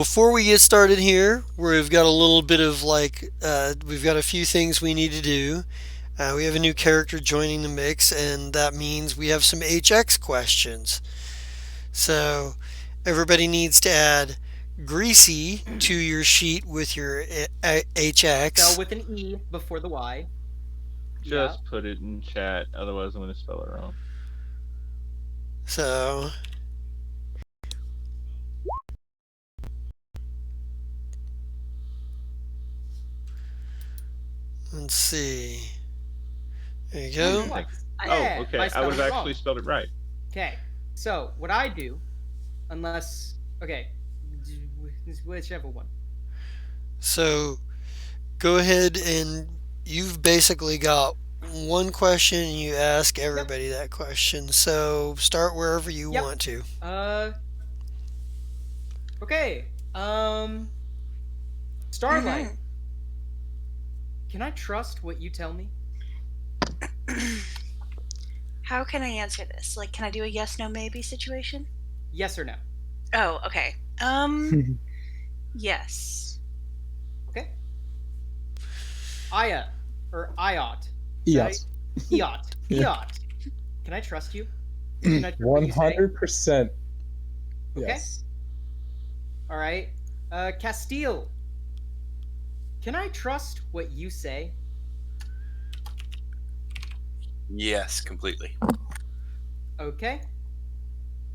Before we get started here, we've got a little bit of we've got a few things we need to do. We have a new character joining the mix, and that means we have some HX questions. So everybody needs to add greasy to your sheet with your Spell HX. with an E before the Y. Yeah. Just put it in chat, otherwise I'm gonna spell it wrong. So let's see. There you go. What? Oh, Yeah, okay. I I spelled would have it actually wrong. spelled it right. Okay. So what I do, unless whichever one. So go ahead and you've basically got one question and you ask everybody that question. So start wherever you Yep. want to. Okay. Starlight. Can I trust what you tell me? How can I answer this? Like, can I do a yes, no, maybe situation? Yes or no? Oh, okay. Yes. Okay. Aya or Iot. Yes. Eot. Yeah. Eot. Can I trust you? Can I trust what you say? 100%. Okay. Yes. All right. Castile. Can I trust what you say? Yes, completely. Okay.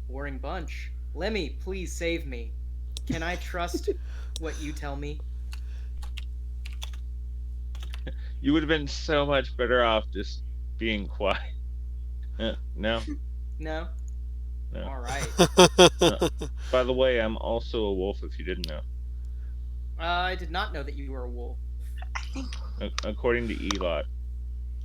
Boring bunch. Lemmy, please save me. Can I trust what you tell me? You would have been so much better off just being quiet. No. No? No. All right. By the way, I'm also a wolf. If you didn't know, I did not know that you were a wolf. I think according to Elot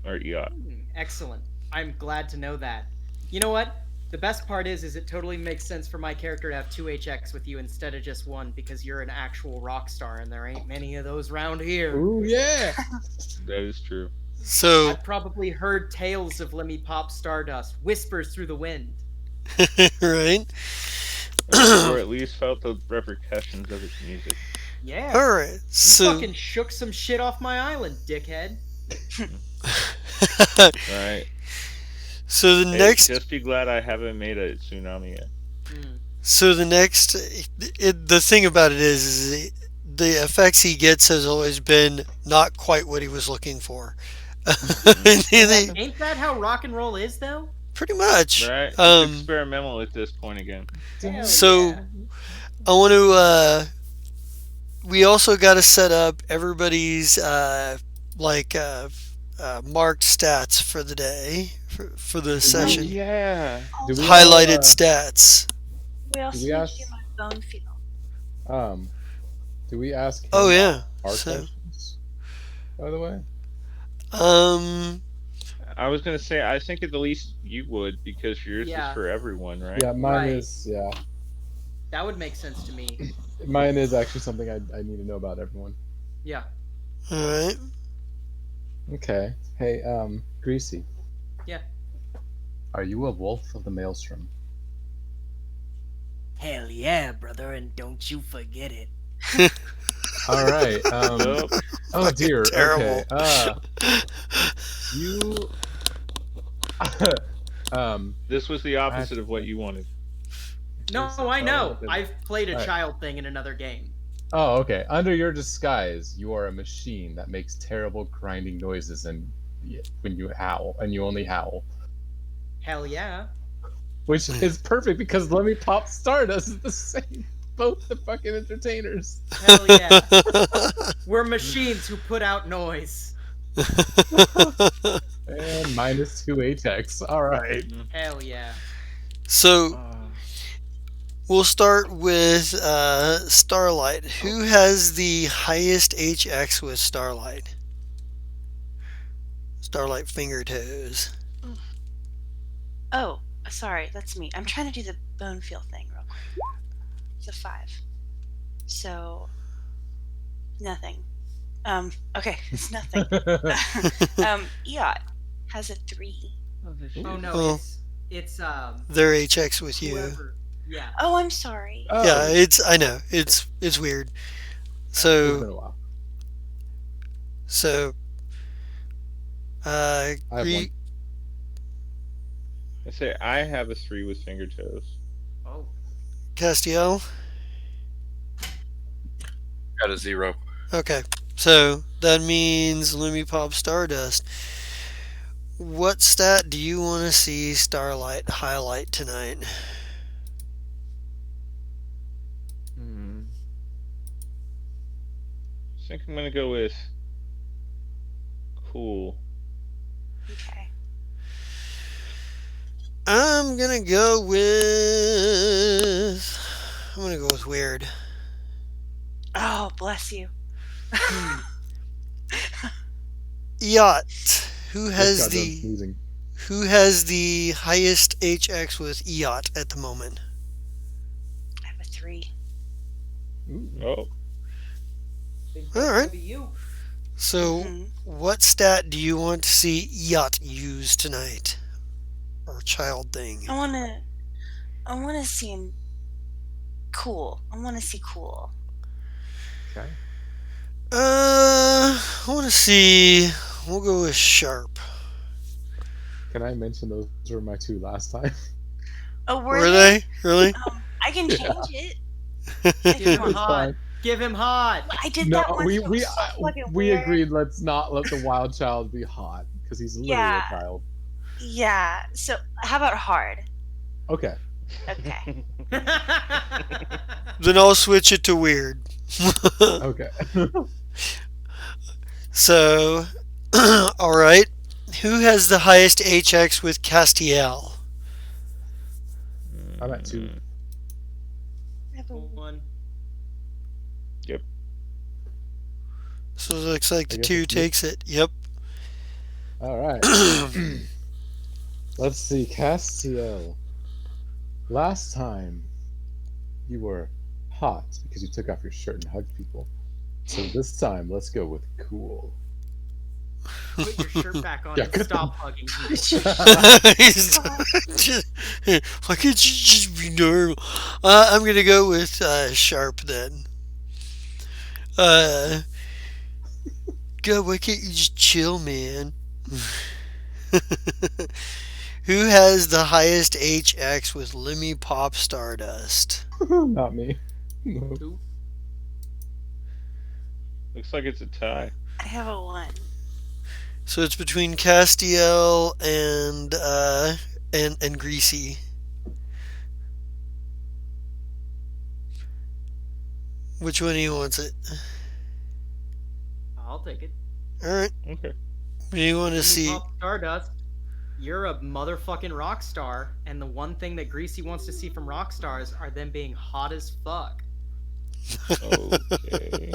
or Eot. Excellent. I'm glad to know that. You know what? The best part is it totally makes sense for my character to have 2 HX with you instead of just one because you're an actual rock star and there ain't many of those round here. Ooh, yeah. That is true. So I've probably heard tales of Lemmy Pop Stardust, whispers through the wind. right. Or at least felt the repercussions of its music. Yeah. All right. You So fucking shook some shit off my island, dickhead. Right. so the Hey, next just be glad I haven't made a tsunami yet. so the next the thing about it is the effects he gets has always been not quite what he was looking for. Ain't that how rock and roll is, though? Pretty much. Right. It's experimental at this point again. Hell So yeah. I want to. We also got to set up everybody's marked stats for the day for the session. Yeah. Do we Highlighted all, stats. we also we need to ask- do my bone feel. do we ask him Oh yeah. our So questions, by the way? I was gonna say I think at the least you would because yours Yeah. is for everyone, right? Yeah, mine Right. is, yeah. That would make sense to me. Mine is actually something I need to know about everyone. Yeah. all right. Okay. Hey, Greasy. Yeah. Are you a wolf of the Maelstrom? Hell yeah, brother, and don't you forget it. All right. Nope. Oh dear. terrible. Okay. You. This was the opposite of what you wanted. No, Yes, I know. good. I've played a Alright. child thing in another game. Oh, okay. Under your disguise, you are a machine that makes terrible grinding noises and when you howl, and you only howl. Hell yeah. Which is perfect because Let Me Pop Stardust is the same. Both the fucking entertainers. Hell yeah. We're machines who put out noise. And -2 HX. Alright. Hell yeah. So we'll start with Starlight. Who has the highest HX with Starlight? Starlight finger toes. Oh, sorry, that's me. I'm trying to do the bone feel thing real quick. It's a 5. So nothing. Okay, it's nothing. Eot has a 3. Oh no, Oh. it's Their HX with you. whoever. Yeah. Oh, I'm sorry. Oh, Yeah, I know it's weird. it's been So a while. so I have Gre- one. I say I have a 3 with finger toes. Oh. Castiel. Got a 0. Okay, so that means Lumi Pop Stardust. What stat do you want to see Starlight highlight tonight? I think I'm gonna go with cool. Okay. I'm gonna go with weird. Oh, bless you. Yacht. Who Just has got done the sneezing. who has the highest HX with Yacht at the moment? I have a 3. Ooh. Oh, Think All that's right. gonna be you. So, Mhm. what stat do you want to see Yacht use tonight? Or child thing? I wanna see him cool. I wanna see cool. Okay. I want to see. We'll go with sharp. Can I mention those were my 2 last time? Oh, Were they really? I can Yeah. change it. Give him It's hot. fine. Give him hot. I did No, that once. we It was so fucking we weird. agreed. Let's not let the wild child be hot because he's literally Yeah. a child. Yeah. So how about hard? Okay. Okay. Then I'll switch it to weird. Okay. So, all right. Who has the highest HX with Castiel? I'm at 2. I have a 1. So it looks like I the guess 2 it's me. takes it. Yep. All right. Let's see, Castiel. Last time you were hot because you took off your shirt and hugged people. So this time, let's go with cool. Put your shirt back on Yeah, and good. stop hugging people. Why can't you just be normal? I'm gonna go with sharp then. God, why can't you just chill, man? Who has the highest HX with Lemmy Pop Stardust? Not me. Who? looks like it's a tie. I have a 1. So it's between Castiel and Greasy. Which one of you wants it? I'll take it. All right. Okay. What do you want to Lemmy see? Pop Stardust, you're a motherfucking rock star, and the one thing that Greasy wants to see from rock stars are them being hot as fuck. Okay.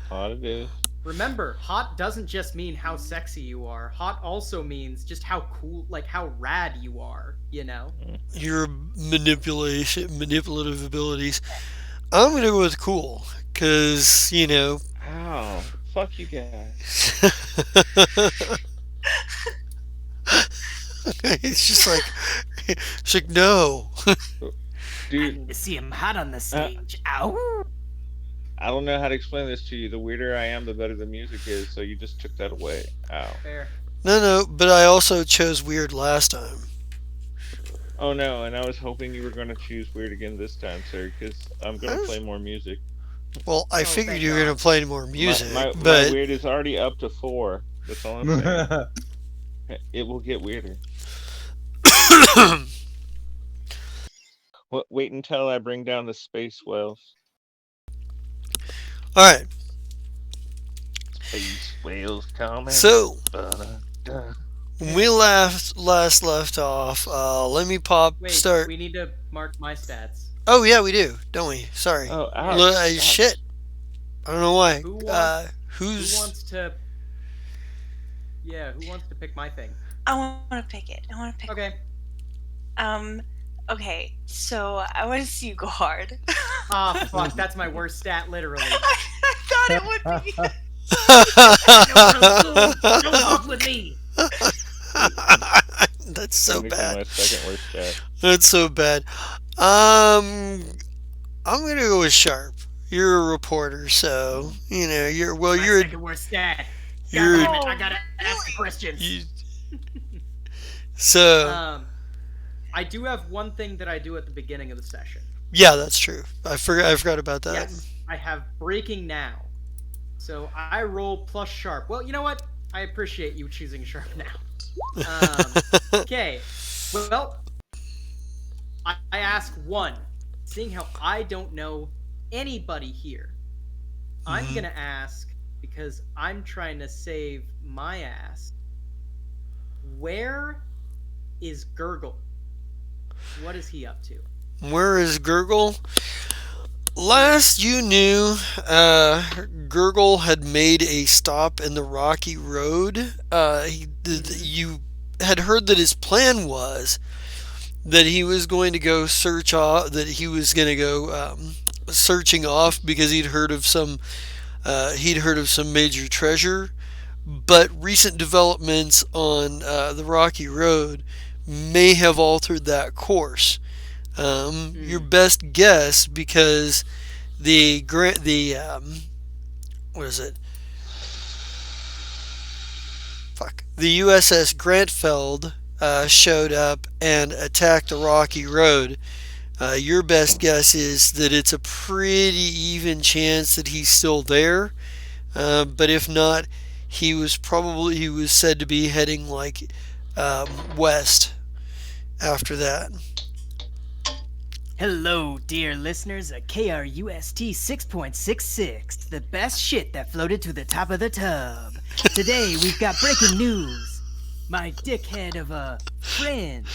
Hot it is. Remember, hot doesn't just mean how sexy you are. Hot also means just how cool, like how rad you are, you know? Your manipulative abilities. I'm gonna go with cool, cause you know. Ow. Fuck you guys. It's just like, it's like no. Dude, to see him hot on the stage. Ow! I don't know how to explain this to you. The weirder I am, the better the music is, so you just took that away. Ow. Fair. No, but I also chose weird last time. Oh no, and I was hoping you were going to choose weird again this time, sir, because I'm going to play more music. Well, I Oh, figured thank you were gonna God. play more music, my but weird is already up to 4. That's all I'm saying. It will get weirder. Wait until I bring down the space whales. all right. Space whales coming. So Ba-da-da. when we last left off, let me pop Wait, start. we need to mark my stats. Oh yeah, we do, don't we? Sorry. Oh, ouch. Shit. I don't know why. Who wants- Who's? Who wants to? Yeah, who wants to pick my thing? I want to pick it. I want to pick. Okay. Okay. So I want to see you go hard. Ah, fuck, that's my worst stat, literally. I thought it would be. Don't fuck with me. That's so Technically bad. my second worst stat. That's so bad. I'm gonna go with Sharp. You're a reporter, so you're My you're second worst stat. God you're damn it, I gotta ask the questions. you, so I do have one thing that I do at the beginning of the session. yeah, that's true. I forgot about that. Yes, I have breaking now. So I roll plus sharp. Well, you know what? I appreciate you choosing sharp now. Okay. Well, I ask one. Seeing how I don't know anybody here, I'm gonna ask because I'm trying to save my ass. Where is Gurgle? What is he up to? Where is Gurgle? Last you knew, Gurgle had made a stop in the Rocky Road. You had heard that his plan was that he was going to go searching off because he'd heard of some major treasure. But recent developments on the Rocky Road may have altered that course. Your best guess, because the what is it? Fuck. The USS Grantfeld showed up and attacked the Rocky Road. Your best guess is that it's a pretty even chance that he's still there. But if not, he was said to be heading like west after that. Hello, dear listeners of KRUST 6.66, the best shit that floated to the top of the tub. Today, we've got breaking news. My dickhead of a friend,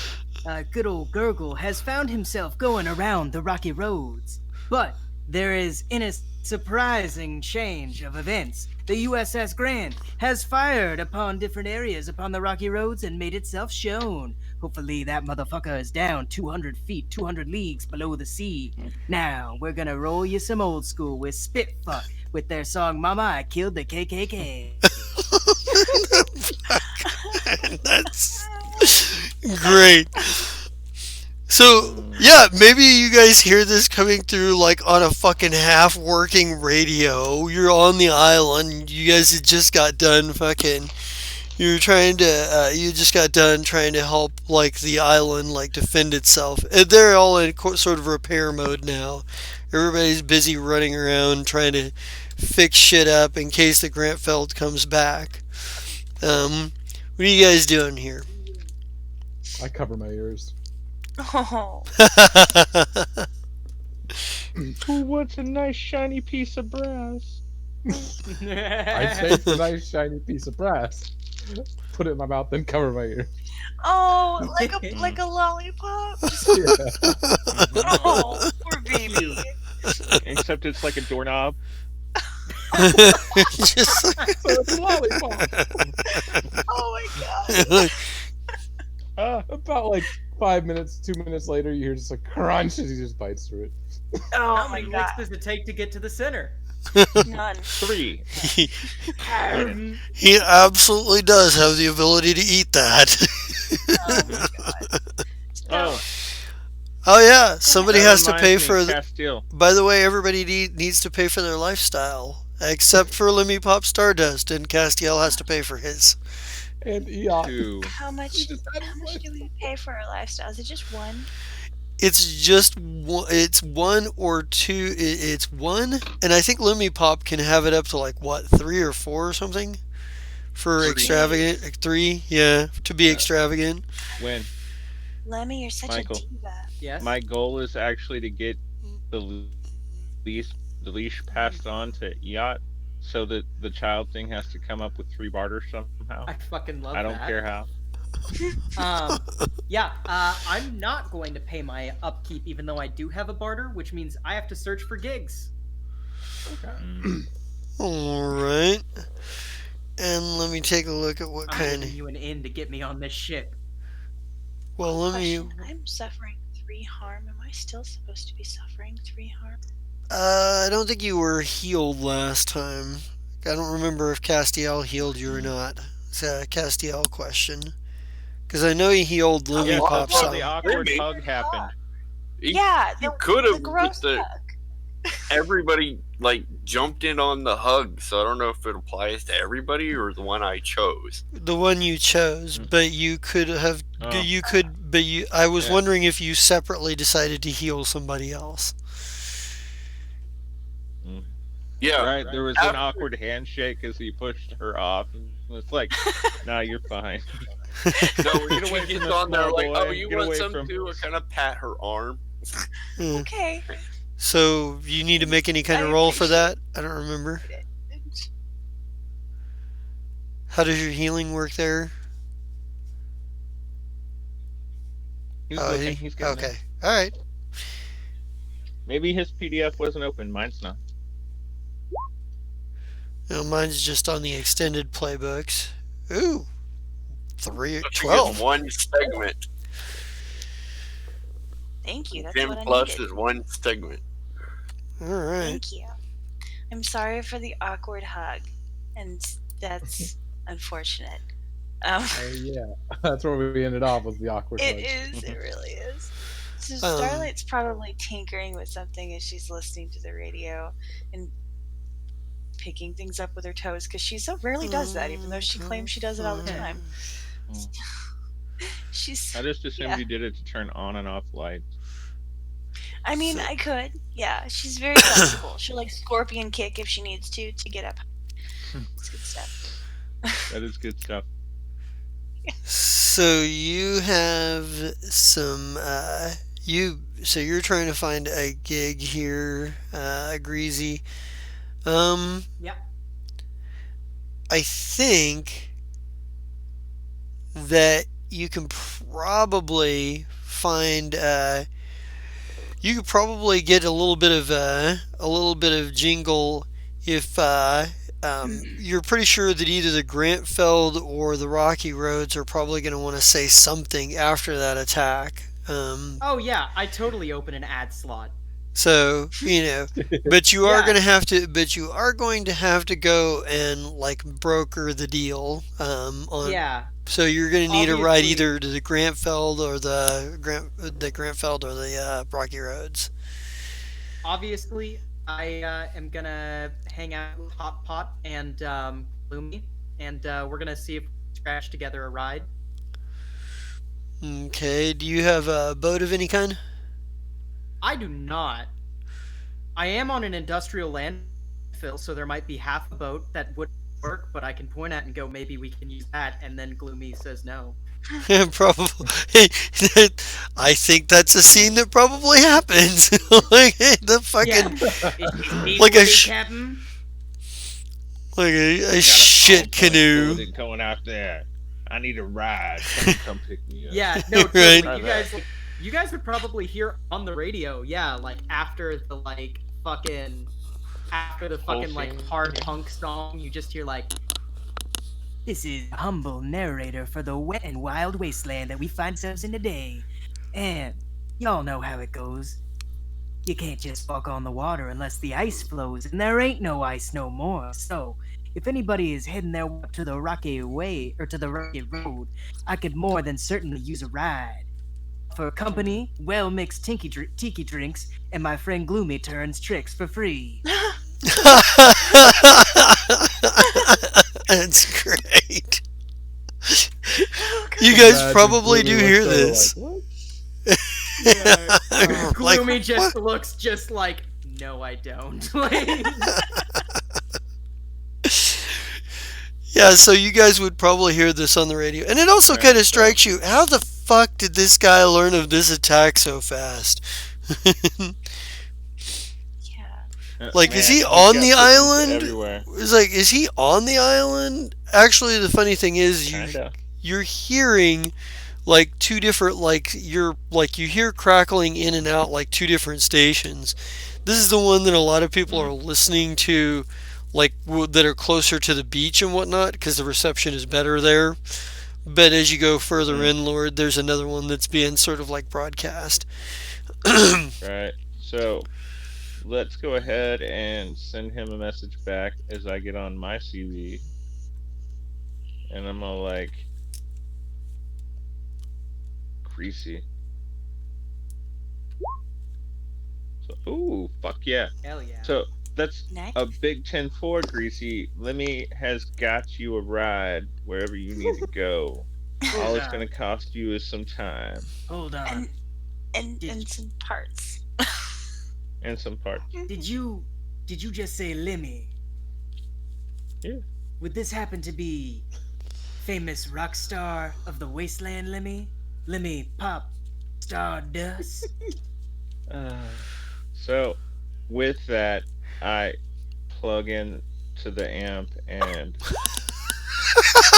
good old Gurgle, has found himself going around the rocky roads. But there is, in a surprising change of events, the USS Grant has fired upon different areas upon the rocky roads and made itself shown. Hopefully that motherfucker is down 200 feet, 200 leagues below the sea. Now, we're gonna roll you some old school with Spitfuck with their song Mama, I Killed the KKK. That's great. So, yeah, maybe you guys hear this coming through like on a fucking half-working radio. You're on the island. You guys had just got done fucking... you just got done trying to help like the island like defend itself. And they're all in sort of repair mode now. Everybody's busy running around trying to fix shit up in case the Grantfeld comes back. What are you guys doing here? I cover my ears. Oh, Who wants a nice shiny piece of brass? I take the nice shiny piece of brass, put it in my mouth, then cover my ears. oh, like a lollipop. Oh, poor baby. Except it's like a doorknob. Just like, So it's a lollipop. Oh my god. Ah, About like 2 minutes later, you hear just a crunch as he just bites through it. Oh How my many god. licks does it take to get to the center? None. 3. he absolutely does have the ability to eat that. Oh my god. Oh, Oh yeah, somebody that has to reminds pay me, for. Castile. By the way, everybody needs to pay for their lifestyle, except for Lemmy Pop Stardust, and Castiel has to pay for his. And Eeyore. 2. How much just had his life. do we pay for our lifestyle? Is it just one? It's just one. It's one or two. It's one, and I think Lemmy Pop can have it up to like what 3 or 4 or something for 3. extravagant. 3, yeah, to be extravagant. When Lemmy, you're such Michael. a diva. Yes. my goal is actually to get the leash passed on to Yacht, so that the child thing has to come up with 3 barters somehow. I fucking love I don't that. care how. I'm not going to pay my upkeep, even though I do have a barter, which means I have to search for gigs. Mm. All right, and let me take a look at what I'm kind of. giving you an in to get me on this ship. Well, let me. Question, I'm suffering 3 harm. Am I still supposed to be suffering 3 harm? I don't think you were healed last time. I don't remember if Castiel healed you or not. It's a Castiel question. Because I know he healed Yeah, Yeah, Lollipop that's how some. the awkward Maybe. hug happened. Yeah, You the, could the have, gross but hug. everybody like jumped in on the hug, so I don't know if it applies to everybody or the one I chose. The one you chose, but you could have. Oh. You could, but you. I was Yeah. wondering if you separately decided to heal somebody else. Yeah, Right, there was After- an awkward handshake as he pushed her off. It's like, nah, you're fine. no, when Get away she from gets the on there small like, boy. oh, you Get want away some from- too? I kind of pat her arm. Yeah. Okay. So you need to make any kind of I roll for appreciate that? I don't remember. How does your healing work there? He's Oh, looking, he's getting okay. there. All right. Maybe his PDF wasn't open. Mine's not. No, mine's just on the extended playbooks. Ooh. So she gets 12. one segment. Thank you. That's 10 what I plus needed. is one segment. All right. Thank you. I'm sorry for the awkward hug, and that's unfortunate. Yeah, that's where we ended off, was the awkward It hug. is. It really is. So Um, Starlight's probably tinkering with something as she's listening to the radio and picking things up with her toes because she so rarely does that, even though she claims she does it all the time. She's. I just assumed Yeah. you did it to turn on and off lights. I mean, I could. Yeah, she's very flexible. She'll like scorpion kick if she needs to get up. It's good stuff. That is good stuff. So you have some so you're trying to find a gig here, Greasy. Yep. I think that you can probably find you could probably get a little bit of jingle if you're pretty sure that either the Grantfeld or the Rocky Roads are probably going to want to say something after that attack. Oh yeah, I totally open an ad slot. So but you are Yeah. going to have to, go and like broker the deal. Yeah. So you're going to need a ride Obviously- either to the Grantfeld or the Rocky Roads. Obviously, I am gonna hang out with Hot Pot and Gloomy, and we're gonna see if we can scratch together a ride. Okay. Do you have a boat of any kind? I do not. I am on an industrial landfill, so there might be half a boat that would work, but I can point at and go, maybe we can use that, and then Gloomy says no. Probably. I think that's a scene that probably happens. Like the fucking like a Captain. a shit canoe. Going out there. I need a ride. Come pick me up. Yeah, no, totally. Right. You guys would probably hear on the radio, yeah, like after the fucking like scene. hard punk song, you just hear like, This is a humble narrator for the wet and wild wasteland that we find ourselves in today. And y'all know how it goes. You can't just walk on the water unless the ice flows, and there ain't no ice no more. So, if anybody is heading their way to the Rocky Way or to the Rocky Road, I could more than certainly use a ride. For company, well-mixed tiki drinks, and my friend Gloomy turns tricks for free. That's great. You guys probably do hear this. yeah, Like, Gloomy just looks just like, no, I don't. Like, yeah, so you guys would probably hear this on the radio. And it also kind of strikes you, how the fuck did this guy learn of this attack so fast? Yeah. Like, is he he's on got the pigeons island? Everywhere. It's like, is he on the island? Actually, the funny thing is, Kinda. you're hearing like two different, you hear crackling in and out like two different stations. This is the one that a lot of people are listening to, like that are closer to the beach and whatnot, because the reception is better there. But as you go further inland, there's another one that's being sort of like broadcast. Right. So let's go ahead and send him a message back as I get on my CV. And I'm all like, Greasy. So, ooh, fuck yeah. Hell yeah. So that's Nice. a big 10-4, Greasy. Lemmy has got you a ride wherever you need to go. All it's gonna cost you is some time Hold on. And some parts. and some parts. Did you just say Lemmy? Yeah. Would this happen to be famous rock star of the wasteland Lemmy? Lemmy Pop Stardust? So, with that, I plug in to the amp and.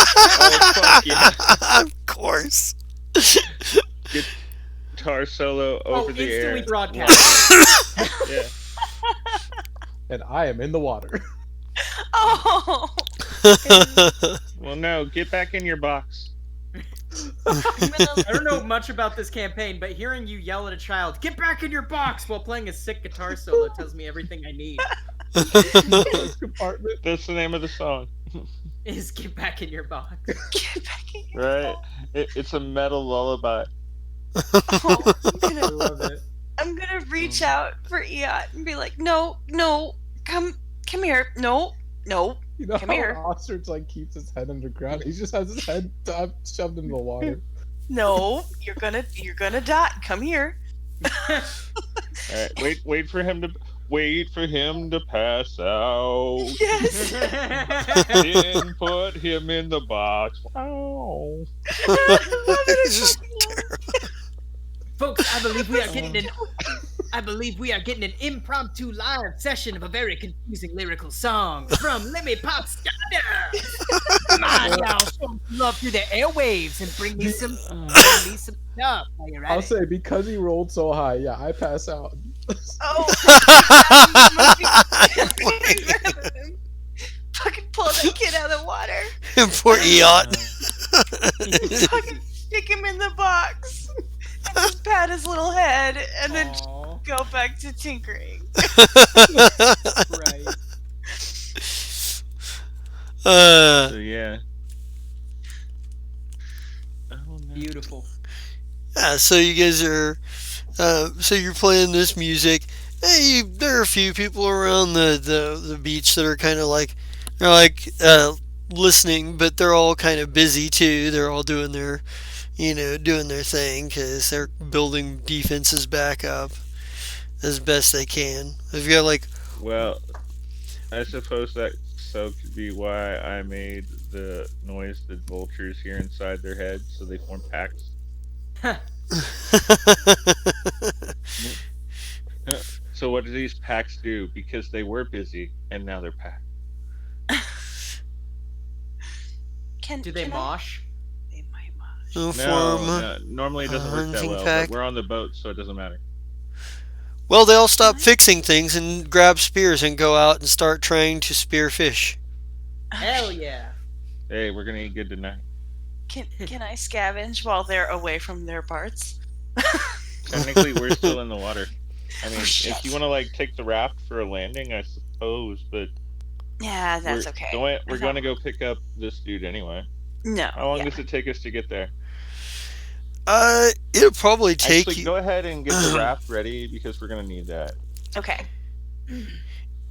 Oh, fuck yeah. Of course. Guitar solo over the instantly air. broadcast. Yeah. And I am in the water. Oh! Well, no, get back in your box. I don't know much about this campaign, but hearing you yell at a child, "Get back in your box!" while playing a sick guitar solo tells me everything I need. Compartment. That's the name of the song, Is get back in your box. Get back in your right? It's a metal lullaby. Oh, I love it. I'm gonna reach out for Iat and be like, no, come here, no. You know Come how here. an ostrich like keeps his head underground? He just has his head shoved into the water. No, you're gonna die. Come here. All right, wait for him to pass out. Yes. Then put him in the box. Wow. It's just Folks, I believe we are getting an impromptu live session of a very confusing lyrical song from Lemmy Pop Stardust. Come on, y'all, show some love through the airwaves and bring me some stuff while you're at I'll it. say because he rolled so high, yeah, I pass out. Oh. Fucking pull that kid out of the water. poor Eot. Fucking stick him in the box. And just pat his little head and then Aw, go back to tinkering. right. So yeah. Oh, no. Beautiful. Yeah, so you guys are, so you're playing this music. Hey, there are a few people around the beach that are kind of like, they're like listening, but they're all kind of busy too. They're all doing their thing because they're building defenses back up as best they can. They've got like, Well, I suppose that could be why I made the noise that vultures hear inside their heads, so they form packs. So what do these packs do? Because they were busy and now they're packed. Do they mosh? They might mosh. no No, form. no, normally it doesn't work that hunting well. pack. But we're on the boat, so it doesn't matter. Well, they all stop fixing things and grab spears and go out and start trying to spear fish. Hell yeah. Hey, we're gonna eat good tonight. Can I scavenge while they're away from their parts? Technically, we're still in the water. I mean, shit. if you want to like take the raft for a landing, I suppose, but Yeah, that's okay. We're going to go pick up this dude anyway. No. How long yeah. does it take us to get there? It'll probably take Actually, you. go ahead and get the raft ready because we're going to need that. Okay.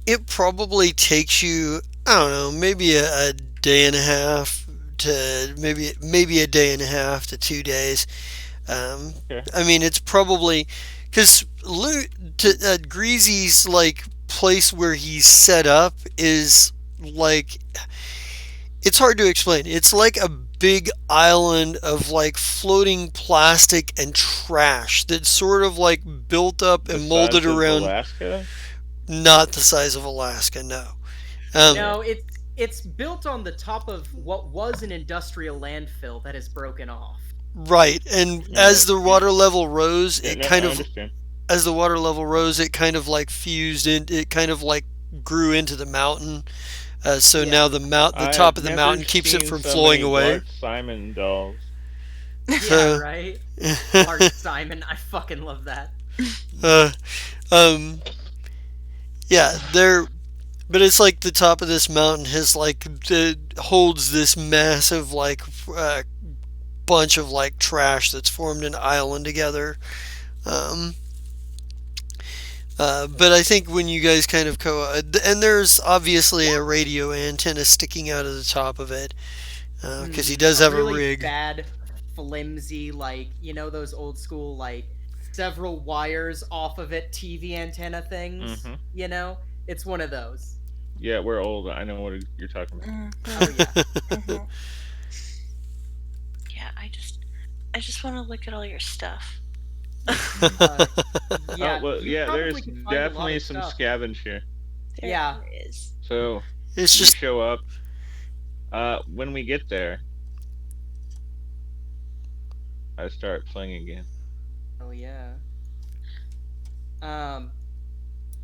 It probably takes you, I don't know, maybe a day and a half to maybe a day and a half to 2 days. Okay. I mean, it's probably because Greasy's like place where he's set up is like, it's hard to explain. It's like a big island of like floating plastic and trash that's sort of like built up and The molded size of around. Alaska? Not the size of Alaska, no. No, it's built on the top of what was an industrial landfill that is broken off. Right, and Yeah. as the water level rose, Yeah, it no, kind I of understand. as the water level rose, it kind of like fused in. It kind of like grew into the mountain. So Yeah. now the top of the I've mountain never keeps it seen from so flowing many away. Bart Simon dolls. Yeah, right? Bart Simon, I fucking love that. Yeah, but it's like the top of this mountain has like holds this massive like bunch of like trash that's formed an island together. Um, but I think when you guys kind of and there's obviously a radio antenna sticking out of the top of it, because he does have a really rig. bad, flimsy, like, you know, those old school, like, several wires off of it TV antenna things. Mhm. You know, it's one of those. Yeah, we're old. I know what you're talking about. Oh yeah. Mhm. Yeah, I just want to look at all your stuff. Yeah. Oh, well, you yeah, probably there's can find a lot definitely of some stuff. scavenge here. There Yeah. is. So It's you just show up. When we get there, I start playing again. Oh yeah.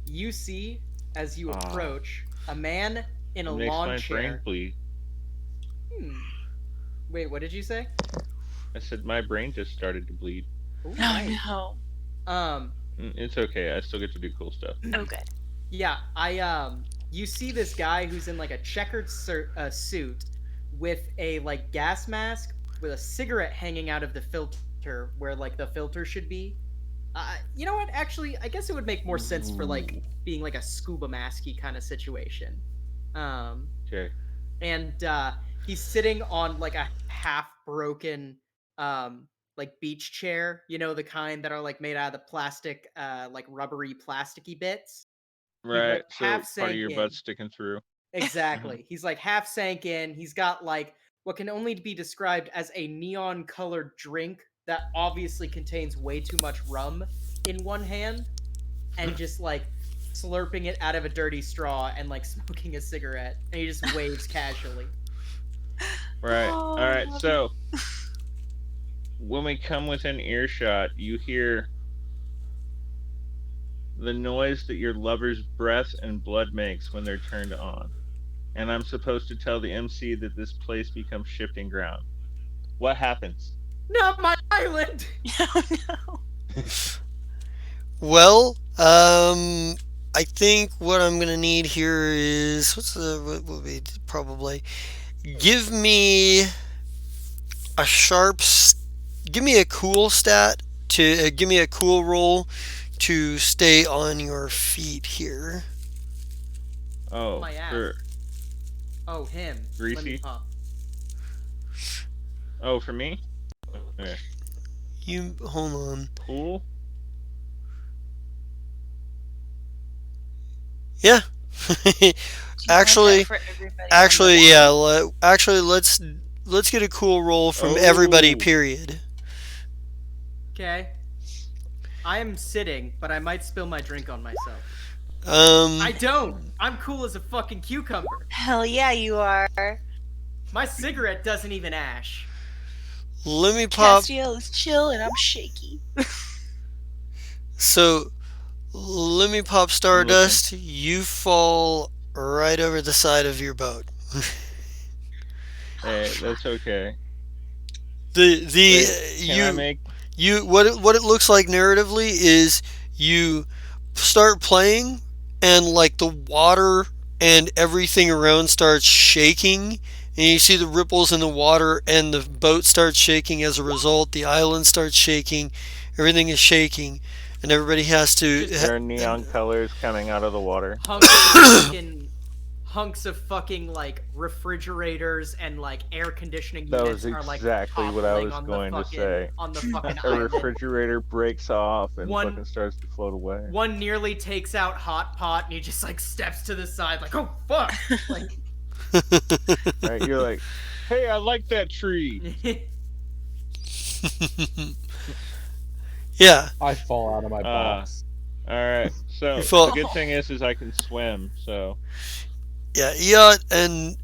You see as you Ah. approach a man in a It makes lawn my brain chair. bleed. Wait, what did you say? I said my brain just started to bleed. Ooh, Oh nice. no. It's okay. I still get to do cool stuff. Oh good. Yeah, you see this guy who's in like a checkered suit with a like gas mask with a cigarette hanging out of the filter where like the filter should be. You know what? Actually, I guess it would make more sense for like being like a scuba masky kind of situation. Okay. And he's sitting on like a half broken like beach chair, you know, the kind that are like made out of the plastic like rubbery plasticky bits. Right. like, So half part of your sank butt in. sticking through. Exactly. He's like half sank in. He's got like what can only be described as a neon colored drink that obviously contains way too much rum in one hand and just like slurping it out of a dirty straw and like smoking a cigarette, and he just waves casually. Right. Oh, All right. I love So when we come within earshot, you hear the noise that your lover's breath and blood makes when they're turned on. And I'm supposed to tell the MC that this place becomes shifting ground. What happens? Not my island. Oh no. well, I think what I'm gonna need here is what will be probably give me a give me a cool stat to give me a cool roll to stay on your feet here. Oh, My ass. for Oh, him. Let me Greasy? pump. oh for me? Okay. You hold on. Cool. Yeah. Do you want Actually, that for everybody on the actually, line? yeah. Actually, let's get a cool roll from everybody. Oh. Period. Okay. I am sitting, but I might spill my drink on myself. I Um, don't. I'm cool as a fucking cucumber. Hell yeah, you are. My cigarette doesn't even ash. let me pop. Castiel is chill and I'm shaky. So, let me pop Stardust. You fall right over the side of your boat. Hey, that's okay. The Wait, can I make what it looks like narratively is you start playing and like the water and everything around starts shaking, and you see the ripples in the water and the boat starts shaking as a result. The island starts shaking, everything is shaking, and everybody has to there are neon colors coming out of the water? Hunks of fucking like refrigerators and like air conditioning That units was are like exactly what I toppling was on going the to fucking, say. on the fucking A island. refrigerator breaks off and One- fucking starts to float away. One nearly takes out Hot Pot and he just like steps to the side like, oh fuck. Like Right? You're like, hey, I like that tree. yeah. I fall out of my box. All right. So You fall- the good thing is I can swim. So Yeah, Yacht and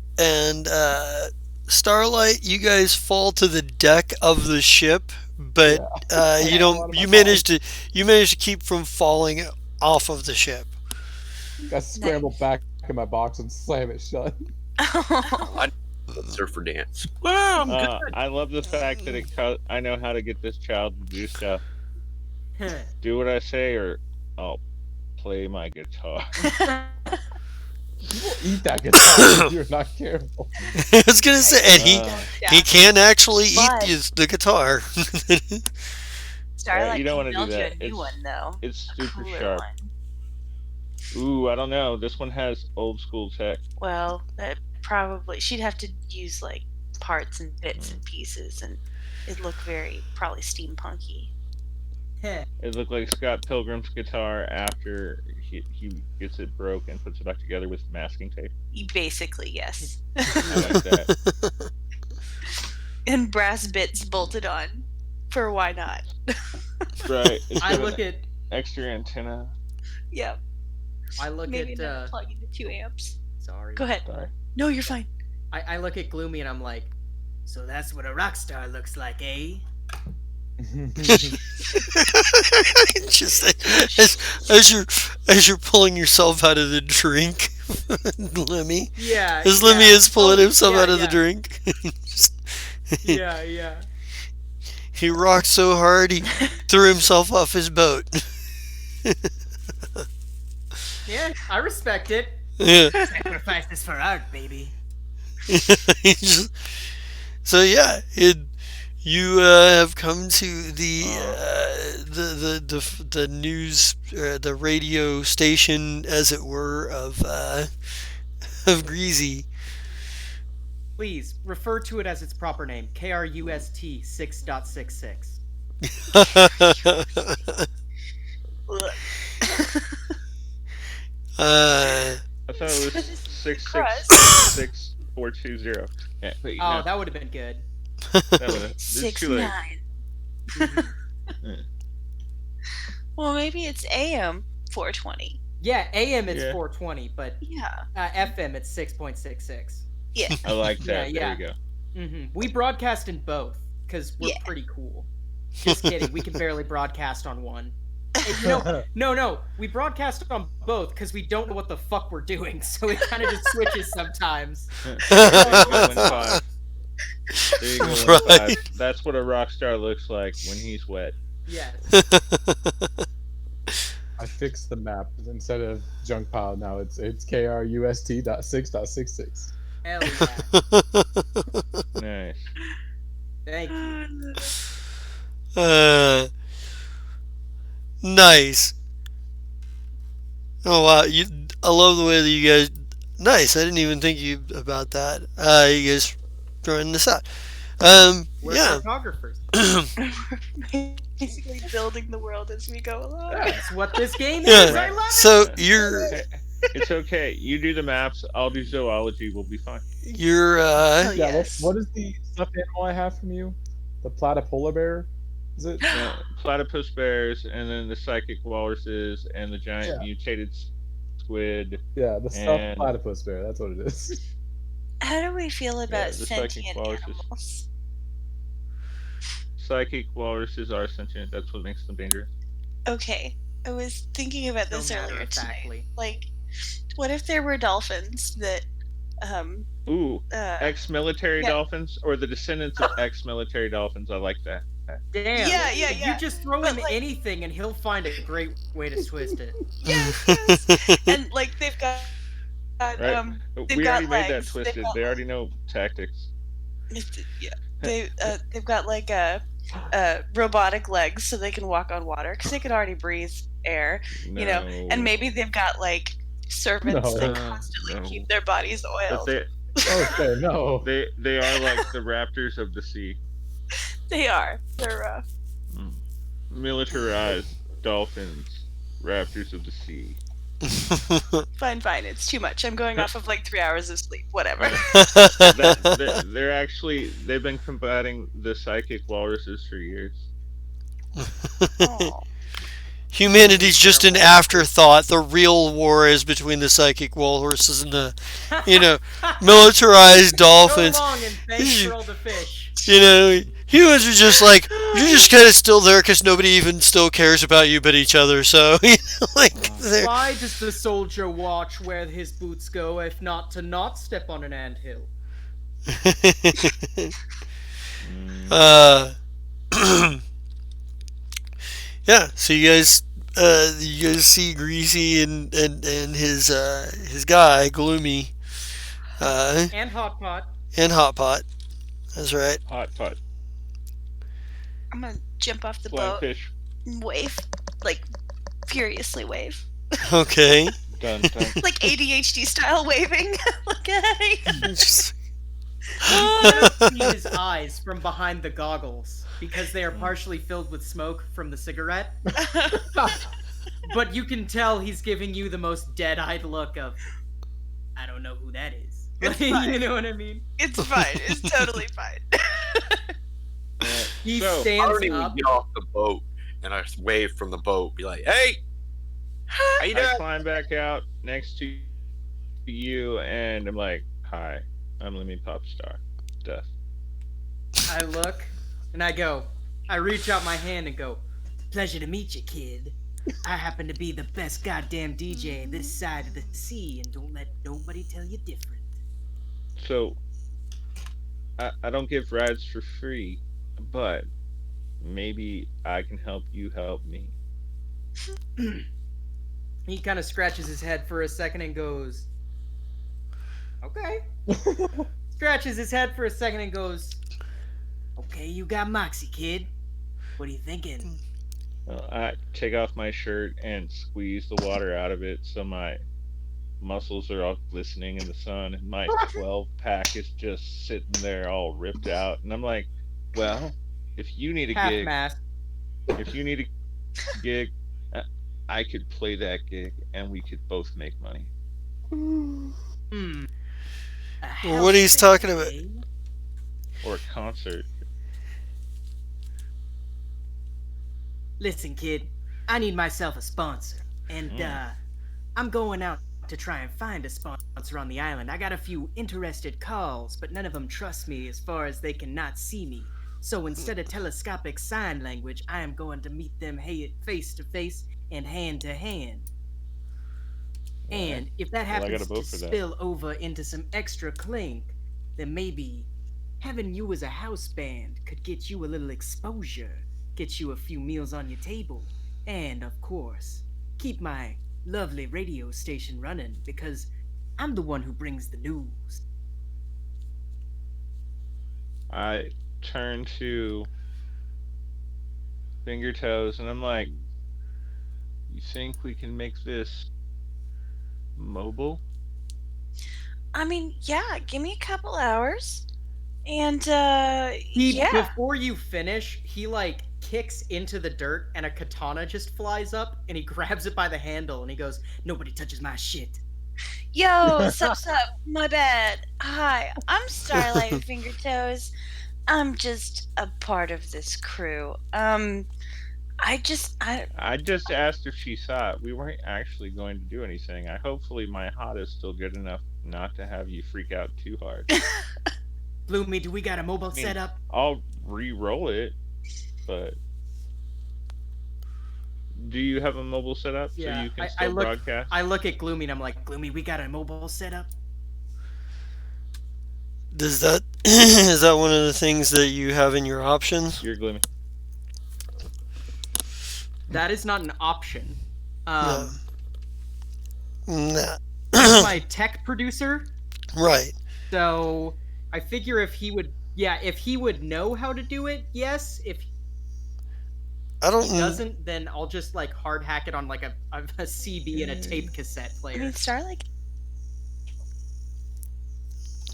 Starlight, you guys fall to the deck of the ship, but you don't. You managed to keep from falling off of the ship. I scramble back in my box and slam it shut. Surfer dance. I love the fact that I know how to get this child to do stuff. Do what I say, or I'll play my guitar. You eat that guitar if you're not careful. I was gonna say, and he Yeah. can actually eat But- the guitar. Starlight you don't can wanna do build you that. a new It's- one though. It's A super cooler sharp. one. Ooh, I don't know. This one has old school tech. Well, that probably she'd have to use like parts and bits Mm. and pieces, and it'd look very probably steampunky. Heh. It looked like Scott Pilgrim's guitar after he gets it broke and puts it back together with masking tape. Basically, yes. I like that. And brass bits bolted on. For why not? Right. It's I got look an at extra antenna. Yep. I look Maybe at another plug into 2 amps. sorry. Go ahead. Sorry. No, you're fine. I look at Gloomy and I'm like, So that's what a rock star looks like, eh? Just as you're pulling yourself out of the drink, Lemmy. yeah. As Lemmy yeah. is pulling Oh, himself yeah, out of the yeah. drink. Yeah, yeah. He rocked so hard he threw himself off his boat. Yeah, I respect it. Yeah. Sacrifice this for art, baby. So yeah, you have come to the news, the radio station, as it were, of Greasy. Please refer to it as its proper name, KRUST 6.66. uh, I thought it was This is 6666420. Yeah, wait, Oh, no, that would have been good. that would've- it's 6 too late. 9. Yeah. Well, maybe it's AM 420. Yeah, AM it's Yeah. 420, but Yeah. FM it's 6.66. Yeah. I like that. Yeah, There we go. We broadcast in both because we're Yeah. pretty cool. Just kidding. We can barely broadcast on one. And, no. We broadcast on both because we don't know what the fuck we're doing, so it kind of just switches sometimes. There you go, Win 5. There you go, Win Right. 5. That's what a rock star looks like when he's wet. Yes. I fixed the map. Instead of junk pile, now it's KRUST.6.66. Hell yeah. Nice. Thank you. Nice. Oh wow, I love the way that you guys. Nice. I didn't even think about that. You guys throwing this out. We're Yeah. photographers. Basically building the world as we go along. That's what this game Yeah. is. I love it. So you're It's okay. You do the maps. I'll do zoology. We'll be fine. you're Oh, Yeah, yes. what is the stuffed animal I have from you? The platypolar bear? Is it? Platypus bears, and then the psychic walruses, and the giant mutated squid. Yeah, the stuffed And- platypus bear. That's what it is. How do we feel about the psychic sentient walruses. animals? Psychic walruses are sentient. That's what makes them dangerous. Okay, I was thinking about So this earlier tonight. matter-of-factly. Like, what if there were dolphins that, Ooh, ex-military yeah. dolphins, or the descendants of ex-military dolphins. I like that. Damn. Yeah, If yeah. You just throw But, him like- anything and he'll find a great way to twist it. yes, and like they've got, Right. they've We got already made that legs. They've twisted. got They already know tactics. yeah, they've got like robotic legs so they can walk on water because they can already breathe air, you know, and maybe they've got like servants No. that constantly No. keep their bodies But oiled. Okay, no. they are like the raptors of the sea. They are. They're rough. Militarized dolphins, raptors of the sea. Fine. It's too much. I'm going off of like 3 hours of sleep. Whatever. They've been combating the psychic walruses for years. Oh. Humanity's just an afterthought. The real war is between the psychic walruses and the, militarized dolphins. So long and thanks for all the fish. Humans are just like, you're just kind of still there because nobody even still cares about you but each other. So, they're. Why does the soldier watch where his boots go if not to not step on an anthill? Yeah, so you guys You guys see Greasy and his guy Gloomy, And Hot Pot. and Hot Pot. That's right. Hot pot, I'm gonna jump off the flying boat fish. and wave, like furiously wave, Okay. Dun dun. like ADHD style waving. Like, hey. Just- See his eyes from behind the goggles because they are partially filled with smoke from the cigarette. But you can tell he's giving you the most dead-eyed look of, I don't know who that is. It's You fine. know what I mean? It's fine. It's totally fine. He So, I stands don't even up. get off the boat, and I just wave from the boat, be like, "Hey, how you I doing?" climb back out next to you, and I'm like, "Hi, I'm Lemmy Popstar." Death. I look and I reach out my hand and go, Pleasure to meet you, kid. I happen to be the best goddamn DJ this side of the sea, and don't let nobody tell you different. So, I don't give rides for free, but maybe I can help you help me. he kind of scratches his head for a second and goes, okay. Scratches his head for a second and goes, Okay, you got Moxie, kid. What are you thinking? Well, I take off my shirt and squeeze the water out of it so my muscles are all glistening in the sun, and my 12 pack is just sitting there all ripped out. And I'm like, well, if you need a half gig, mast. if you need a gig, I could play that gig and we could both make money. Hmm. A Well, what house he's band, talking about- eh? Or a concert. Listen, kid, I need myself a sponsor, and I'm going out to try and find a sponsor on the island. I got a few interested calls, but none of them trust me as far as they cannot see me. So instead of telescopic sign language, I am going to meet them face to face and hand to hand. And if that Well, I happens gotta to vote for that. spill over into some extra clink, then maybe having you as a house band could get you a little exposure, get you a few meals on your table, and of course, keep my lovely radio station running because I'm the one who brings the news. I turn to Finger Toes and I'm like, you think we can make this mobile? I mean, yeah, give me a couple hours. And, He yeah. before you finish, he like kicks into the dirt and a katana just flies up and he grabs it by the handle and he goes, Nobody touches my shit. Yo, sup, my bad. Hi, I'm Starlight Finger Toes. I'm just a part of this crew. I just asked if she saw it. We weren't actually going to do anything. Hopefully my hot is still good enough not to have you freak out too hard. Bloomy, do we got a mobile mean- setup? I'll re-roll it, but do you have a mobile setup so Yeah, you can I still look- broadcast? I look at Gloomy and I'm like, Gloomy, we got a mobile setup? Does that is that one of the things that you have in your options? You're gloomy. that is not an option. No. Nah. He's my tech producer, Right. so I figure if he would know how to do it, yes. If he I don't. doesn't, then I'll just like hard hack it on like a CB and a tape cassette I player. mean, Starlight.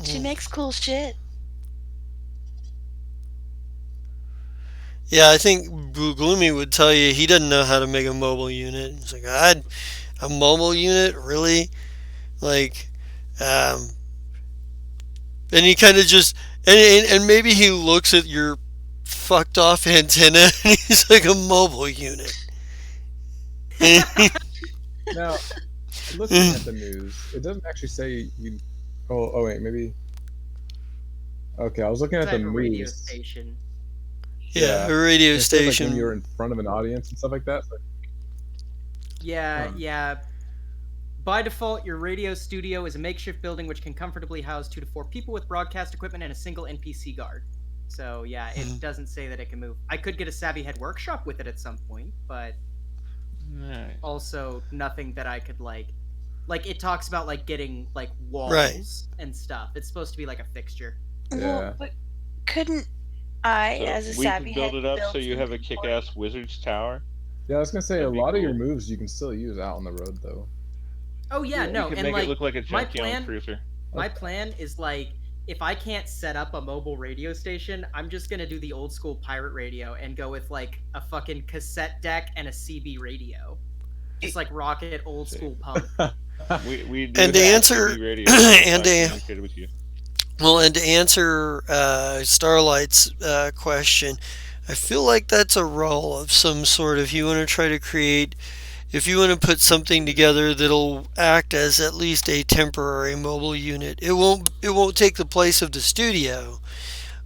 She makes cool shit. Yeah, I think Gloomy would tell you he doesn't know how to make a mobile unit. He's like, a mobile unit, really? Like, and he kind of just, and maybe he looks at your fucked off antenna and he's like, a mobile unit. Now, looking at the news, it doesn't actually say you. Oh wait, maybe. Okay, I was looking at It's the like a radio news. station. Yeah, a radio It says, like, station. when you're in front of an audience and stuff like that. But Yeah, Huh. yeah. By default, your radio studio is a makeshift building which can comfortably house 2 to 4 people with broadcast equipment and a single NPC guard. So yeah, it Mhm. doesn't say that it can move. I could get a Savvy Head workshop with it at some point, but Alright. Also, nothing that I could like it talks about like getting like walls Right. and stuff. It's supposed to be like a fixture. Yeah. Well, but couldn't I, So as a we savvy can build head, it up so build you have a something for kick-ass wizard's tower. Yeah, I was gonna say That'd a be lot of your cool. moves you can still use out on the road though. Oh yeah, We no, could and make like it look like a my junkyard plan, cruiser. my plan is like if I can't set up a mobile radio station, I'm just gonna do the old school pirate radio and go with like a fucking cassette deck and a CB radio, just like rock it old Sick. school punk. We do And to have answer- CB radio, and I to- communicated with you. Well, and to answer Starlight's question, I feel like that's a role of some sort. If you want to try to create, if you want to put something together that'll act as at least a temporary mobile unit, it won't take the place of the studio,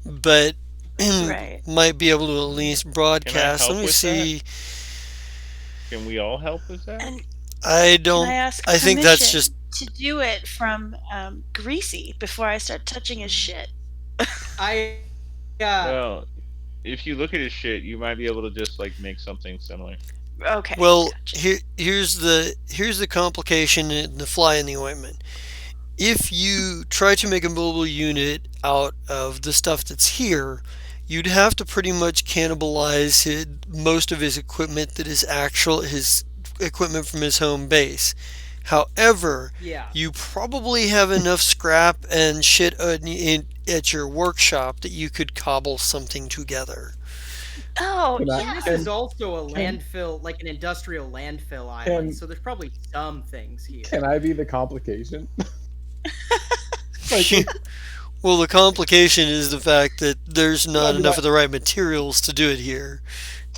but Right. might be able to at least broadcast. help Let me with see. Can we all help with that? And I can don't. I ask I think that's permission just. to do it from Greasy before I start touching his shit. I Well, if you look at his shit, you might be able to just like make something similar. Okay. Well, gotcha. here's the complication and the fly in the ointment. If you try to make a mobile unit out of the stuff that's here, you'd have to pretty much cannibalize most of his equipment that is his equipment from his home base. However, yeah. you probably have enough scrap and shit at your workshop that you could cobble something together. Oh, Can I- yeah. This is also a landfill, like an industrial landfill island, so there's probably some things here. Can I be the complication? Like, Well, the complication is the fact that there's not Yeah, enough but- of the right materials to do it here.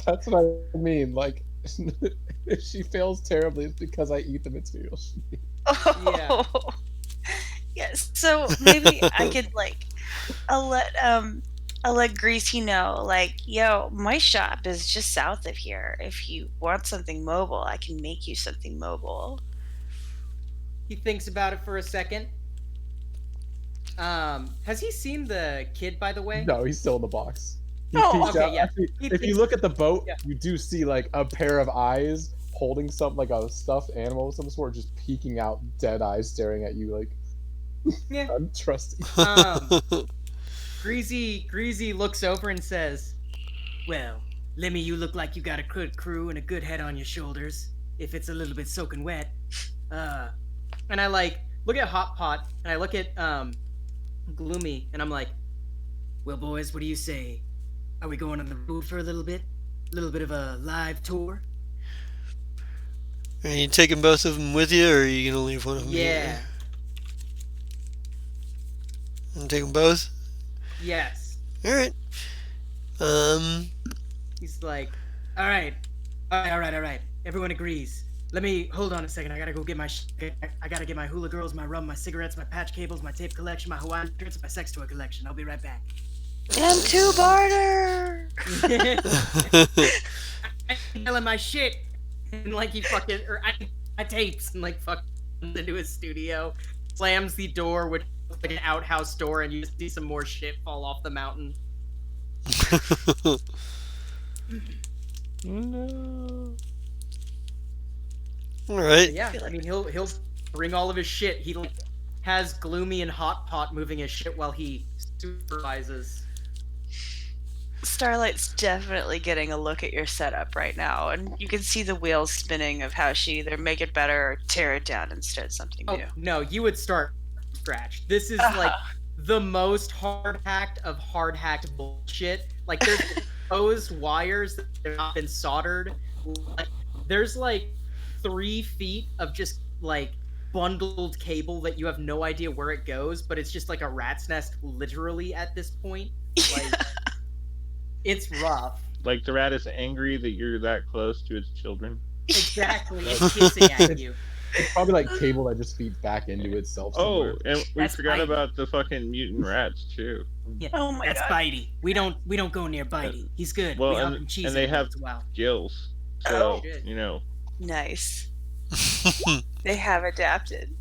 that's what I mean. Like, if she fails terribly, it's because I eat the material she needs. Oh. Yes. So maybe I could like, I'll let Greasy know, like, yo, my shop is just south of here. If you want something mobile, I can make you something mobile. He thinks about it for a second. Has he seen the kid, by the way? No, he's still in the box. He Oh, peeks okay, out. yeah. Actually, He if you thinks- look at the boat, yeah. you do see like a pair of eyes holding something like a stuffed animal of some sort, just peeking out, dead eyes staring at you like Yeah. I'm trusting. Greasy looks over and says, Well, Lemmy, you look like you got a good crew and a good head on your shoulders. If it's a little bit soaking wet. and I like look at Hot Pot and I look at Gloomy and I'm like, Well, boys, what do you say? Are we going on the road for a little bit? A little bit of a live tour? Are you taking both of them with you, or are you gonna leave one of them yeah, here? I'm taking both. yes. All right. He's like, All right. All right. Everyone agrees. Let me hold on a second. I gotta go get my. I gotta get my hula girls, my rum, my cigarettes, my patch cables, my tape collection, my Hawaiian shirts, and my sex toy collection. I'll be right back. M2 barter. I'm telling my shit, and like he fucking I tapes and like fucking into his studio, slams the door, which looks like an outhouse door, and you just see some more shit fall off the mountain. No. All right. Yeah, feel I like- mean he'll bring all of his shit. He like has Gloomy and Hot Pot moving his shit while he supervises. Starlight's definitely getting a look at your setup right now, and you can see the wheels spinning of how she either make it better or tear it down and start something Oh new. no, you would start from scratch. This is like Uh-huh. the most hard hacked of hard hacked bullshit. Like there's exposed wires that have not been soldered. Like, there's like 3 feet of just like bundled cable that you have no idea where it goes, but it's just like a rat's nest literally at this point. Like it's rough. Like the rat is angry that you're that close to its children. Exactly. It's hissing at you. It's probably like cable that just feeds back into itself Oh, somewhere. and we That's forgot Spidey. about the fucking mutant rats too. Oh my That's god. Bitey. We don't go near Bitey. He's good. Well, we help and- him cheese and they every have- once in a while. Gills. Oh. So, Shit. you know. Nice. They have adapted.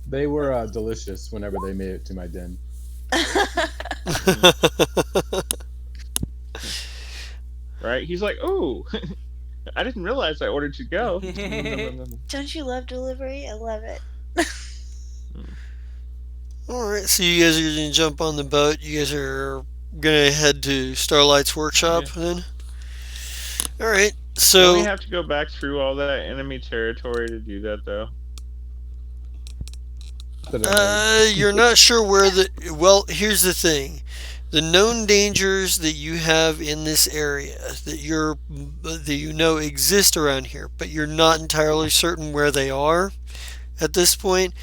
They were delicious whenever they made it to my den. Right? He's like, ooh. I didn't realize I ordered to go. Nom, nom, nom. Don't you love delivery? I love it. All right, so you guys are gonna jump on the boat. You guys are gonna head to Starlight's workshop then. All right, Don't we so have to go back through all that enemy territory to do that, though? you're not sure where the. Well, here's the thing: the known dangers that you have in this area that you know exist around here, but you're not entirely certain where they are at this point.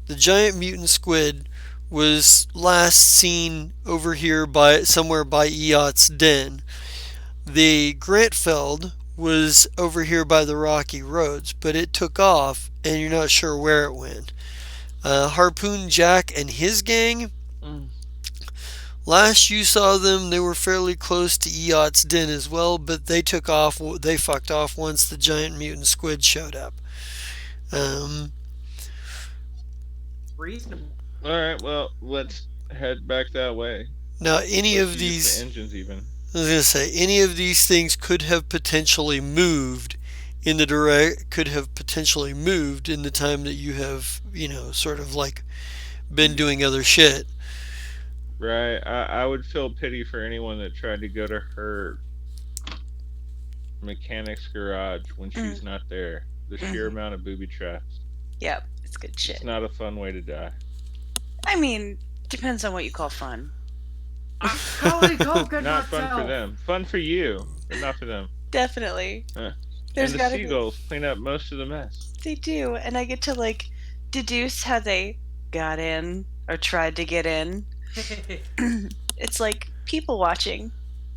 The giant mutant squid was last seen over here by somewhere by Eot's den. The Grantfeld was over here by the rocky roads, but it took off and you're not sure where it went. Harpoon Jack and his gang, last you saw them, they were fairly close to Eot's den as well, but they took off, they fucked off once the giant mutant squid showed up. Reasonable. All right, well, let's head back that way. Now, any Let's of use these, the engines even. I was gonna say, any of these things could have potentially moved in the time that you have, sort of like been doing other shit. Right, I would feel pity for anyone that tried to go to her mechanic's garage when she's not there. The sheer amount of booby traps. Yep, it's good shit. It's not a fun way to die. I mean, depends on what you call fun. Not fun for them. Fun for you, but not for them. Definitely. And There's the gotta seagulls clean up most of the mess. They do, and I get to like deduce how they got in or tried to get in. It's like people watching,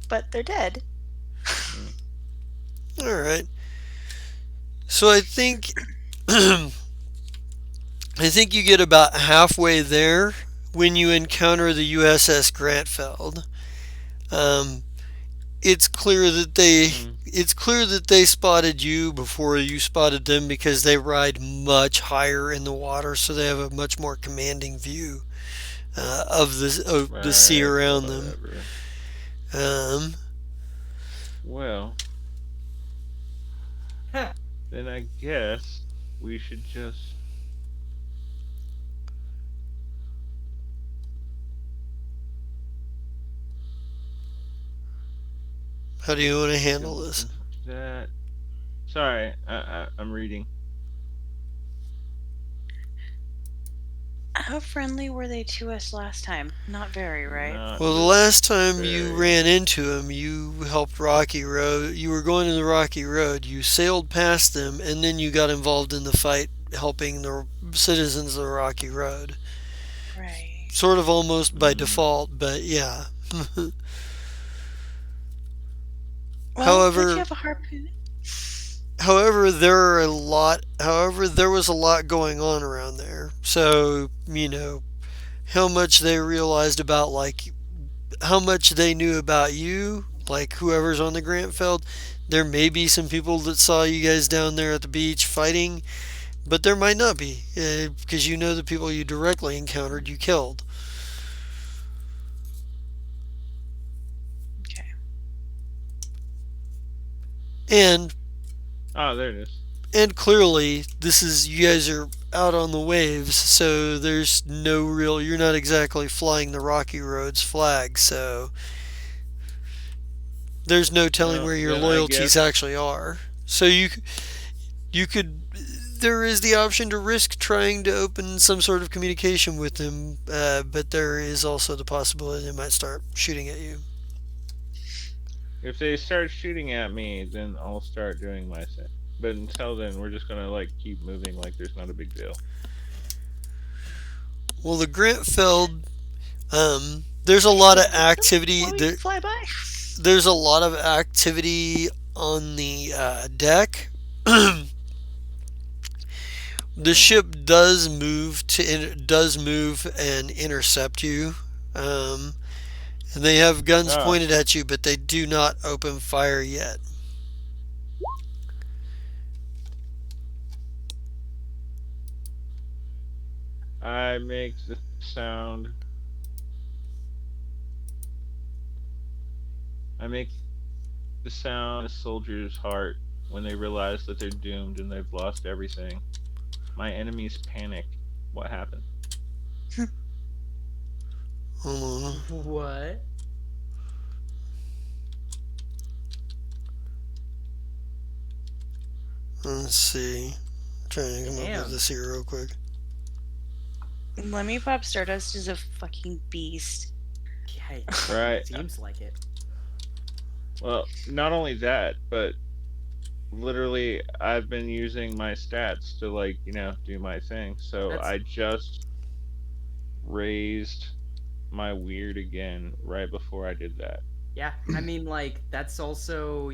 but they're dead. All right. So I think you get about halfway there when you encounter the USS Grantfeld. It's clear that they spotted you before you spotted them because they ride much higher in the water, so they have a much more commanding view of the sea around them. Well, then I guess we should just. How do you want to handle this? Sorry, I'm reading. How friendly were they to us last time? Not very, right? Well, the last time you ran into them, you helped Rocky Road. You were going to the Rocky Road. You sailed past them, and then you got involved in the fight, helping the citizens of the Rocky Road. Right. Sort of almost by default, but yeah. Well, However, did you have a harpoon? However, there was a lot going on around there. So, how much they realized about, like, how much they knew about you, like whoever's on the Grantfeld. There may be some people that saw you guys down there at the beach fighting, but there might not be, because the people you directly encountered, you killed. Okay. And there it is. And clearly, you guys are out on the waves, so there's you're not exactly flying the Rocky Roads flag, so there's no telling where your loyalties actually are. So there is the option to risk trying to open some sort of communication with them, but there is also the possibility they might start shooting at you. If they start shooting at me, then I'll start doing my thing. But until then, we're just gonna keep moving like there's not a big deal. Well, the Grantfeld, there's a lot of activity. Fly by. There's a lot of activity on the deck. The ship does move and intercept you. And they have guns pointed at you, but they do not open fire yet. I make the sound. A soldier's heart when they realize that they're doomed and they've lost everything. My enemies panic. What happened? Hold on. What? Let's see. Trying to come up Damn. with this here real quick. Lemmy Pop Stardust is a fucking beast. Yeah, Right. seems like it. Well, not only that, but literally I've been using my stats to like, do my thing. So That's- I just raised my weird again right before I did that. Yeah, I mean, like, that's also,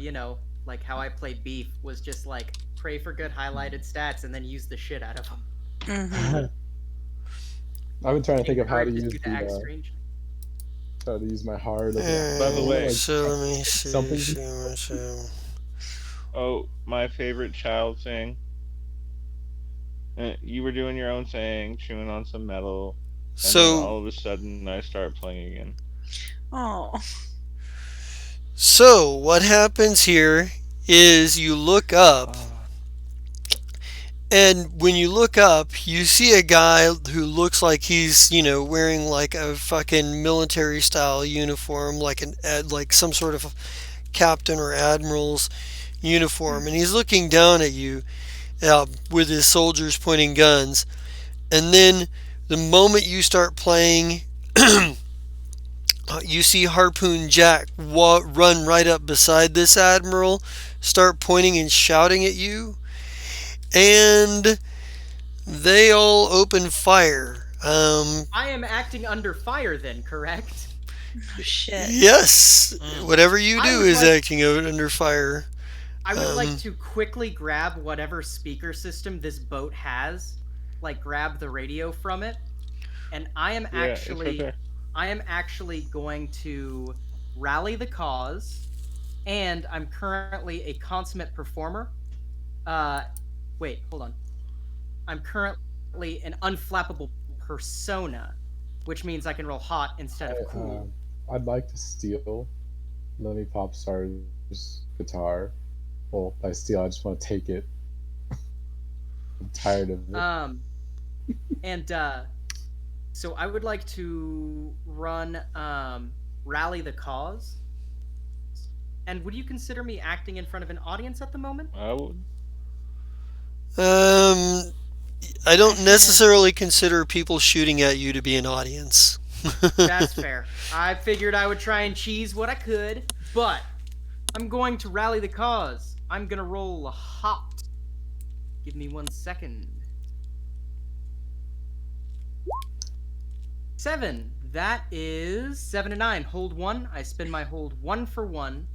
like how I played Beef was just like pray for good highlighted stats and then use the shit out of them. Mm-hmm. I've been trying to think of how to Encourages use you to act the strangely. how to use my heart. As By the way- So let me see. something- Oh, my favorite child thing. You were doing your own thing, chewing on some metal, and then So all of a sudden I start playing again. Oh. so what happens here is you look up, and when you look up, you see a guy who looks like he's, wearing like a fucking military style uniform, like like some sort of captain or admiral's uniform, and he's looking down at you with his soldiers pointing guns. And then the moment you start playing, you see Harpoon Jack run right up beside this admiral, start pointing and shouting at you, and they all open fire. I am acting under fire then, correct? Oh, shit. Yes, whatever you I do would is like- acting under fire. I would like to quickly grab whatever speaker system this boat has, like grab the radio from it, and I am Yeah, it's right actually there. going to rally the cause, and I'm currently a consummate performer. Wait, hold on. I'm currently an unflappable persona, which means I can roll hot instead of cool. I'd like to steal Lemmy Popstar's guitar. Well, by steal, I just want to take it. I'm tired of it. So I would like to run rally the cause. And would you consider me acting in front of an audience at the moment? I would. I don't necessarily consider people shooting at you to be an audience. That's fair. I figured I would try and cheese what I could, but I'm going to rally the cause. I'm gonna roll a hot. Give me 1 second. 7. That is 7 and 9. Hold 1. I spend my hold 1 for 1,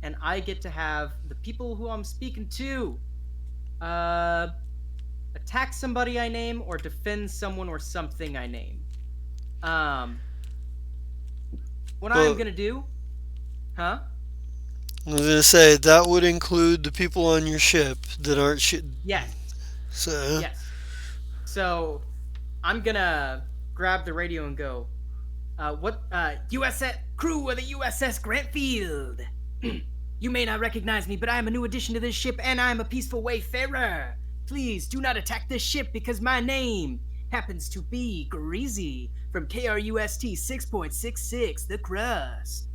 and I get to have the people who I'm speaking to attack somebody I name or defend someone or something I name. What Well- I'm gonna do? Huh? I was gonna say that would include the people on your ship that aren't Yes. So Yes. So, I'm gonna grab the radio and go, USS Crew of the USS Grantfield. You may not recognize me, but I am a new addition to this ship, and I am a peaceful wayfarer. Please do not attack this ship because my name happens to be Greasy from KRUST 6.66, The Crust.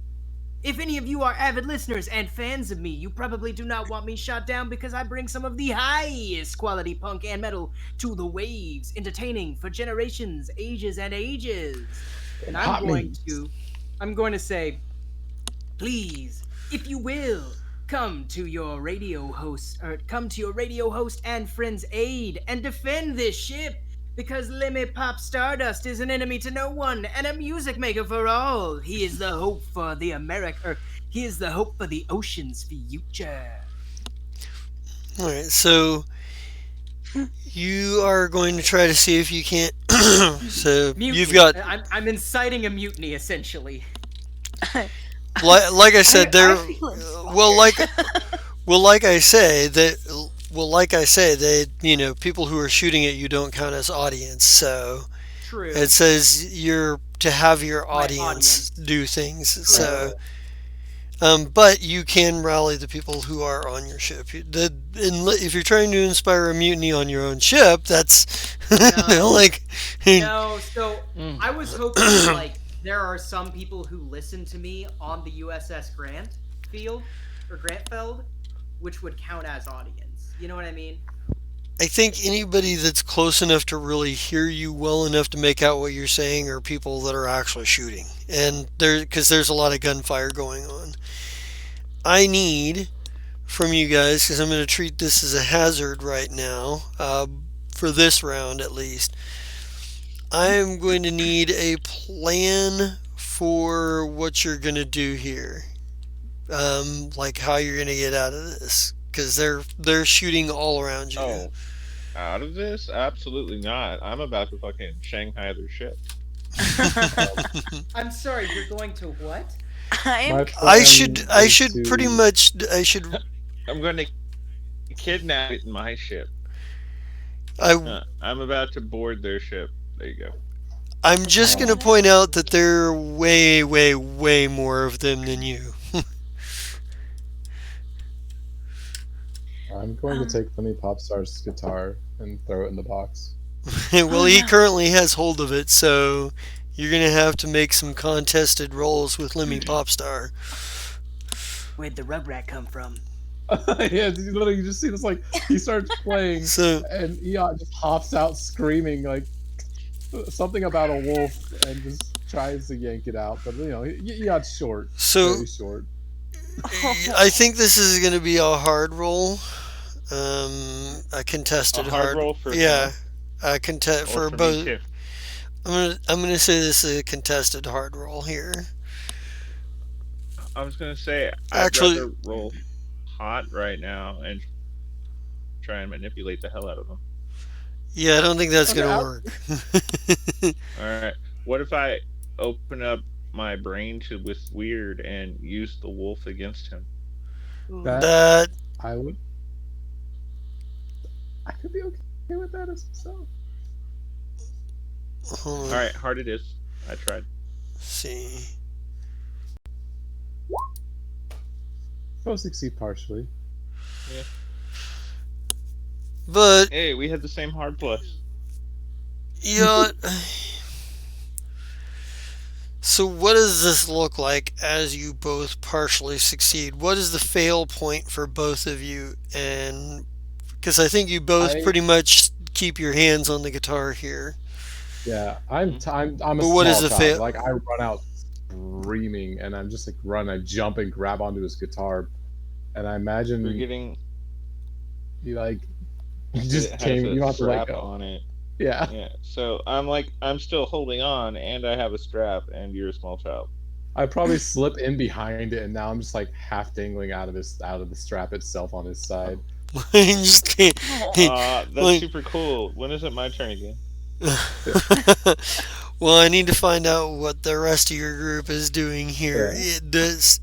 If any of you are avid listeners and fans of me, you probably do not want me shot down because I bring some of the highest quality punk and metal to the waves, entertaining for generations, ages, and ages. And Hot I'm memes. going to say, please, if you will, come to your radio host and friend's aid and defend this ship, because Lemmy Pop Stardust is an enemy to no one and a music maker for all. He is the hope for the he is the hope for the ocean's future. all right, so you are going to try to see if you can't. So mutiny. you've got, I'm inciting a mutiny, essentially. like I said, there. I feel inspired. Like I say, they, people who are shooting at you don't count as audience. So True. it says you're to have your My audience do things. So, But you can rally the people who are on your ship. If you're trying to inspire a mutiny on your own ship, that's No. like No, so Mm. I was hoping like there are some people who listen to me on the USS Grant field or Grantfeld, which would count as audience. You know what I mean? I think anybody that's close enough to really hear you well enough to make out what you're saying are people that are actually shooting, and because there's a lot of gunfire going on. I need from you guys, because I'm going to treat this as a hazard right now, for this round at least. I am going to need a plan for what you're going to do here, like how you're going to get out of this, because they're shooting all around you. Oh, out of this? Absolutely not. I'm about to fucking Shanghai their ship. I'm sorry, you're going to what? I'm My I plan should is pretty to- much I should I'm going to kidnap it in my ship. I I'm about to board their ship. There you go. I'm just going to point out that there are way way more of them than you. I'm going to take Lemmy Popstar's guitar and throw it in the box. Well, he no. currently has hold of it, so you're going to have to make some contested rolls with Lemmy Popstar. Where'd the rugrat come from? Yeah, you literally just see this, like, he starts playing, So and Eot just hops out screaming, like, something about a wolf, and just tries to yank it out. But, Eot's short. so Very short. I think this is going to be a hard roll. A contested A hard roll for yeah, him? a contest Or for me both. too. I'm gonna say this is a contested hard roll here. I was gonna say Actually- I'd rather roll hot right now and try and manipulate the hell out of them. Yeah, I don't think that's Okay, gonna I'll- work. All right. What if I open up my brain to with weird and use the wolf against him? That That I could be okay with that as so. hold on, All right, hard it is. I tried. see. I'll succeed partially. But Hey, we had the same hard plus. yeah. So what does this look like as you both partially succeed? What is the fail point for both of you? And because I think you both I- pretty much keep your hands on the guitar here. Yeah, I'm a But small what is the child. fail- Like, I run out screaming, and I'm just like I jump and grab onto his guitar, and I imagine You're getting you like you it just has came. a You don't have to let strap go. on it. Yeah, Yeah. So I'm still holding on, and I have a strap, and you're a small child. I probably slip in behind it, and now I'm just like half dangling out of the strap itself on his side. You just can't. That's Like- super cool. When is it my turn again? Well, I need to find out what the rest of your group is doing here. Yeah. Does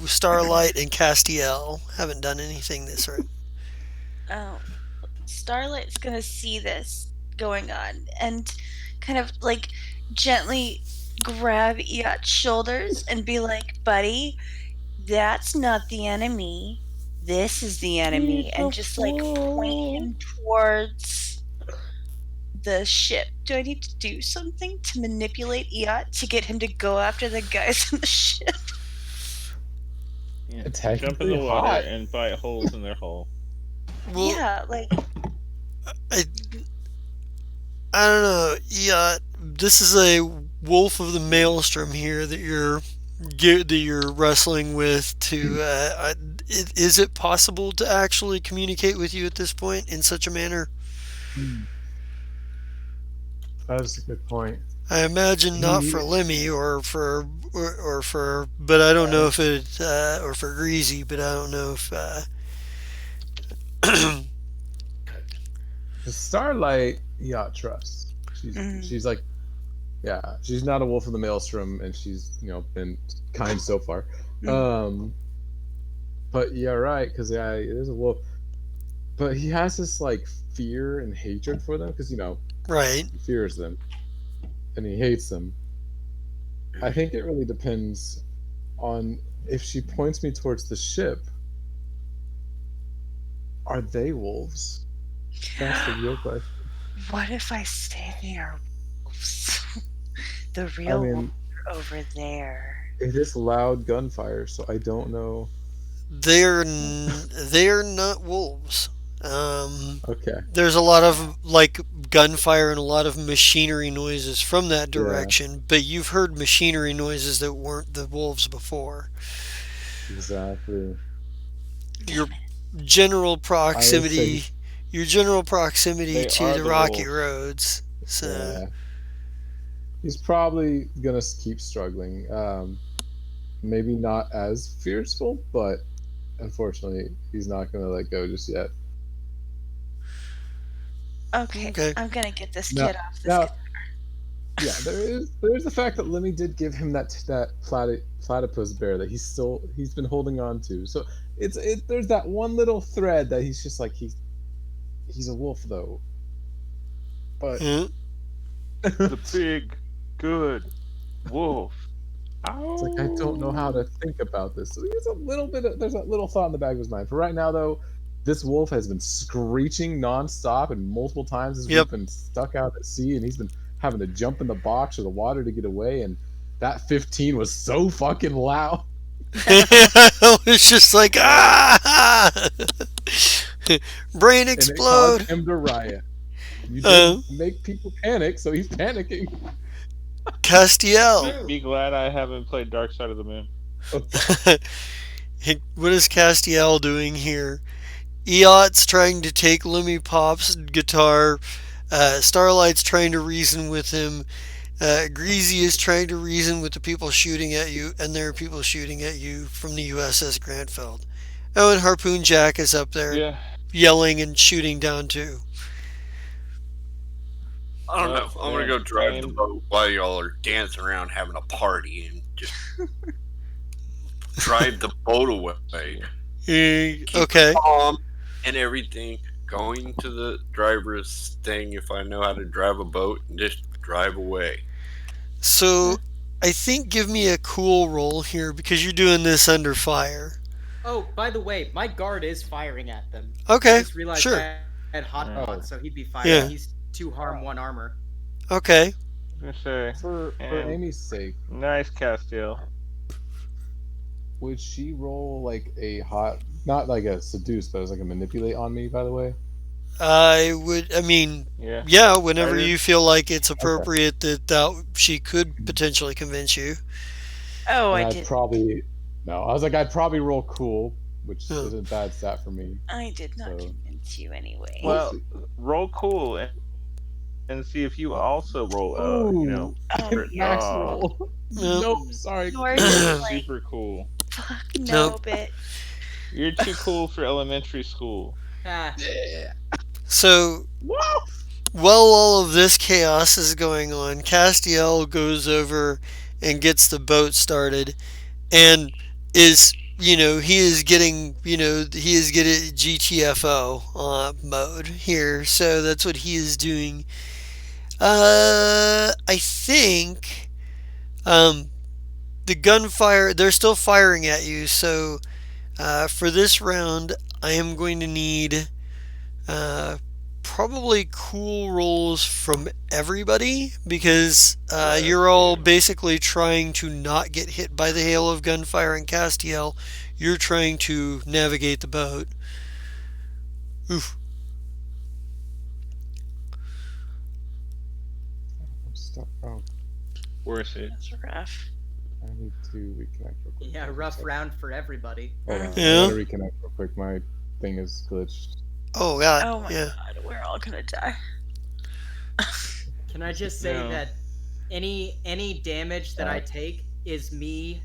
Starlight and Castiel haven't done anything this round? Oh, Starlight's gonna see this going on and kind of like gently grab Eot's shoulders and be like, "Buddy, that's not the enemy. This is the enemy," and just like point him towards the ship. Do I need to do something to manipulate Eot to get him to go after the guys on the ship? Yeah. It's Jump in technically the water hot. and bite holes in their hull. Well, Yeah, like I don't know. Yeah, this is a wolf of the maelstrom here that you're wrestling with. Is it possible to actually communicate with you at this point in such a manner? That's a good point. I imagine not for Lemmy or for, but I don't know if it or for Greasy, but I don't know if. The Starlight, Yacht trusts. She's like, yeah, she's not a wolf of the maelstrom, and she's been kind so far. But yeah, right, because yeah, it is a wolf. But he has this like fear and hatred for them because Right. he fears them, and he hates them. I think it really depends on if she points me towards the ship, are they wolves? That's the real question. What if I say they are wolves? The I real wolves mean, are over there. it is loud gunfire, so I don't know. They're not wolves. Okay. There's a lot of like gunfire and a lot of machinery noises from that Yeah. direction, but you've heard machinery noises that weren't the wolves before. Exactly. Your general I would say proximity, your general proximity They to are the the rocky wolves. roads. So yeah. He's probably gonna keep struggling. Maybe not as fearful, but unfortunately, he's not gonna let go just yet. Okay, Okay. I'm gonna get this Now- kid off this. now- Yeah, there's the fact that Lemmy did give him that platypus bear that he's been holding on to. So there's that one little thread that he's just like he's a wolf though. But yeah. The big, good wolf. it's like I don't know how to think about this. So there's that little thought in the back of his mind. For right now though, this wolf has been screeching nonstop, and multiple times as Yep. we've been stuck out at sea, and he's been having to jump in the box or the water to get away, and that 15 was so fucking loud. I was just like, ah! Brain And it explode. caused him to riot. You Uh. didn't make people panic, so he's panicking. Castiel. Be glad I haven't played Dark Side of the Moon. What is Castiel doing here? Eot's trying to take Lemmy Pop's guitar. Starlight's trying to reason with him. Greasy is trying to reason with the people shooting at you, and there are people shooting at you from the USS Grantfeld. Oh, and Harpoon Jack is up there Yeah. yelling and shooting down too. I don't know. I'm gonna go drive the and- boat while y'all are dancing around having a party and just drive the boat away. Okay. Calm and everything. Going to the driver's thing if I know how to drive a boat and just drive away. So, I think give me a cool roll here because you're doing this under fire. Oh, by the way, my guard is firing at them. Okay, I just realized sure. I had hot Oh. pot, so he'd be firing. Yeah. He's 2 harm, 1 armor. Okay. I was gonna say, For And- Amy's sake, nice Castiel. would she roll like a hot, not like a seduce, but as like a manipulate on me? By the way, Yeah, Yeah. whenever I you feel like it's appropriate that she could potentially convince you. Oh, And I I'd did. probably no. I was like, I'd probably roll cool, which Oh. isn't a bad stat for me. I did not So- convince you anyway. Well, roll cool and see if you also roll. Ooh. Oh, Max Oh. roll. No. Nope, sorry. you're just like, super cool. fuck no, Nope. bitch. You're too cool for elementary school. Ah, Yeah. So, while all of this chaos is going on, Castiel goes over and gets the boat started and is, he is getting GTFO mode here. So that's what he is doing. I think the gunfire, they're still firing at you. So for this round, I am going to need probably cool rolls from everybody because you're all basically trying to not get hit by the hail of gunfire, and Castiel, you're trying to navigate the boat. Oof. I'm stuck. Oh, Worth it. That's rough. I need to reconnect real quick. yeah, rough round for everybody. Hold on, Yeah. I gotta reconnect real quick. My thing is glitched. Oh god. Oh my yeah. god, we're all gonna die. Can I just say No. that any damage that I Uh. take is me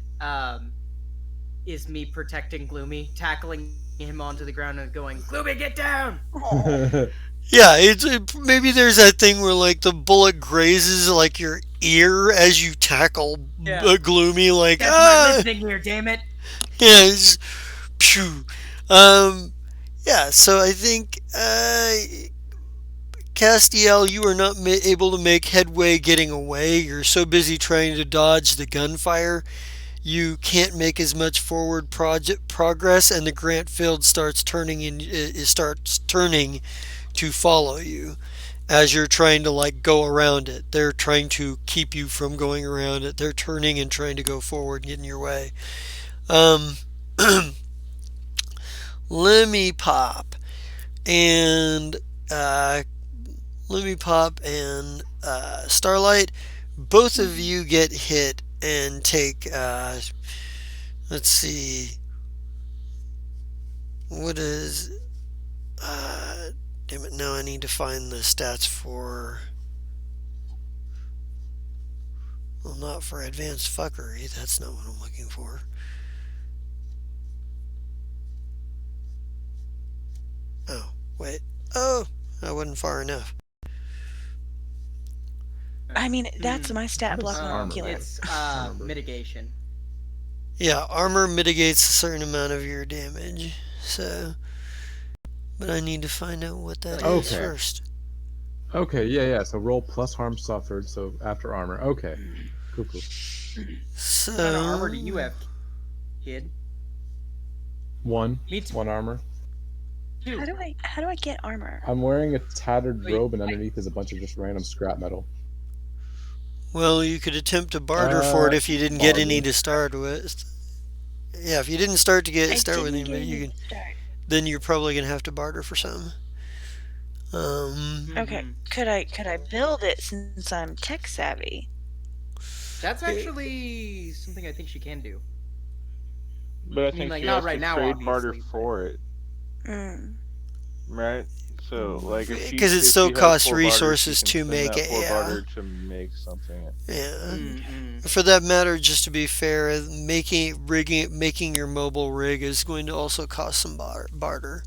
protecting Gloomy, tackling him onto the ground and going, Gloomy, get down! Yeah, maybe there's that thing where like the bullet grazes like your ear as you tackle Yeah. Gloomy, like That's my ah, listening here, damn it! yeah, it's, phew. Yeah. So I think Castiel, you are not able to make headway getting away. You're so busy trying to dodge the gunfire. you can't make as much forward progress, and the Grant field starts turning to follow you as you're trying to like go around it. They're trying to keep you from going around it. They're turning and trying to go forward and get in your way. Um, Lemmy Pop and Starlight, both of you get hit and take, let's see, what is, damn it, now I need to find the stats for, well, not for advanced fuckery, that's not what I'm looking for. Oh, wait, oh, I wasn't far enough. I mean, that's my stat block Armor, on killer. It's mitigation. Yeah, armor mitigates a certain amount of your damage, so, but I need to find out what that is Okay. first. Okay, yeah. So roll plus harm suffered. So after armor. Okay. Cool. So, What kind of armor do you have, kid? One. Me too. One armor. How do I get armor? I'm wearing a tattered Wait, robe, and underneath is a bunch of just random scrap metal. well, you could attempt to barter for it if you didn't get any barter. to start with. Yeah, if you didn't start with I anybody, didn't you get can. start. Then you're probably gonna have to barter for some. Okay, could I build it since I'm tech savvy? That's actually something I think she can do. But I mean, think like, she not has right to now, trade barter obviously, but- for it, Mm. right? So, like, if she, Because it if still she has costs four barter, she resources can to spend make that it, four yeah. barter to make something. Yeah. For that matter, just to be fair, making your mobile rig is going to also cost some barter.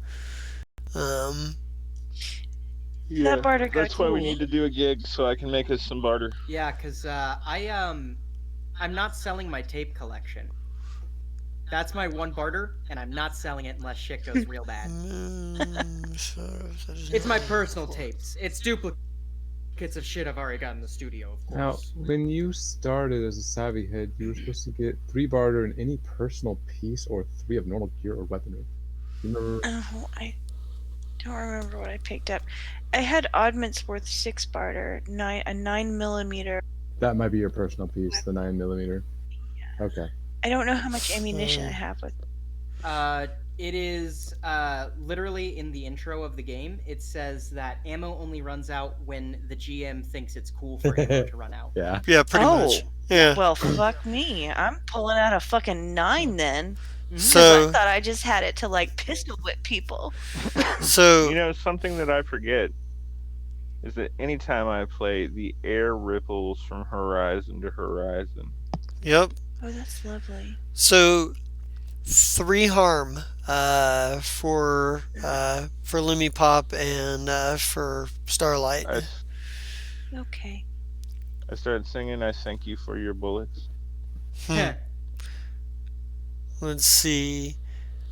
Yeah, That barter got that's why we cool. need to do a gig so I can make us some barter. Yeah, because I'm not selling my tape collection. That's my one barter, and I'm not selling it unless shit goes real bad. It's my personal tapes. It's duplicates of shit I've already got in the studio, of Now, course. when you started as a savvy head, you were supposed to get 3 barter in any personal piece or 3 of normal gear or weaponry. You remember? Oh, I don't remember what I picked up. I had oddments worth 6 barter, a 9mm. That might be your personal piece, the 9mm. Okay. I don't know how much ammunition I have with. It is literally in the intro of the game. It says that ammo only runs out when the GM thinks it's cool for ammo to run out. Yeah. Yeah, pretty much. Yeah. Well, fuck me. I'm pulling out a fucking 9 then. Because So, I thought I just had it to like pistol whip people. so You know, something that I forget is that anytime I play, the air ripples from horizon to horizon. yep. Oh, that's lovely. So 3 harm for Lemmy Pop and for Starlight. Okay. I started singing "I Thank You for Your Bullets." Let's see.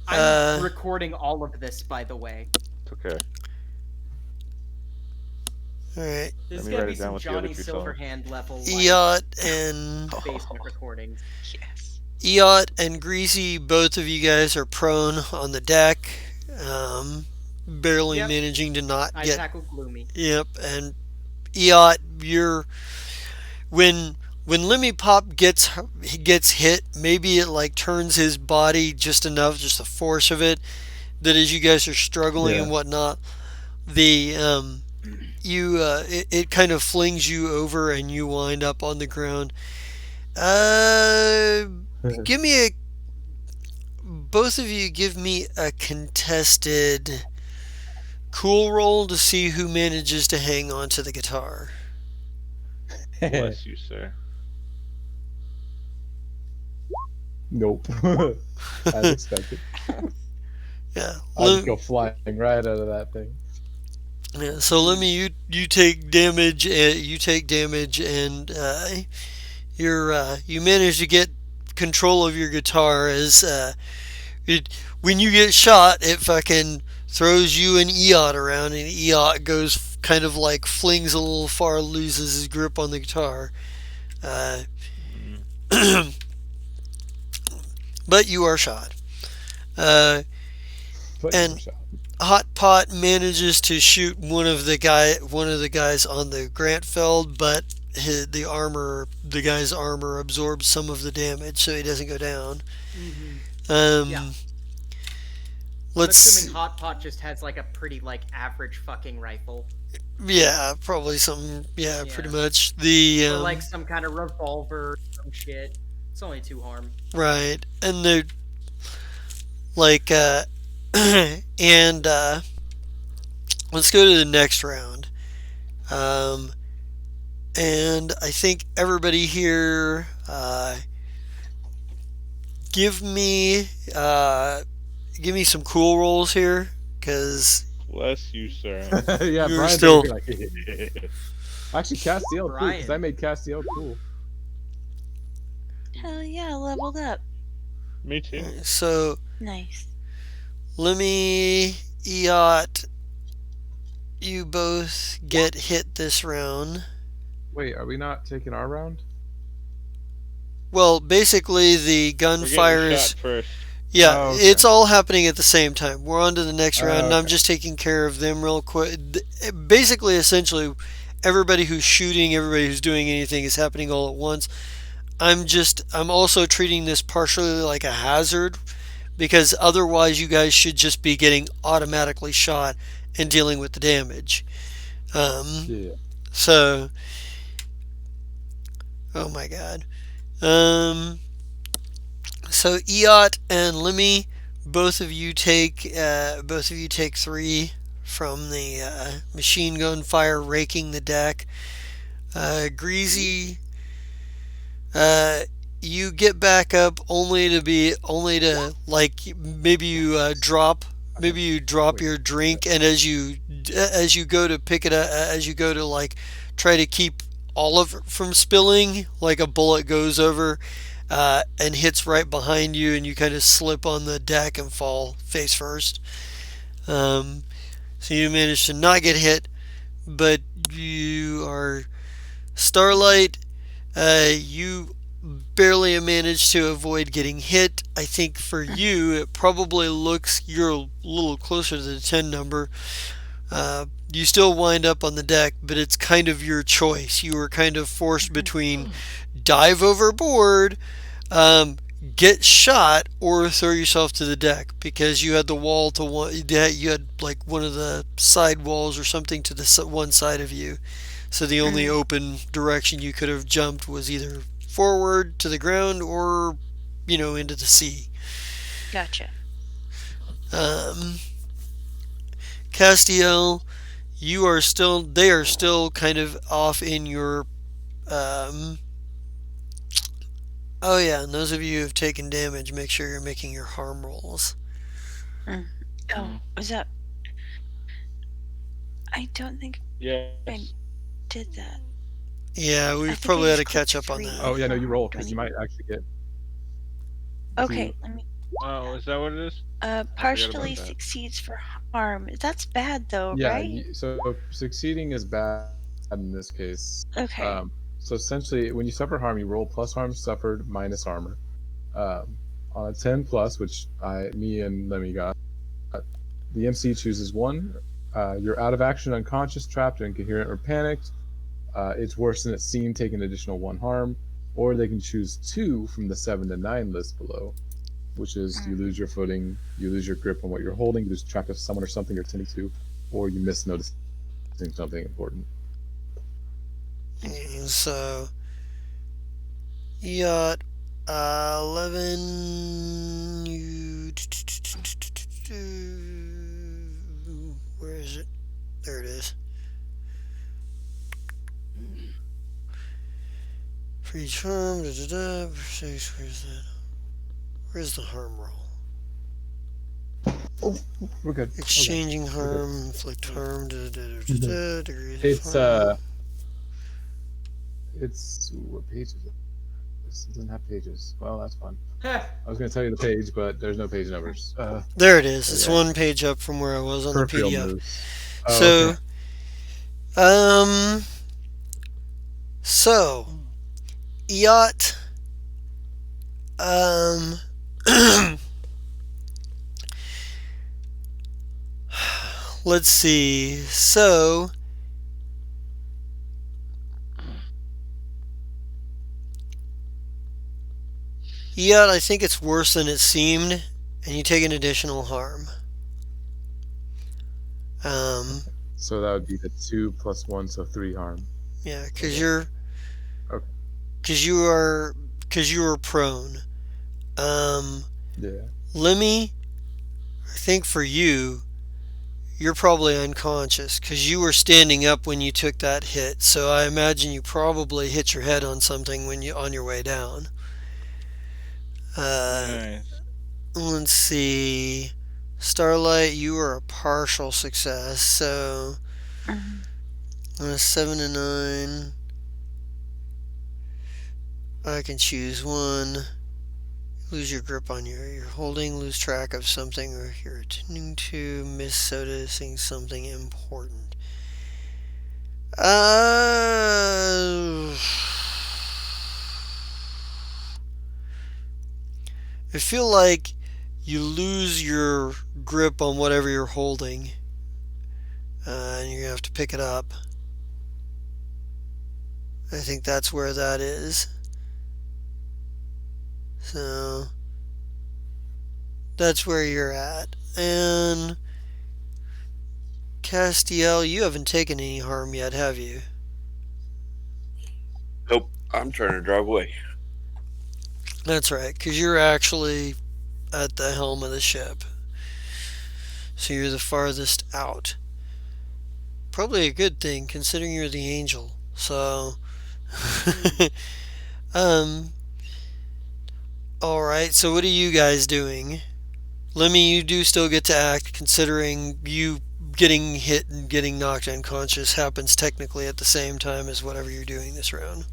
I'm recording all of this, by the way. It's okay. All right. There's Let me gonna write be it down some with the other Johnny 2 songs. Silverhand level like, Eot and basement recordings. Yes. Eot and Greasy, both of you guys are prone on the deck, barely Yep. managing to not I get. tackle Gloomy. Yep, and Eot, you're when Lemmy Pop gets hit, maybe it like turns his body just enough, just the force of it, that as you guys are struggling Yeah. and whatnot, the it kind of flings you over and you wind up on the ground. Give me both of you give me a contested cool roll to see who manages to hang on to the guitar. Bless you, sir. Nope. As expected. Yeah. I just go flying right out of that thing. Yeah, so Lemmy, you take damage, and you manage to get control of your guitar as when you get shot, it fucking throws you and Eot around, and Eot goes kind of like flings a little far, loses his grip on the guitar. but you are shot. Uh, But And- no shot. Hot Pot manages to shoot one of the guys on the Grantfeld, but the guy's armor absorbs some of the damage, so he doesn't go down. Yeah. I'm Let's assuming Hot Pot just has like a pretty like average fucking rifle, yeah, probably something. Yeah, Yeah. pretty much the or like some kind of revolver, or some shit. It's only 2 harm. right, and they're like and let's go to the next round. And I think everybody here, give me some cool rolls here, because Bless you, sir. Yeah, You're Brian's still- gonna be like, actually, Castiel too, because I Brian. made Castiel cool. Hell yeah, leveled up. Me too. so Nice. Lemmy, Eot, you both get hit this round. Wait, are we not taking our round? Well, basically the We're gunfire getting is shot first. yeah, Oh, okay. it's all happening at the same time. We're on to the next round, and I'm okay. just taking care of them real quick. Basically, essentially, everybody who's shooting, everybody who's doing anything is happening all at once. I'm also treating this partially like a hazard, because otherwise you guys should just be getting automatically shot and dealing with the damage. Yeah. So, oh my god. So Eot and Lemmy, both of you take 3 from the machine gun fire raking the deck. Greasy, you get back up only to like maybe you drop your drink, and as you go to pick it up, as you go to like try to keep all of it from spilling, like a bullet goes over and hits right behind you, and you kind of slip on the deck and fall face first. So you manage to not get hit, but you are Starlight. You barely managed to avoid getting hit. I think for you, it probably looks you're a little closer to the 10 number. You still wind up on the deck, but it's kind of your choice. You were kind of forced between dive overboard, get shot, or throw yourself to the deck, because you had the wall to one. You had like one of the side walls or something to the one side of you. So the only open direction you could have jumped was either forward to the ground or, into the sea. Gotcha. Castiel, they are still kind of off in your, oh yeah, and those of you who have taken damage, make sure you're making your harm rolls. Oh, was that? I don't think Yes. I did that. Yeah, I we've think probably I had to just catch clicked up on 3. that. Oh yeah, no, you roll because you might actually get. Okay, let me. Oh, is that what it is? Partially that. succeeds for harm. That's bad though, Yeah, right? so succeeding is bad in this case. Okay. So essentially, when you suffer harm, you roll plus harm suffered minus armor. On a 10 plus, which me and Lemmy got, the MC chooses 1. You're out of action, unconscious, trapped, incoherent, or panicked. It's worse than it seemed, take an additional 1 harm. Or they can choose 2 from the 7 to 9 list below, which is you lose your footing, you lose your grip on what you're holding, you lose track of someone or something you're tending to, or you miss noticing something important. So, Yacht 11. Where is it? There it is. For each harm, where's that? Where's the harm roll? Oh, we're good. Okay. Exchanging harm, inflict harm, degrees It's of harm. what page is it? This doesn't have pages. Well, that's fun. I was going to tell you the page, but there's no page numbers. There it is. It's yeah. one page up from where I was on the Peripheral PDF. moves. So, okay. So, Yacht, Let's see. So, yeah, I think it's worse than it seemed, and you take an additional harm. So that would be the 2 + 1, so 3 harm. Yeah, because Okay. you're, Okay. because you are prone. Yeah. Lemmy, I think for you, you're probably unconscious because you were standing up when you took that hit. So I imagine you probably hit your head on something when you on your way down. Nice. Let's see. Starlight, you were a partial success. So on a 7 to 9, I can choose one. Lose your grip on you're holding, lose track of something, or you're attending to, miss noticing something important. I feel like you lose your grip on whatever you're holding, and you're gonna have to pick it up. I think that's where that is. So that's where you're at. And Castiel, you haven't taken any harm yet, have you? Nope. I'm trying to drive away. That's right, because you're actually at the helm of the ship. So you're the farthest out. Probably a good thing, considering you're the angel. So, um, alright, so what are you guys doing? Lemmy, you do still get to act, considering you getting hit and getting knocked unconscious happens technically at the same time as whatever you're doing this round.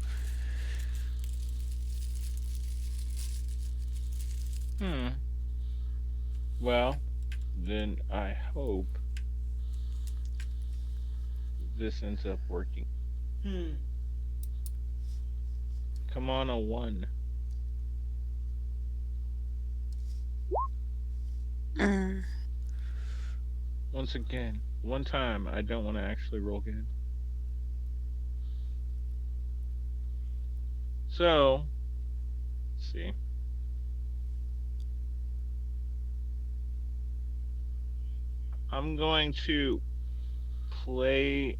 Well, then I hope this ends up working. Come on, a 1. Once again, one time I don't want to actually roll good. So, let's see. I'm going to play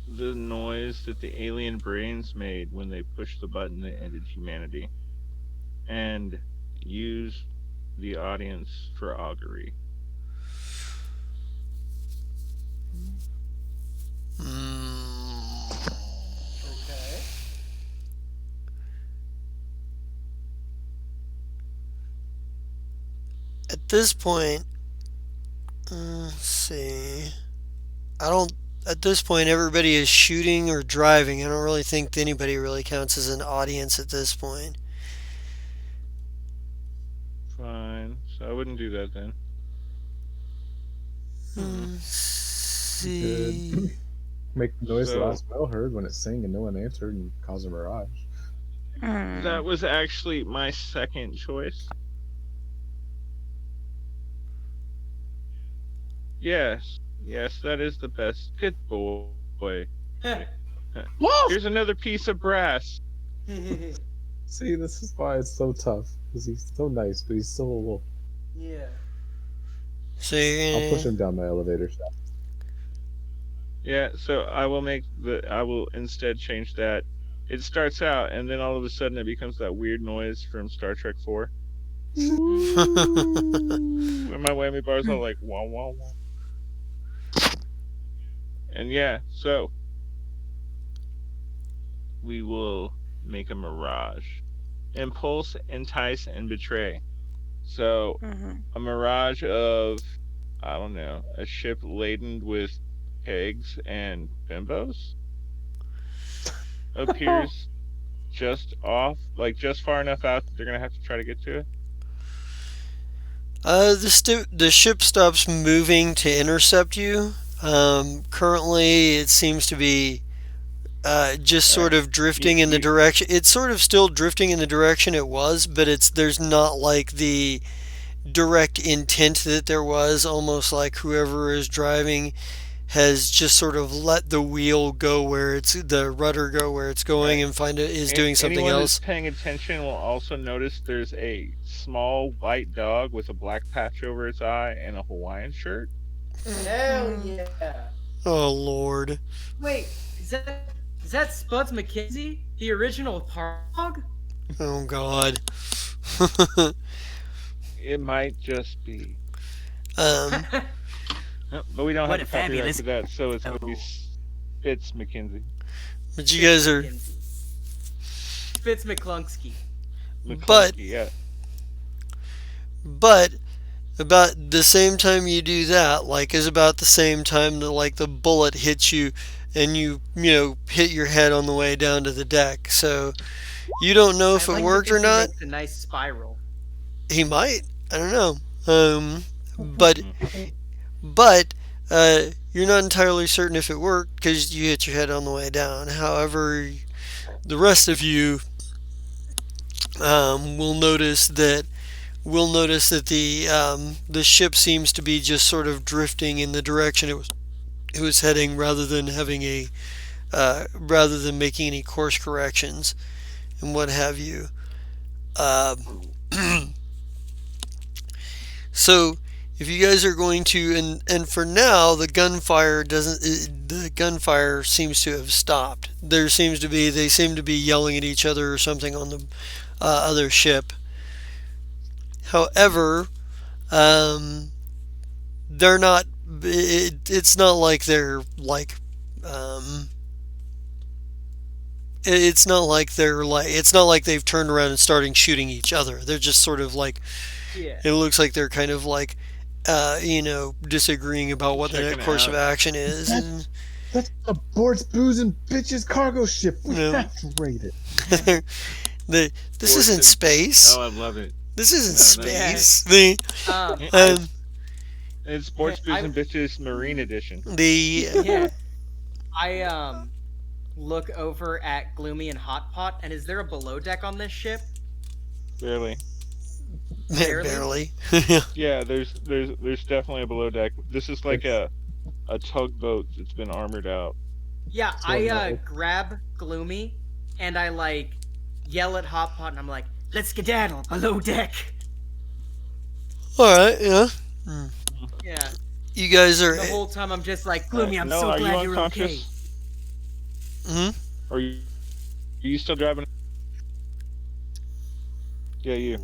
the noise that the alien brains made when they pushed the button that ended humanity and use the audience for augury. Okay. At this point, let's see. At this point, everybody is shooting or driving. I don't really think anybody really counts as an audience at this point. Fine. So I wouldn't do that then. Let's see. Make the noise the So- last bell heard when it sang and no one answered and cause a mirage. That was actually my second choice. Yes. Yes, that is the best. Good boy. Here's another piece of brass. See, this is why it's so tough. Because he's so nice, but he's still a wolf. Yeah. So you're I'll push gonna, him down my elevator shaft. Yeah, so I will instead change that. It starts out and then all of a sudden it becomes that weird noise from Star Trek 4. When my whammy bars are like wah wah wah. And yeah, so we will make a mirage. Impulse, entice, and betray. So a mirage of, I don't know, a ship laden with kegs and bimbos appears just off, like just far enough out that they're gonna have to try to get to it. the ship stops moving to intercept you. Currently, it seems to be just sort of drifting in the direction. It's sort of still drifting in the direction it was, but there's not like the direct intent that there was. Almost like whoever is driving has just sort of let the wheel go where the rudder go where it's going, and is doing something Anyone else. who's paying attention will also notice there's a small white dog with a black patch over its eye and a Hawaiian shirt. Hell yeah. Oh Lord. Wait, is that Spuds McKenzie, the original dog? Oh God. It might just be. um. But we don't What have a to copyright fabulous- for that, so it's going to be Spitz McKenzie. But you guys are. Fitz McClunksky. But- McClunky, yeah. But about the same time you do that, like, is about the same time that like the bullet hits you, and you hit your head on the way down to the deck. So you don't know if I it like to worked or think he not. makes a nice spiral. He might. I don't know. But you're not entirely certain if it worked because you hit your head on the way down. However, the rest of you will notice that the ship seems to be just sort of drifting in the direction it was heading, rather than making any course corrections and what have you. So if you guys are going to, and for now the gunfire seems to have stopped. They seem to be yelling at each other or something on the other ship. However, they're not. It's not like they're like. It's not like they've turned around and starting shooting each other. They're just sort of like. Yeah. It looks like they're kind of like, disagreeing about what the Checking next it course out. of action is. And That's a Boards, Booze, and Bitches cargo ship. We No. have to rate it. this isn't Fortune. space. Oh, I love it. This isn't No, no. space. It's Sports Yeah, Booze and Bitches Marine Edition. Yeah. I look over at Gloomy and Hot Pot, and is there a below deck on this ship? Barely. Barely. Yeah, there's definitely a below deck. This is like a tugboat that's been armored out. Yeah, So I no. grab Gloomy, and I like yell at Hot Pot, and I'm like, Let's skedaddle below deck. All right. Yeah. yeah. You guys are. The whole time I'm just like, Gloomy, I'm No, so are you glad you're okay. unconscious? Mhm. Are you still driving? Yeah, you.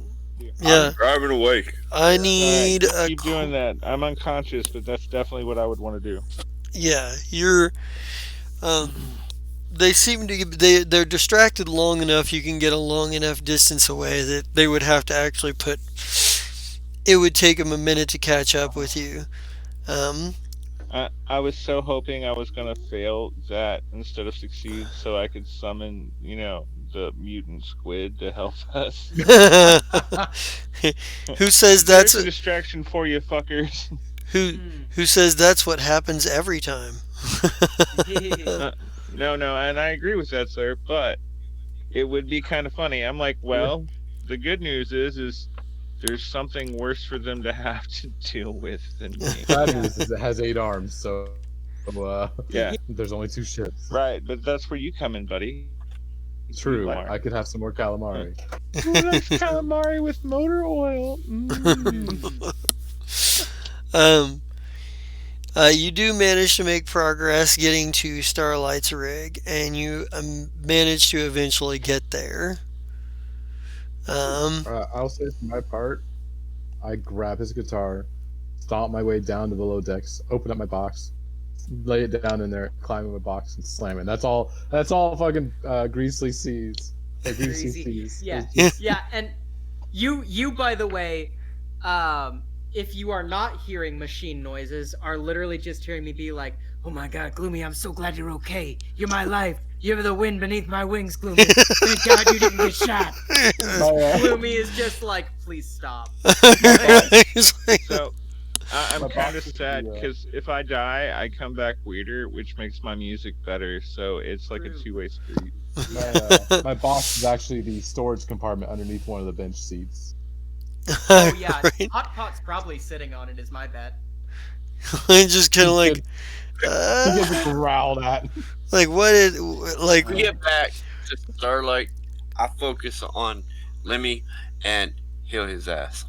Yeah. I'm driving awake. I need Alright, a. keep doing that. I'm unconscious, but that's definitely what I would want to do. Yeah, you're. They seem to. They're distracted long enough. You can get a long enough distance away that they would have to actually put. It would take them a minute to catch up with you. I was so hoping I was gonna fail that instead of succeed, so I could summon, the mutant squid to help us. Who says that's There's a distraction for you, fuckers. who says that's what happens every time? No, and I agree with that, sir. But it would be kind of funny. I'm like, well, the good news is there's something worse for them to have to deal with than me. Bad news is it has 8 arms, so Yeah, there's only 2 ships. right. But that's where you come in, buddy. True. You are. I could have some more calamari. Ooh, nice calamari with motor oil. You do manage to make progress getting to Starlight's rig, and you manage to eventually get there. I'll say for my part, I grab his guitar, stomp my way down to below decks, open up my box, lay it down in there, climb in my box, and slam it. That's all fucking Greasy sees. Greasy sees. Yeah, yeah, and you by the way, if you are not hearing machine noises, are literally just hearing me be like, Oh my god, Gloomy, I'm so glad you're okay. You're my life. You're the wind beneath my wings, Gloomy. Thank God you didn't get shot. Gloomy is just like, please stop. He's like, So I'm My kind of boss is sad the, because if I die, I come back weirder, which makes my music better. So it's like a True. two-way street. my boss is actually the storage compartment underneath one of the bench seats. Oh yeah, Right? Hot Pot's probably sitting on it. Is my bet. I just kind of He like, gets- He gets growled at. like what did, like, We get back to Starlight. I focus on Lemmy and heal his ass.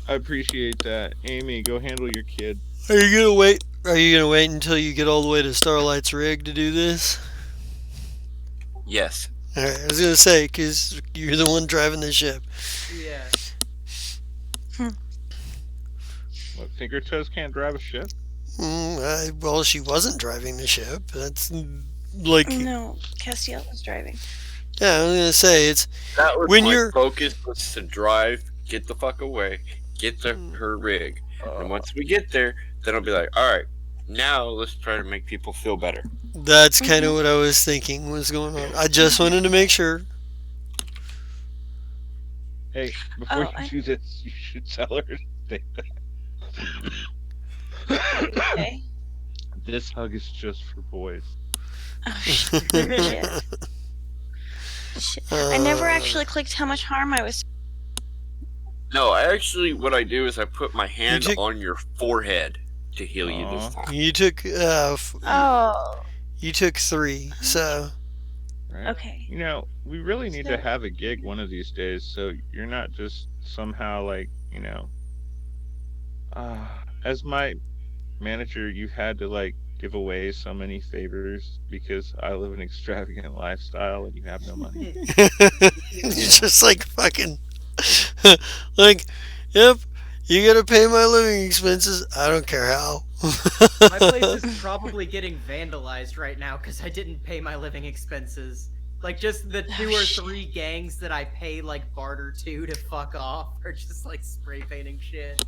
I appreciate that. Amy, go handle your kid. are you gonna wait? Are you gonna wait until you get all the way to Starlight's rig to do this? Yes. All right, I was gonna say because you're the one driving the ship. Yeah. What, Finger Toes can't drive a ship? Well, she wasn't driving the ship. That's like, No, Castiel was driving. yeah, I was gonna say it's That was When my you're- focus was to drive, get the fuck away, get to her rig. And once we get there, then I'll be like, alright, now let's try to make people feel better. that's kind of what I was thinking was going on. I just wanted to make sure. Hey, before Oh, you do this, you should tell her to say that. Okay. This hug is just for boys. Oh, shit. Shit. I never Uh, actually clicked how much harm I was. No, I actually, what I do is I put my hand took- on your forehead to heal you this Aw. time. You took Oh, you took 3, so Right? okay. You know, we really need So- to have a gig one of these days, so you're not just somehow like, you know. As my manager, you had to like give away so many favors because I live an extravagant lifestyle and you have no money. it's just like fucking like, yep, you gotta pay my living expenses. I don't care how. My place is probably getting vandalized right now because I didn't pay my living expenses. Like, just the 2 or 3 gangs that I pay, like, barter to fuck off are just, like, spray painting shit.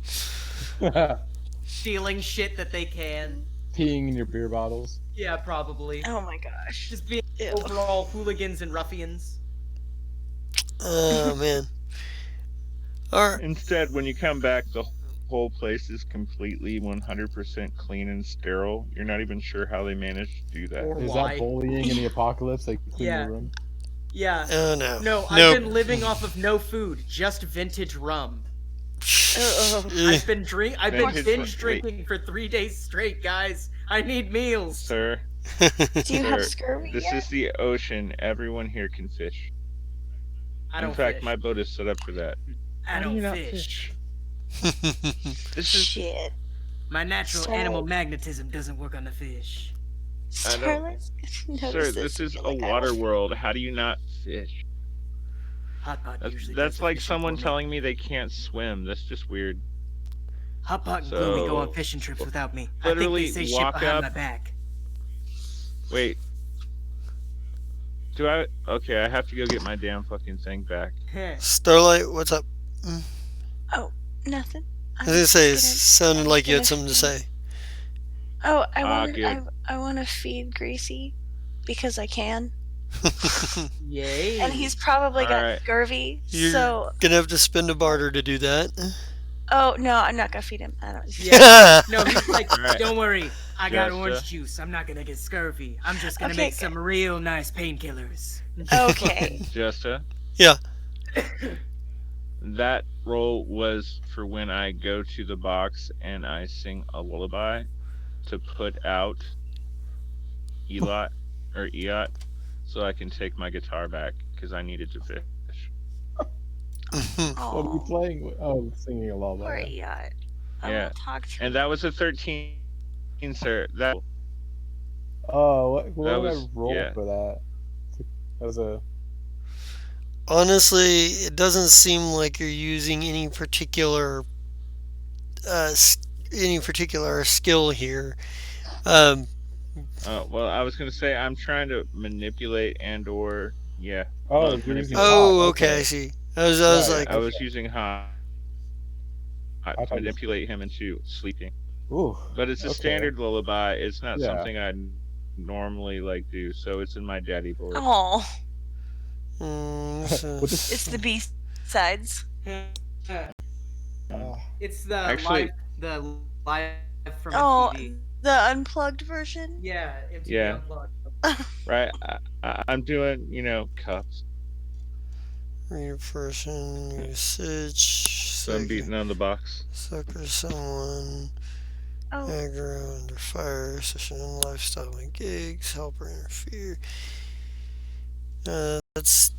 Stealing shit that they can. Peeing in your beer bottles. Yeah, probably. Oh my gosh. Just being Ew. overall hooligans and ruffians. Oh man. All right. Instead, when you come back, the whole place is completely 100% clean and sterile. You're not even sure how they managed to do that. Or Is why. that bullying in the apocalypse? Like clean Yeah. your room? Yeah. Oh no. No, I've Nope. been living off of no food, just vintage rum. Oh, I've been Vintage binge rum- wait. drinking for 3 days straight, guys. I need meals. Sir, do you have Sir, scurvy this yet? is the ocean. Everyone here can fish. I don't In fact, fish. my boat is set up for that. I How do don't you not fish. This is Shit. My natural So- animal magnetism doesn't work on the fish. I know. Starlight Sir, noticed this is feel a like I water was- world. How do you not fish? Hot Pot usually That's does the like fishing someone for me. telling me they can't swim. That's just weird. Hot Pot and Gloomy go on So, fishing trips without me. literally I think they say shit walk behind up- my back. Wait. Do I? Okay, I have to go get my damn fucking thing back. Starlight, what's up? Nothing. I was gonna say, it just sounded I'm like you had gonna something to say. Oh, I Ah, want. good. I want to feed Greasy because I can, Yay. and he's probably got Alright. scurvy. You're So, gonna have to spend a barter to do that. oh no, I'm not gonna feed him. I don't. Yeah. No, he's like, Alright. Don't worry, I got Just, orange juice. I'm not gonna get scurvy. I'm just gonna Okay, make some real nice painkillers. Okay. Justa? Yeah. That role was for when I go to the box and I sing a lullaby to put out Elot or Eot so I can take my guitar back because I needed to fish. What are you Oh, playing? Oh, singing a poor lullaby. yacht. I Yeah. won't talk to And that was a 13, sir. That Oh, what That would I was- roll yeah. for that? That was a. Honestly, it doesn't seem like you're using any particular skill here. well, I was gonna say I'm trying to manipulate and/or yeah. Oh, Well, you're using Oh, hot, okay, I see. I was Right, like, I was using hot I to thought you- manipulate him into sleeping. Ooh. But it's a Okay. standard lullaby. It's not Yeah. something I normally like do. So it's in my daddy board. Oh, so- What the- it's the B sides. Ah, It's the Actually- live from Oh, MTV. the unplugged version. Yeah, MTV Yeah. Unplugged. Right. I'm doing, cups. Read a person, usage, So I'm beating on the box. sucker someone, Oh, aggro, under fire, session, lifestyle and gigs, help or interfere. That's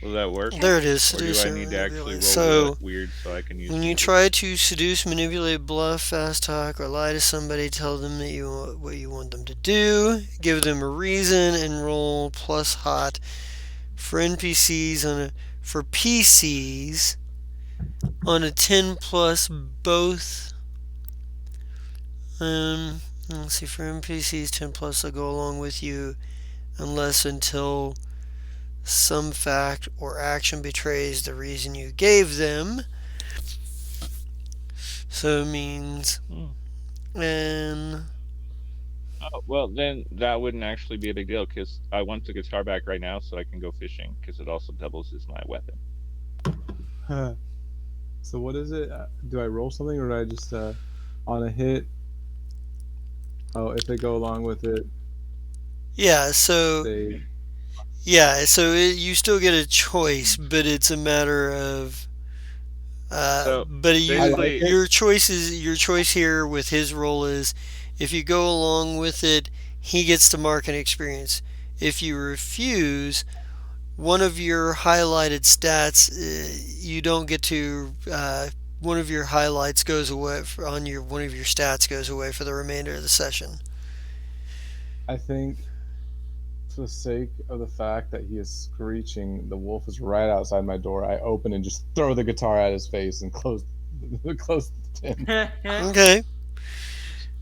Will that work? there it is. Or do Seduce I and need to actually roll manipulate. So it weird so I can use when the you other- try to seduce, manipulate, bluff, fast talk, or lie to somebody, tell them that what you want them to do. Give them a reason and roll plus hot for NPCs for PCs on a 10 plus both. Let's see, for NPCs 10 plus, they'll go along with you unless until some fact or action betrays the reason you gave them. So it means, and Oh, well, then that wouldn't actually be a big deal because I want the guitar back right now so I can go fishing because it also doubles as my weapon. So what is it? Do I roll something or do I just on a hit? Oh, if they go along with it, yeah, so they. you still get a choice, but it's a matter of So, but basically- your choice here with his roll is if you go along with it, he gets to mark an experience. If you refuse, one of your highlighted stats, you don't get to. One of your highlights goes away one of your stats goes away for the remainder of the session. I think, for the sake of the fact that he is screeching, the wolf is right outside my door. I open and just throw the guitar at his face and close the tin. Okay.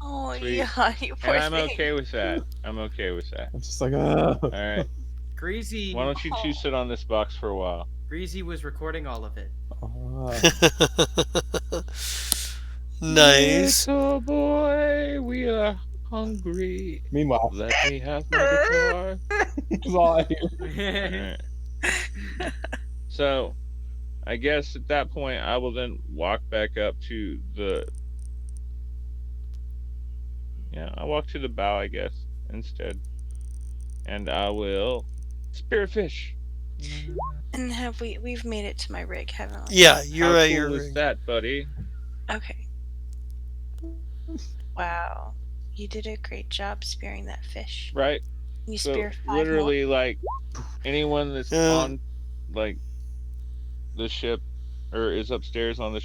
oh Sweet. yeah, you poor And I'm thing. okay with that. I'm okay with that. I'm just like, ah. All right. Greasy. Why don't you two sit on this box for a while? Greasy was recording all of it. Nice. Little boy, we are hungry. Meanwhile, Let me have my guitar. that's all I hear. Alright. So, I guess at that point, I will then walk back up to the. Yeah, I'll walk to the bow, I guess, instead. And I will spearfish. And we've made it to my rig, haven't we? Yeah, you're How right. cool You're is right. that, buddy? Okay. Wow. You did a great job spearing that fish. Right? You So, spear 5 literally, like, anyone that's on, like, the ship, or is upstairs on the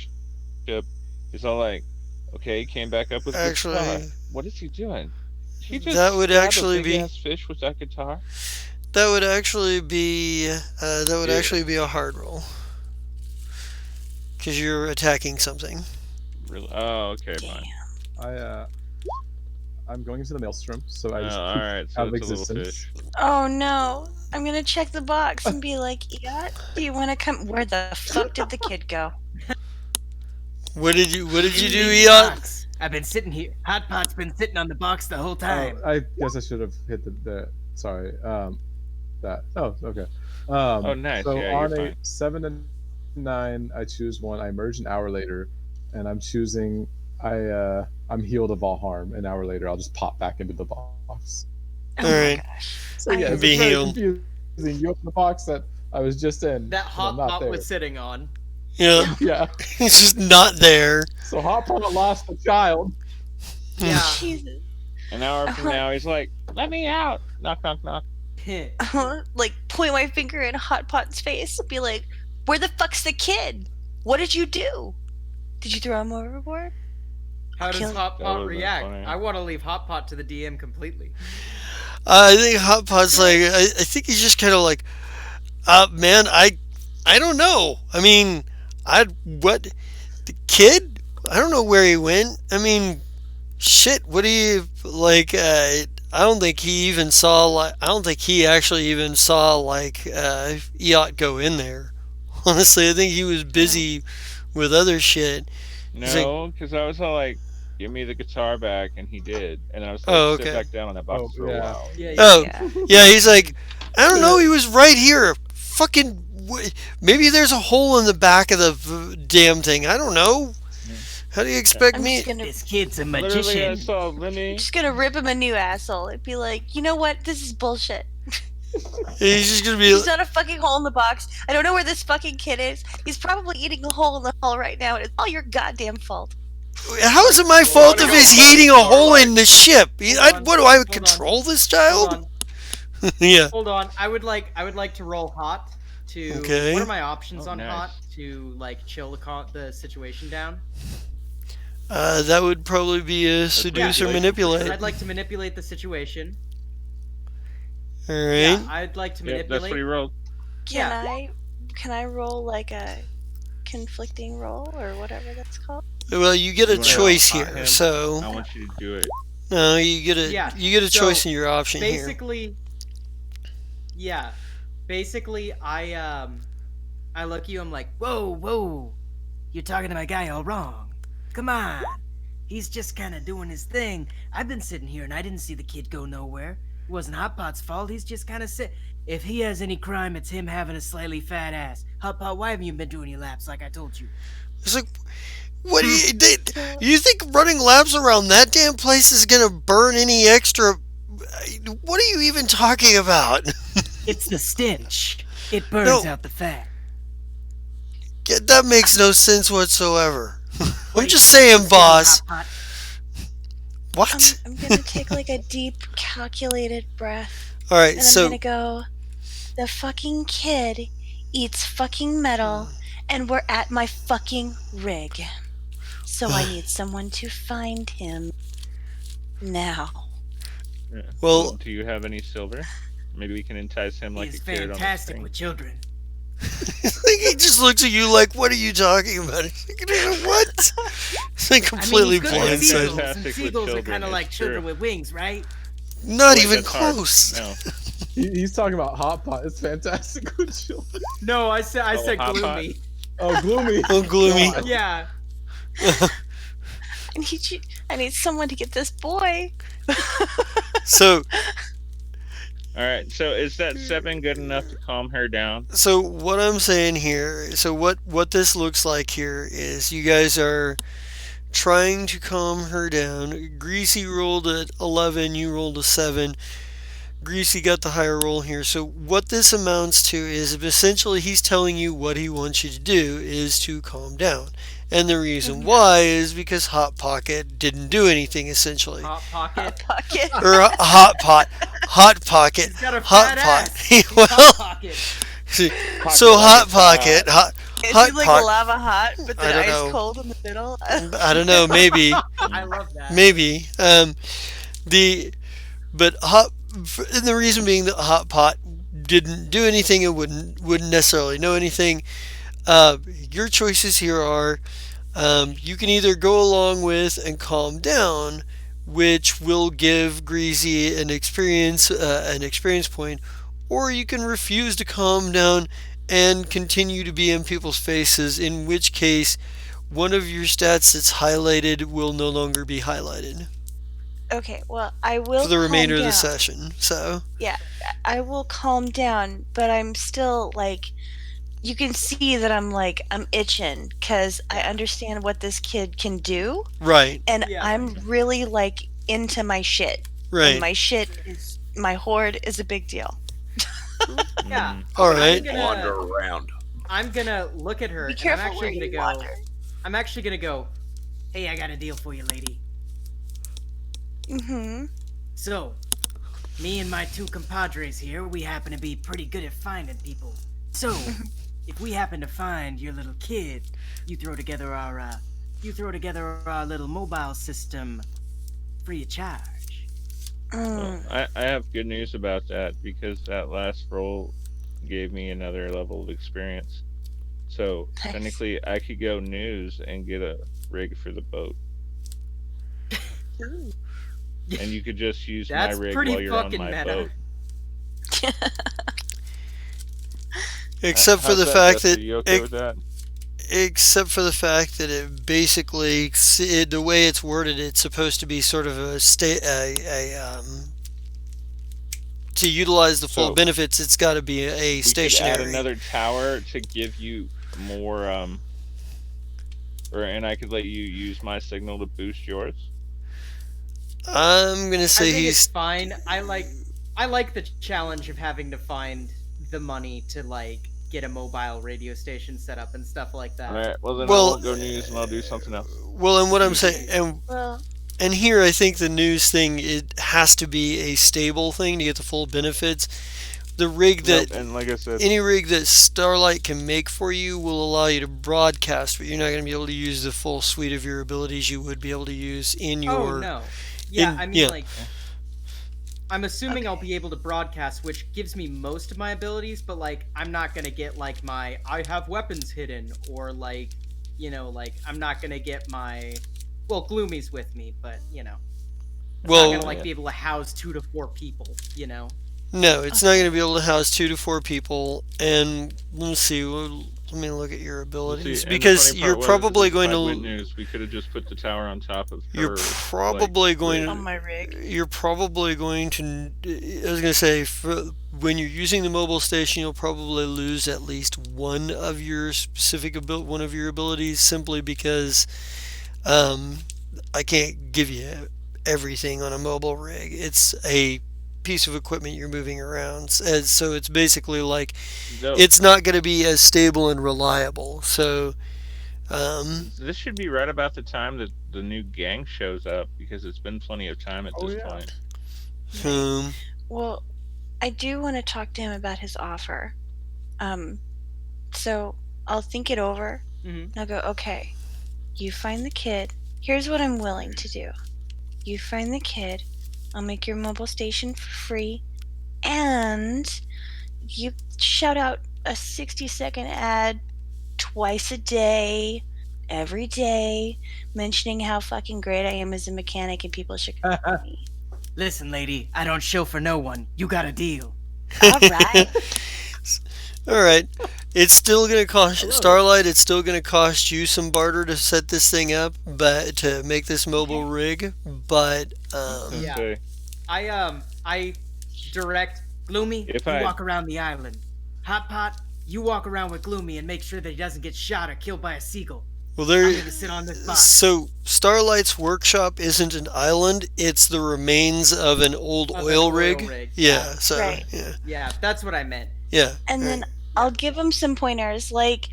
ship, is all like, okay, he came back up with the guitar. Actually, What is he doing? He just that would stabbed actually a be big-ass fish with that guitar? that would actually be Yeah. actually be a hard roll because you're attacking something. Really? Oh, okay, Damn. fine. I'm going into the maelstrom, so I Oh, just all right, so out of it's a little existence. fish. Oh no. I'm gonna check the box and be like, Yacht, do you wanna come? Where the fuck did the kid go? What did you do, The Eot? box. I've been sitting here. Hot Pot's been sitting on the box the whole time. I guess I should have hit the sorry. That. Oh, okay. Oh, nice. So Yeah, on you're a fine. 7 and 9, I choose one. I emerge an hour later, and I'm choosing. I'm healed of all harm. An hour later, I'll just pop back into the box. Oh Alright. my gosh. So yeah, it's Be very healed. confusing. You open the box that I was just in. That and Hot I'm not Pot there. was sitting on. Yeah, Yeah. he's just not there. So Hot Pot lost the child. Yeah. Jesus. An hour from now, he's like, let me out. Knock, knock, knock. Like, point my finger in Hot Pot's face and be like, where the fuck's the kid? What did you do? Did you throw him overboard? How does Kill- Hot That Pot would've been react? funny. I want to leave Hot Pot to the DM completely. I think Hot Pot's like I think he's just kind of like, man, I don't know. I mean, what the kid? I don't know where he went. I mean, shit. What do you like? I don't think he even saw like. I don't think he actually even saw like Eot go in there. Honestly, I think he was busy with other shit. He's like- No, because I was all like, give me the guitar back, and he did. And I was like, Oh, sit okay. back down on that box Oh, for a yeah. while. Yeah. Oh, Yeah. yeah. He's like, I don't know. He was right here. Fucking maybe there's a hole in the back of the damn thing. I don't know. How do you expect I'm me? just gonna This kid's a Literally, I magician. saw Lemmy. just gonna rip him a new asshole. It'd be like, you know what? This is bullshit. He's just gonna be. There's not a fucking hole in the box. I don't know where this fucking kid is. He's probably eating a hole in the hole right now, and it's all your goddamn fault. How is it my fault if he's eating a hole in the ship? What do I control this Hold child? on. Yeah. Hold on. I would like to roll hot to. Okay. What are my options Oh, on nice. hot to like chill the situation down? That would probably be a seduce or Yeah. manipulate. I'd like to manipulate the situation. All Yeah, right. I'd like to Yep, that's what he manipulate. rolled. Can I roll like a conflicting roll or whatever that's called? Well, you get a You wanna choice hot here. him? So I want you to do it. no, you get a Yeah, so choice in your option here. Basically, yeah. Basically, I look at you. I'm like, Whoa, whoa. You're talking to my guy all wrong. Come on. He's just kind of doing his thing. I've been sitting here and I didn't see the kid go nowhere. It wasn't Hot Pot's fault. He's just kind of If he has any crime, it's him having a slightly fat ass. Hot Pot, why haven't you been doing your laps like I told you? It's like, what do you think running laps around that damn place is gonna burn any extra? What are you even talking about? It's the stench. It burns No. out the fat. That makes no sense whatsoever. I'm Wait, just saying, listen, boss. Hot Pot. What? I'm gonna take like a deep, calculated breath, All right, and I'm so gonna go. The fucking kid eats fucking metal, and we're at my fucking rig. So I need someone to find him now. Yeah. Well- do you have any silver? Maybe we can entice him like He's a kid on the fantastic string. with children. he just looks at you like, "What are you talking about?" He's like, what? It's like completely he's good with blindsided. seagulls, and Fantastic with seagulls are children, kind of it's like children true. with wings, right? Not Wait, even that's hard. close. No. He's talking about Hot Pot. It's fantastic with children. no, I said Hot Pot. gloomy. Oh, gloomy. Oh, gloomy. God. Yeah. I need someone to get this boy. So, All right. So is that 7 good enough to calm her down? so what I'm saying here, so what this looks like here is you guys are trying to calm her down. Greasy rolled at 11, you rolled a 7. Greasy got the higher roll here. So what this amounts to is essentially he's telling you what he wants you to do is to calm down. And the reason why is because Hot Pocket didn't do anything essentially. Hot pocket. Pocket. Or Hot Pot. Hot Pocket. He's got a Hot fat Pot. ass. He's Well, hot pocket. so Hot Pocket. Is Hot he like Pot- lava hot, but I then don't ice know. cold in the middle? I don't know, maybe. I love that. Maybe. And the reason being that Hot Pot didn't do anything and wouldn't necessarily know anything. Your choices here are you can either go along with and calm down, which will give Greasy an experience point, or you can refuse to calm down and continue to be in people's faces, in which case one of your stats that's highlighted will no longer be highlighted Okay, well, I will for the remainder calm of the down. session. So Yeah, I will calm down, but I'm still like, you can see that I'm itching because I understand what this kid can do, right, and Yeah. I'm really like into my shit. right. And my horde is a big deal. Yeah. All right. Wander around. I'm gonna look at her. Be and careful I'm actually where gonna you go. wander. I'm actually gonna go. Hey, I got a deal for you, lady. Mm-hmm. So, me and my two compadres here, we happen to be pretty good at finding people. So, if we happen to find your little kid, you throw together our little mobile system free of charge. Well, I have good news about that because that last roll gave me another level of experience. So Nice. technically, I could go news and get a rig for the boat, Ooh. and you could just use my That's rig pretty while you're on fucking my meta. boat. Except for How's the that, fact Dusty? that You okay with that? except for the fact that it basically the way it's worded, it's supposed to be sort of to utilize the full So- benefits, it's got to be a We could stationary. add another tower to give you more, and I could let you use my signal to boost yours. I'm gonna I say think it's he's. fine. I like the challenge of having to find the money to like get a mobile radio station set up and stuff like that. All right. Well, then Well, I won't go news, and I'll do something else. Well, and what I'm saying, Well, and here I think the news thing, it has to be a stable thing to get the full benefits. The rig that Nope, and like I said, any rig that Starlight can make for you will allow you to broadcast, but you're not going to be able to use the full suite of your abilities you would be able to use in your. Oh no. Yeah, in- I mean yeah. like I'm assuming I'll be able to broadcast, which gives me most of my abilities, but like I'm not gonna get like my I have weapons hidden or like like I'm not gonna get my Gloomy's with me, but I'm not Well, gonna like be able to house 2 to 4 people, no, it's not going to be able to house 2 to 4 people. And let's see, let me look at your abilities and the because funny part you're was, probably if going I win to. news. We could have just put the tower on top of. You're her, probably like, going on to. my rig. You're probably going to. I was going to say, when you're using the mobile station, you'll probably lose at least one of your one of your abilities, simply because I can't give you everything on a mobile rig. It's a piece of equipment you're moving around, so it's basically like No, it's not going to be as stable and reliable. So. this should be right about the time that the new gang shows up, because it's been plenty of time at Oh, this yeah. point. Well, I do want to talk to him about his offer. So I'll think it over. Mhm. And I'll go, okay, you find the kid. Here's what I'm willing to do. You find the kid. I'll make your mobile station for free. And you shout out a 60-second ad twice a day, every day, mentioning how fucking great I am as a mechanic and people should come to me. Listen, lady, I don't show for no one. You got a deal. All right. All right. It's still going to cost Starlight. It's still going to cost you some barter to set this thing up, but to make this mobile rig. But Yeah. Okay. I direct Gloomy, If You I walk around the island. Hot Pot, you walk around with Gloomy and make sure that he doesn't get shot or killed by a seagull. well, I'm there. gonna sit on this box. So Starlight's workshop isn't an island. It's the remains of an old Of an oil oil rig. rig. Yeah. So Right. yeah. Yeah, that's what I meant. Yeah. And then I'll give him some pointers like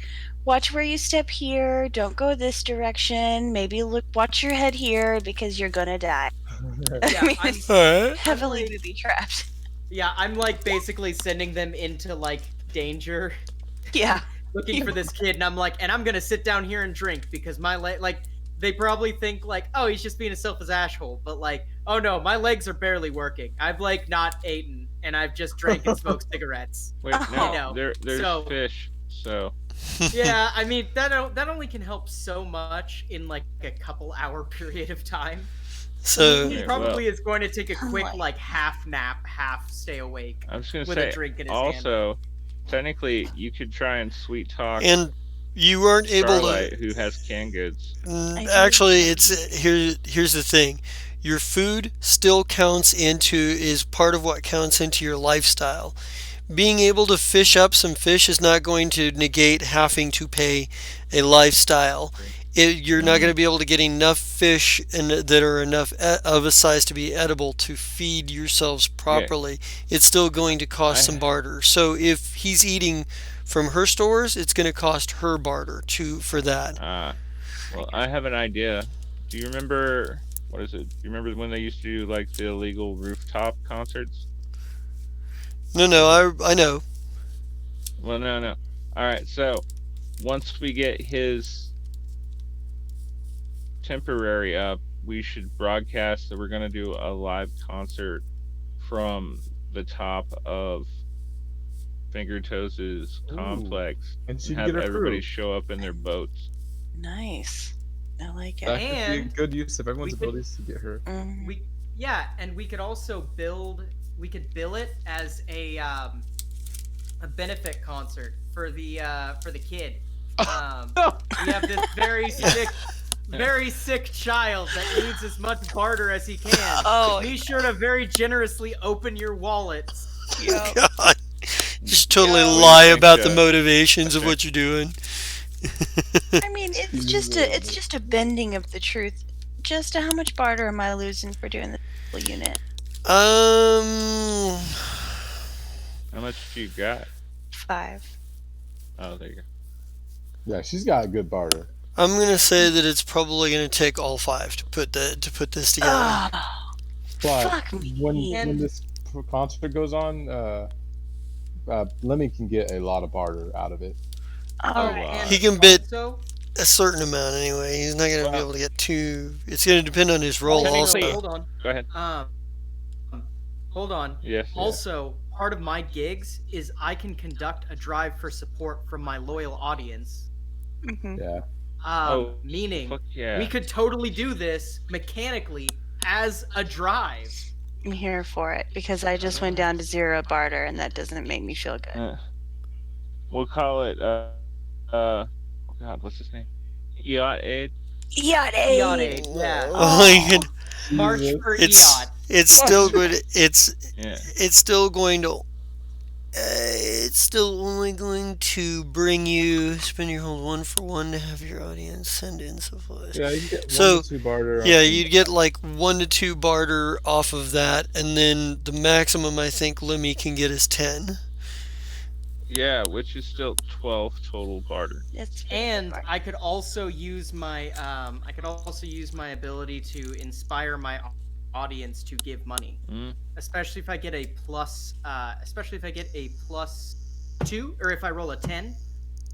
watch where you step here, don't go this direction, maybe watch your head here because you're gonna die. Yeah, I mean, I'm- it's All right. heavily booby trapped. Yeah, I'm like basically sending them into like danger, Yeah. looking for this kid, and I'm like, and I'm gonna sit down here and drink because my like they probably think like, oh, he's just being a selfish asshole, but like, oh no, my legs are barely working. I've like not eaten, and I've just drank and smoked cigarettes. wait, Oh. no, know, there's so- fish. So Yeah, I mean that only can help so much in like a couple hour period of time. So He Yeah, probably is going to take a I'm quick like- like half nap, half stay awake I'm just gonna with say. a drink in his hand. Also, technically, you could try and sweet talk and you weren't able to. Starlight, who has canned goods. I Actually, see. it's here's the thing. Your food still is part of what counts into your lifestyle. Being able to fish up some fish is not going to negate having to pay a lifestyle. You're not going to be able to get enough fish that are enough of a size to be edible to feed yourselves properly. It's still going to cost some barter. So if he's eating from her stores, it's going to cost her barter for that. Well, I have an idea. Do you remember what is it? Do you remember when they used to do like the illegal rooftop concerts? No, I know. Well, no. All right, so once we get his temporary up, we should broadcast that we're gonna do a live concert from the top of Finger Toes' complex And she and can have get her everybody crew. show up in their boats. Nice. I like That it. could be a And good use of everyone's we could- abilities to get her. Mhm. And we could also we could bill it as a benefit concert for the kid. We have this very sick child that needs as much barter as he can. Oh, Be sure to very generously open your wallet Yo. God. Just totally Yeah, lie think, about the motivations of okay. what you're doing. I mean, it's just a bending of the truth. Just how much barter am I losing for doing the full unit? Um, How much do you got? 5. Oh, there you go. Yeah, she's got a good barter. I'm gonna say that it's probably gonna take all 5 to put this together. Oh, But fuck me. when this concert goes on, Lemmy can get a lot of barter out of it. All Oh, right. wow. He can bid Also, a certain amount anyway. He's not gonna be Well- able to get too. It's gonna depend on his role Technically- also. hold on. Go ahead. Hold on. Yes. Also, part of my gigs is I can conduct a drive for support from my loyal audience. Mhm. Yeah. Meaning, Fuck yeah. we could totally do this mechanically as a drive. I'm here for it because I just went down to 0 barter and that doesn't make me feel good. We'll call it. Oh God, what's his name? Yacht Aid. Yacht Yacht aid. aid, yeah. Oh my god. March Jesus. for It's EOT. it's still good. Yeah. It's still going to. It's still only going to bring you spend your hold 1 for 1 to have your audience send in supplies. Yeah, you can get So, 1 to 2 barter. Yeah, you'd get like 1 to 2 barter off of that, and then the maximum I think Lemmy can get is 10. Yeah, which is still 12 total barter. It's And I could also use my ability to inspire my audience to give money, Mm. especially if I get a plus 2, or if I roll a 10,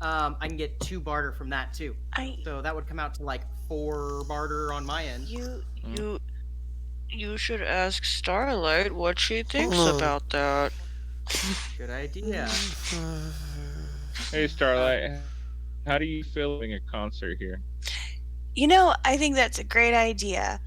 I can get 2 barter from that too. So that would come out to like 4 barter on my end. You should ask Starlight what she thinks Oh. about that. Good idea. Hey, Starlight. How do you feel having a concert here? You know, I think that's a great idea.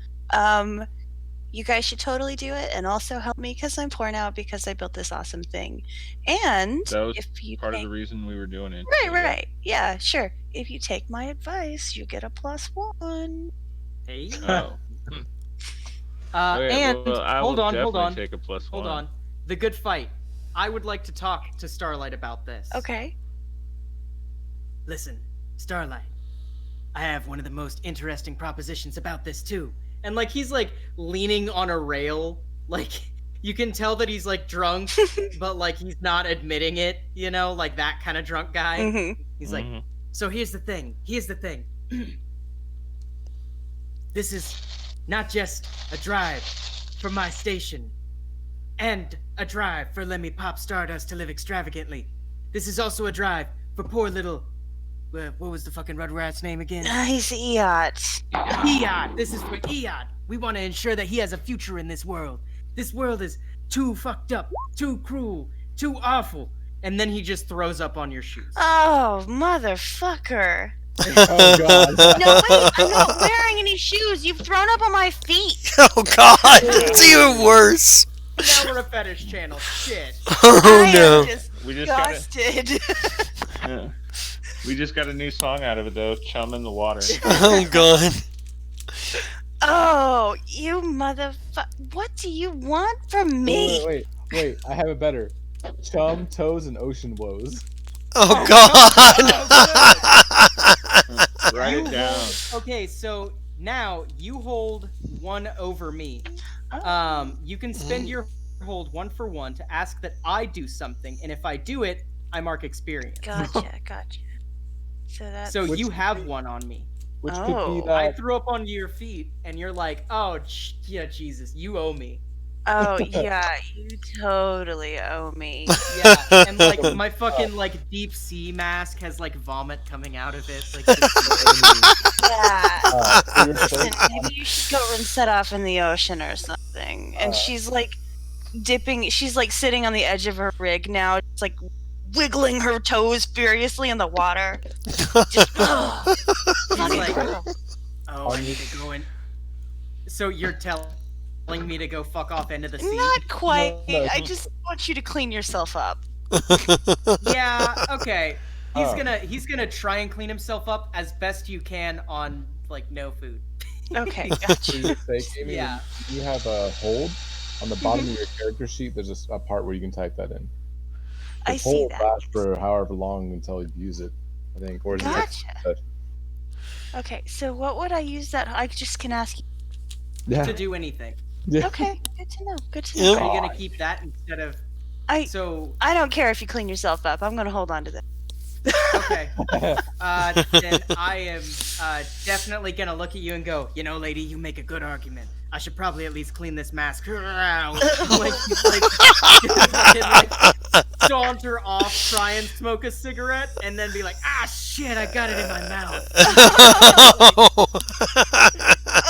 You guys should totally do it and also help me because I'm poor now because I built this awesome thing. And That was if you part of take... the reason we were doing it. Right, so yeah. right. Yeah, sure. If you take my advice, you get a +1. Hey. Oh. Okay, And well, I hold will on, hold definitely on, take a +1. hold on. The good fight. I would like to talk to Starlight about this. Okay. Listen, Starlight, I have one of the most interesting propositions about this too. And like he's like leaning on a rail, like you can tell that he's like drunk, but like he's not admitting it, you know, like that kind of drunk guy. Mm-hmm. He's like, Mhm. so here's the thing. This is not just a drive for my station and a drive for Lemmy Pop Stardust to live extravagantly. This is also a drive for poor little. What was the fucking Rudrat's name again? He's Eot. Eod. This is for Eod. We want to ensure that he has a future in this world. This world is too fucked up, too cruel, too awful. and then he just throws up on your shoes. Oh, motherfucker. Oh god. No, wait, I'm not wearing any shoes. You've thrown up on my feet. Oh god, it's even worse. Now we're a fetish channel. Shit. Oh I no. am just We just got disgusted. yeah. We just got a new song out of it though, "Chum in the Water." Oh god. Oh, you motherfucker. What do you want from me? Wait, I have it better. Chum, toes, and ocean woes. Oh god. Write it You down. hold- okay, so now you hold one over me. You can spend your hold 1 for 1 to ask that I do something, and if I do it, I mark experience. Gotcha. So that's... So Which- you have one on me. Which could Oh. be I that. threw up onto your feet, and you're like, "Oh, yeah, Jesus, you owe me." Oh, yeah, you totally owe me. Yeah, and like my fucking like deep sea mask has like vomit coming out of it. Like, Yeah. You're so- Listen, maybe you should go and set off in the ocean or something. And she's like dipping, she's like sitting on the edge of her rig now, just like wiggling her toes furiously in the water. Just, fucking like- gross. oh, I need to go in. So you're telling me to go fuck off into the sea? Not quite. No. I just want you to clean yourself up. Yeah. Okay. Oh. He's gonna try and clean himself up as best you can on like no food. Okay, For gotcha. your sake, Amy, Yeah. you have a hold. on the bottom of your character sheet, there's a part where you can type that in. I The see poll that. lasts for however long until you use it, I think. Or is it next Gotcha. session? Okay, so what would I use that? I just can ask you. Yeah. To do anything. Yeah. Okay, good to know. Good to Yep. know. Are you gonna God. keep that instead of? I So I don't care if you clean yourself up. I'm gonna hold on to this. okay. Then I am definitely gonna look at you and go, you know, lady, you make a good argument. I should probably at least clean this mask out. like, saunter off, try and smoke a cigarette, and then be like, ah, shit, I got it in my mouth.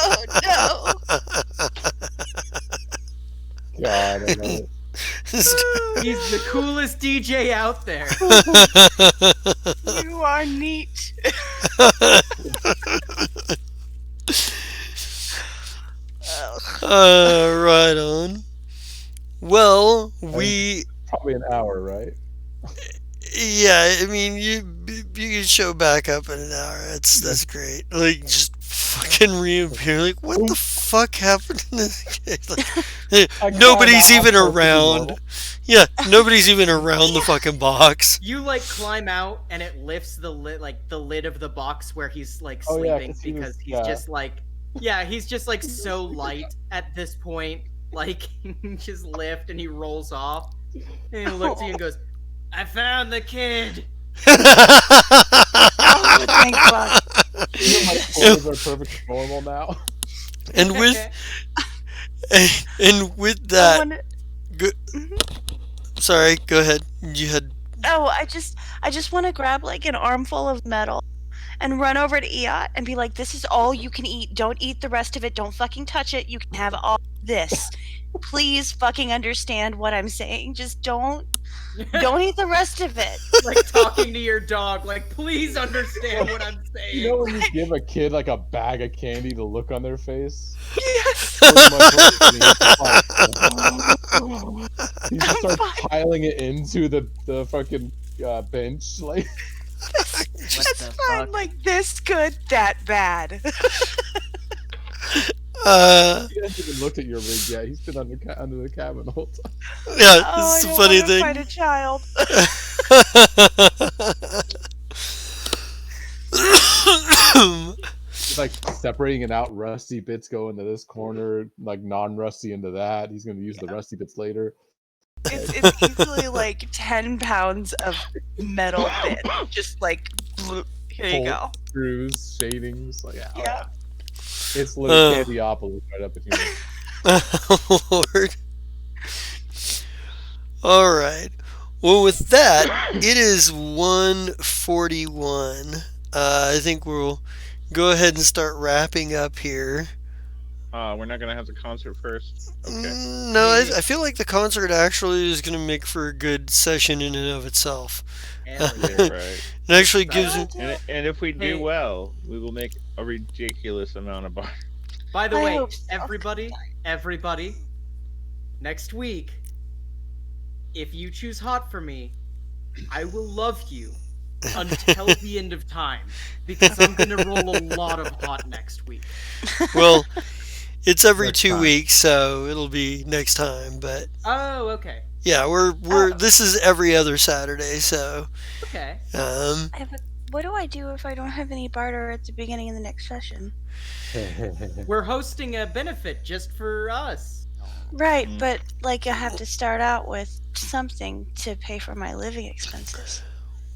Oh no! God, I know. He's the coolest DJ out there. You are neat. Right on. Well, we Probably an hour, right? yeah. I mean, you can show back up in an hour. That's great. Like just fucking reappear. Like what the fuck happened to this kid? Like, nobody's even around. Yeah, nobody's even around the fucking box. You like climb out and it lifts the lid, like the lid of the box where he's like Oh, yeah, sleeping 'cause he was- because he's yeah. just like, yeah, he's just like so light at this point. Like he just lift and he rolls off and he looks at you and goes, "I found the kid." Oh, thank God. My clothes are perfect normal now. and with and with I that, wonder- go, Mhm. sorry, go ahead. You had Oh, I just want to grab like an armful of metal and run over to Eot and be like, "This is all you can eat. Don't eat the rest of it. Don't fucking touch it. You can have all this. Please fucking understand what I'm saying. Just don't eat the rest of it." Like talking to your dog, like, please understand what I'm saying. You know when you give a kid like a bag of candy to look on their face? Yes. Pretty much what he just starts fine. piling it into the fucking bench. Like, That's the fine. fuck? Like this good, that bad. he hasn't even looked at your rig yet. He's been under the cabin the whole time. yeah. Oh, This is I the don't funny wanna thing. fight a child. He's like separating it out. Rusty bits go into this corner, like non-rusty into that. He's gonna use the rusty bits later. It's easily like 10 pounds of metal bit. Just like, here you go. Screws, shadings, like Yeah. It's literally Candyopolis right up in here. Oh, Lord. All right. Well, with that, it is 1:41. I think we'll go ahead and start wrapping up here. We're not gonna have the concert first. Okay. No, I feel like the concert actually is going to make for a good session in and of itself. Hell yeah. Yeah, right. It actually gives it. And if we do Hey. well, we will make a ridiculous amount of bar. By the I way, hope so. everybody, next week, if you choose Hot for me, I will love you until the end of time because I'm gonna roll a lot of Hot next week. Well, it's every Next 2 time. weeks, so it'll be next time. But Oh, okay, yeah, we're this is every other Saturday, so okay. What do I do if I don't have any barter at the beginning of the next session? We're hosting a benefit just for us. Right, Mm. but like I have to start out with something to pay for my living expenses.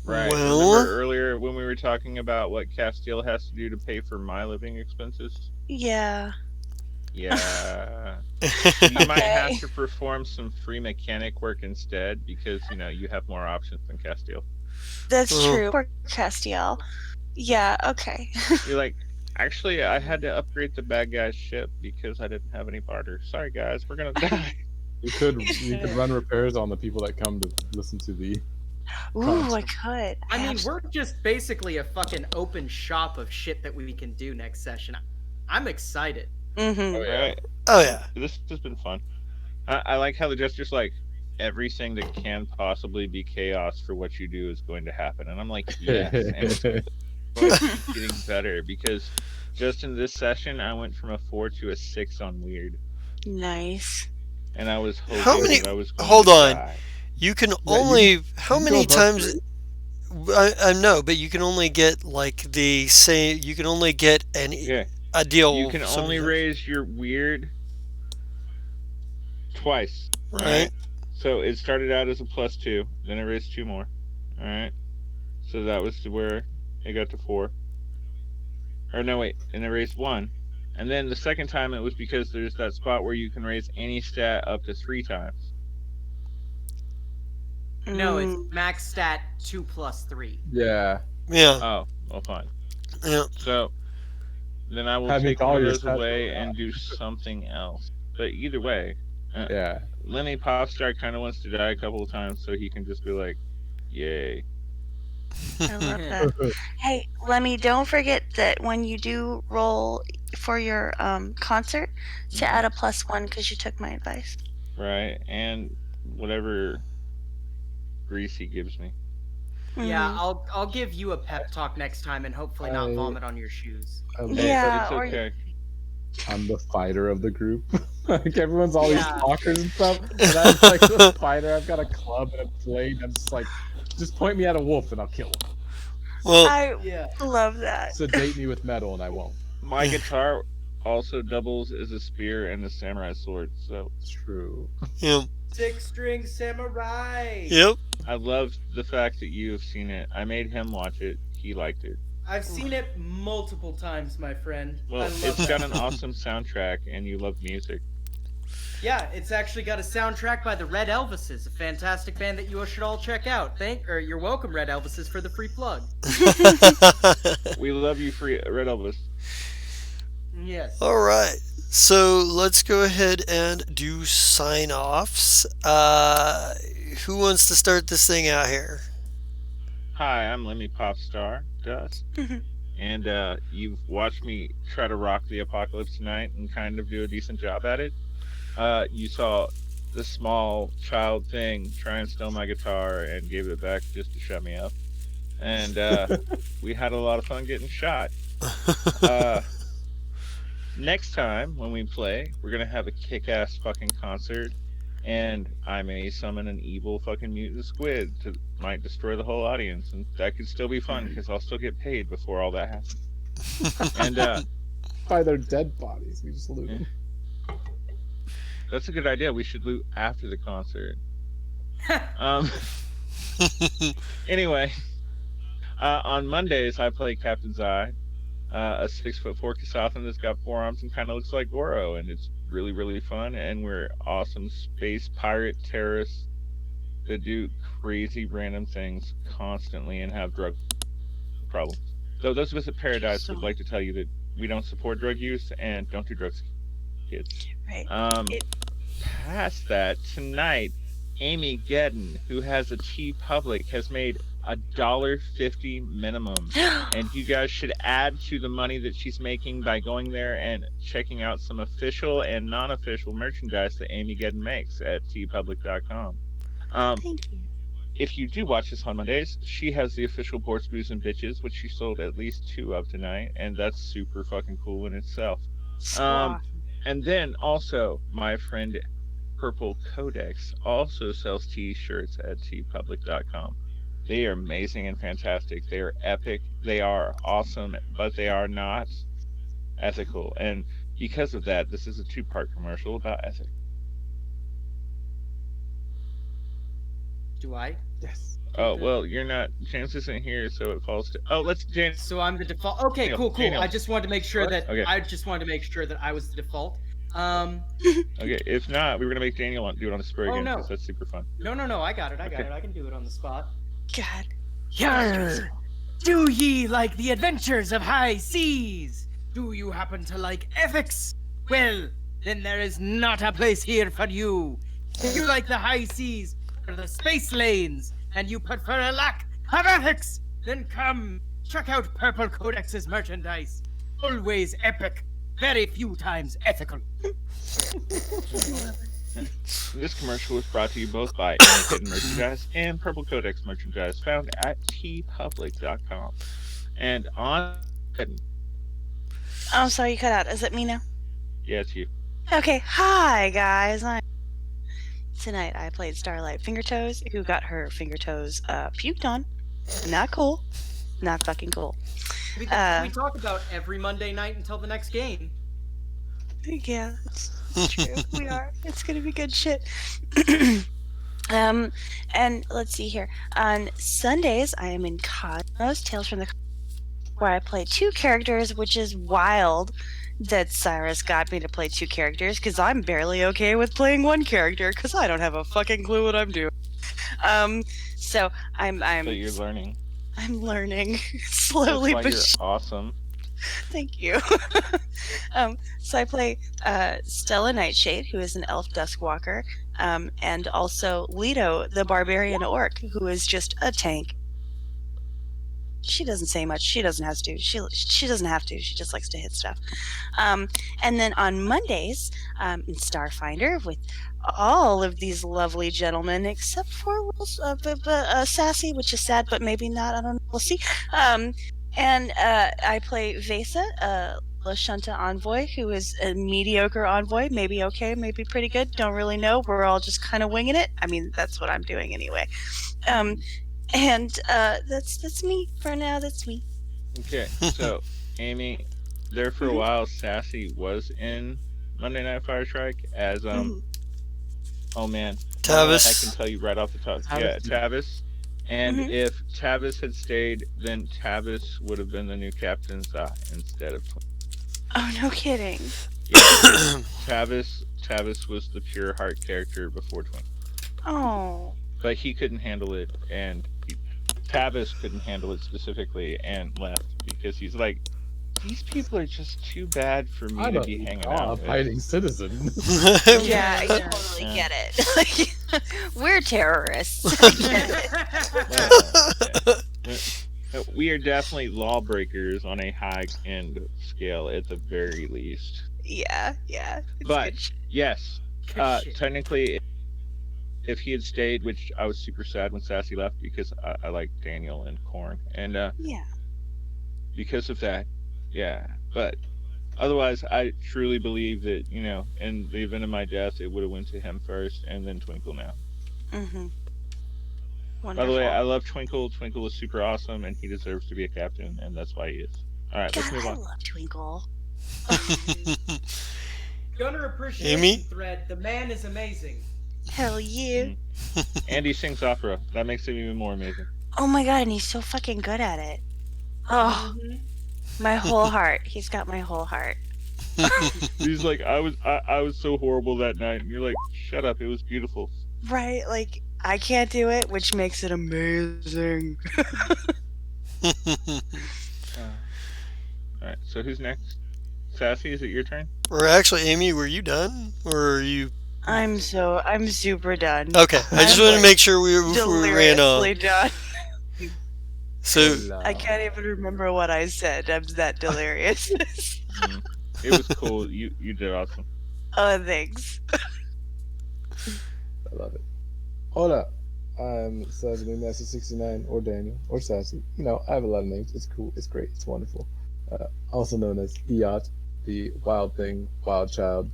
Right. Well- Remember earlier when we were talking about what Castile has to do to pay for my living expenses? Yeah. Yeah. You might have Okay. to perform some free mechanic work instead because, you have more options than Castile. That's Oh. true. Poor Castiel. Yeah, okay. You're like, actually, I had to upgrade the bad guy's ship because I didn't have any barter. Sorry, guys, we're gonna die. you could run repairs on the people that come to listen to the. Ooh, I could. I mean, Abs- we're just basically a fucking open shop of shit that we can do next session. I'm excited. Mhm. Alright, oh yeah, this has been fun. I like how they're just like, everything that can possibly be chaos for what you do is going to happen. And I'm like, yes, and it's going to keep getting better because just in this session, I went from a 4 to a 6 on weird. Nice. and I was hoping How many- that I was going hold to on. die. You can you only how you many go above times? 3. I know, but you can only get like the same. You can only get Okay, a deal. you can so many only times, raise your weird twice, right? right? So it started out as a +2, then I raised 2 more. All right. So that was to where it got to 4. Or no, wait, and I raised 1. And then the second time it was because there's that spot where you can raise any stat up to 3 times. No, it's Mm, max stat 2 plus 3. Yeah. Yeah, Oh, well, fine. yeah. So then I will Having take all one of your those stats away go and up. do something else. But either way, Yeah. Lenny Popstar kind of wants to die a couple of times so he can just be like, yay. I love that. Hey, Lemmy, don't forget that when you do roll for your concert, to add a +1 because you took my advice. Right? And whatever grease he gives me. Yeah, Mhm. I'll give you a pep talk next time and hopefully not I- vomit on your shoes. I love Hey, Yeah, but it's or- okay. I'm the fighter of the group. Like everyone's always Yeah. talkers and stuff, and I'm like the fighter. I've got a club and a blade. I'm just like, just point me at a wolf and I'll kill him. Well, I Yeah. love that. Sedate me with metal and I won't. My guitar also doubles as a spear and a samurai sword, so It's true. yeah, 6-string samurai. yep. I love the fact that you have seen it. I made him watch it. He liked it. I've seen it multiple times, my friend. Well, I love it's that. got an awesome soundtrack, and you love music. Yeah, it's actually got a soundtrack by the Red Elvises, a fantastic band that you should all check out. You're welcome, Red Elvises, for the free plug. We love you, free Red Elvis. Yes. All right. So let's go ahead and do sign offs. Who wants to start this thing out here? Hi, I'm Lemmy Popstar, Dust. And you've watched me try to rock the apocalypse tonight and kind of do a decent job at it. You saw the small child thing try and steal my guitar and gave it back just to shut me up. And we had a lot of fun getting shot. Next time when we play, we're gonna have a kick-ass fucking concert, and I may summon an evil fucking mutant squid to might destroy the whole audience, and that could still be fun because I'll still get paid before all that happens. And By their dead bodies, we just loot them. that's a good idea. We should loot after the concert. Anyway, on Mondays I play Captain's Eye, a 6'4" Kasathan that's got 4 arms and kind of looks like Goro, and it's really, really fun. And we're awesome space pirate terrorists that do crazy random things constantly and have drug problems. So those of us at Paradise would like to tell you that we don't support drug use and don't do drugs, kids. Right. Past that, tonight, Amy Gedden, who has a T Public, has made $1.50 minimum, and you guys should add to the money that she's making by going there and checking out some official and non-official merchandise that Amy Gedden makes at tpublic.com. Thank you. If you do watch this on Mondays, she has the official Ports, Booze, and Bitches, which she sold at least 2 of tonight, and that's super fucking cool in itself. And then also, my friend Purple Codex also sells t-shirts at tpublic.com. They are amazing and fantastic. They are epic. They are awesome, but they are not ethical. And because of that, this is a 2-part commercial about ethics. Do I? Yes. Oh, well, you're not. James isn't here, so it falls to. Oh, let's James. So I'm the default. Okay, Daniel, cool. Daniel. I just wanted to make sure that Okay. I was the default. Okay, if not, we were gonna make Daniel do it on the spur Oh, again no. because that's super fun. No, I got it. I can do it on the spot. God. Yarr! Do ye like the adventures of high seas? Do you happen to like ethics? Well, then there is not a place here for you. If you like the high seas or the space lanes, and you prefer a lack of ethics, then come check out Purple Codex's merchandise. Always epic, very few times ethical. This commercial was brought to you both by Amy Hidden Merchandise and Purple Codex Merchandise, found at tpublic.com. And on. I'm sorry you cut out. Is it me now? Yeah, it's you. Okay. Hi guys. I'm tonight I played Starlight Fingertoes, who got her finger toes puked on. Not cool. Not fucking cool. We talk about every Monday night until the next game. Yeah, it's true. We are. It's gonna be good shit. And let's see here. On Sundays, I am in Cosmos Tales from the where I play 2 characters, which is wild that Cyrus got me to play 2 characters because I'm barely okay with playing 1 character because I don't have a fucking clue what I'm doing. So I'm So you're learning. I'm learning slowly That's why but you're awesome. Thank you. So I play Stella Nightshade, who is an elf duskwalker, and also Leto, the barbarian orc, who is just a tank. She doesn't say much. She doesn't have to. She doesn't have to. She just likes to hit stuff. And then on Mondays, in Starfinder with all of these lovely gentlemen, except for Sassy, which is sad, but maybe not. I don't know. We'll see. And I play Vesa, Lashunta Envoy, who is a mediocre envoy. Maybe okay, maybe pretty good. Don't really know. We're all just kind of winging it. I mean, that's what I'm doing anyway. And that's me for now. That's me. Okay, so Amy, there for a while, Sassy was in Monday Night Fire Strike as oh man, Tavis. I can tell you right off the top. Yeah, Tavis. And if Tavis had stayed, then Tavis would have been the new Captain Zai instead of Twin. Oh, no kidding. Yeah, Tavis was the pure heart character before Twin. Oh. But he couldn't handle it, and Tavis couldn't handle it specifically and left because he's like, these people are just too bad for me to be hanging out with. Hiding citizen. Yeah, I totally get it. Like, we're terrorists. We are definitely lawbreakers on a high end scale at the very least. Yeah. It's But good shit. yes, Good shit. technically, if he had stayed, which I was super sad when Sassy left because I like Daniel and Korn, and Yeah. because of that, yeah. But otherwise, I truly believe that in the event of my death, it would have went to him first, and then Twinkle now. Mm-hmm. By Wonderful. the way, I love Twinkle. Twinkle is super awesome, and he deserves to be a captain, and that's why he is. All right, let's God, move I on. love Twinkle. Gunner appreciation Amy? thread. The man is amazing. Hell yeah. And he sings opera. That makes it even more amazing. Oh my god, and he's so fucking good at it. Oh, my whole heart. He's got my whole heart. He's like, I was so horrible that night, and you're like, shut up, it was beautiful. Right? Like, I can't do it, which makes it amazing. All right, so who's next? Sassy, is it your turn? Or actually, Amy, were you done? Or are you? I'm super done. Okay, I just I'm, wanted to like, make sure we ran Deliriously on. done. So I can't even remember what I said. I'm that delirious. It was cool. You did awesome. Oh, thanks. I love it. Hola, I'm Sassy Nasty 69 or Daniel or Sassy. I have a lot of names. It's cool. It's great. It's wonderful. Also known as Iat, the wild thing, wild child,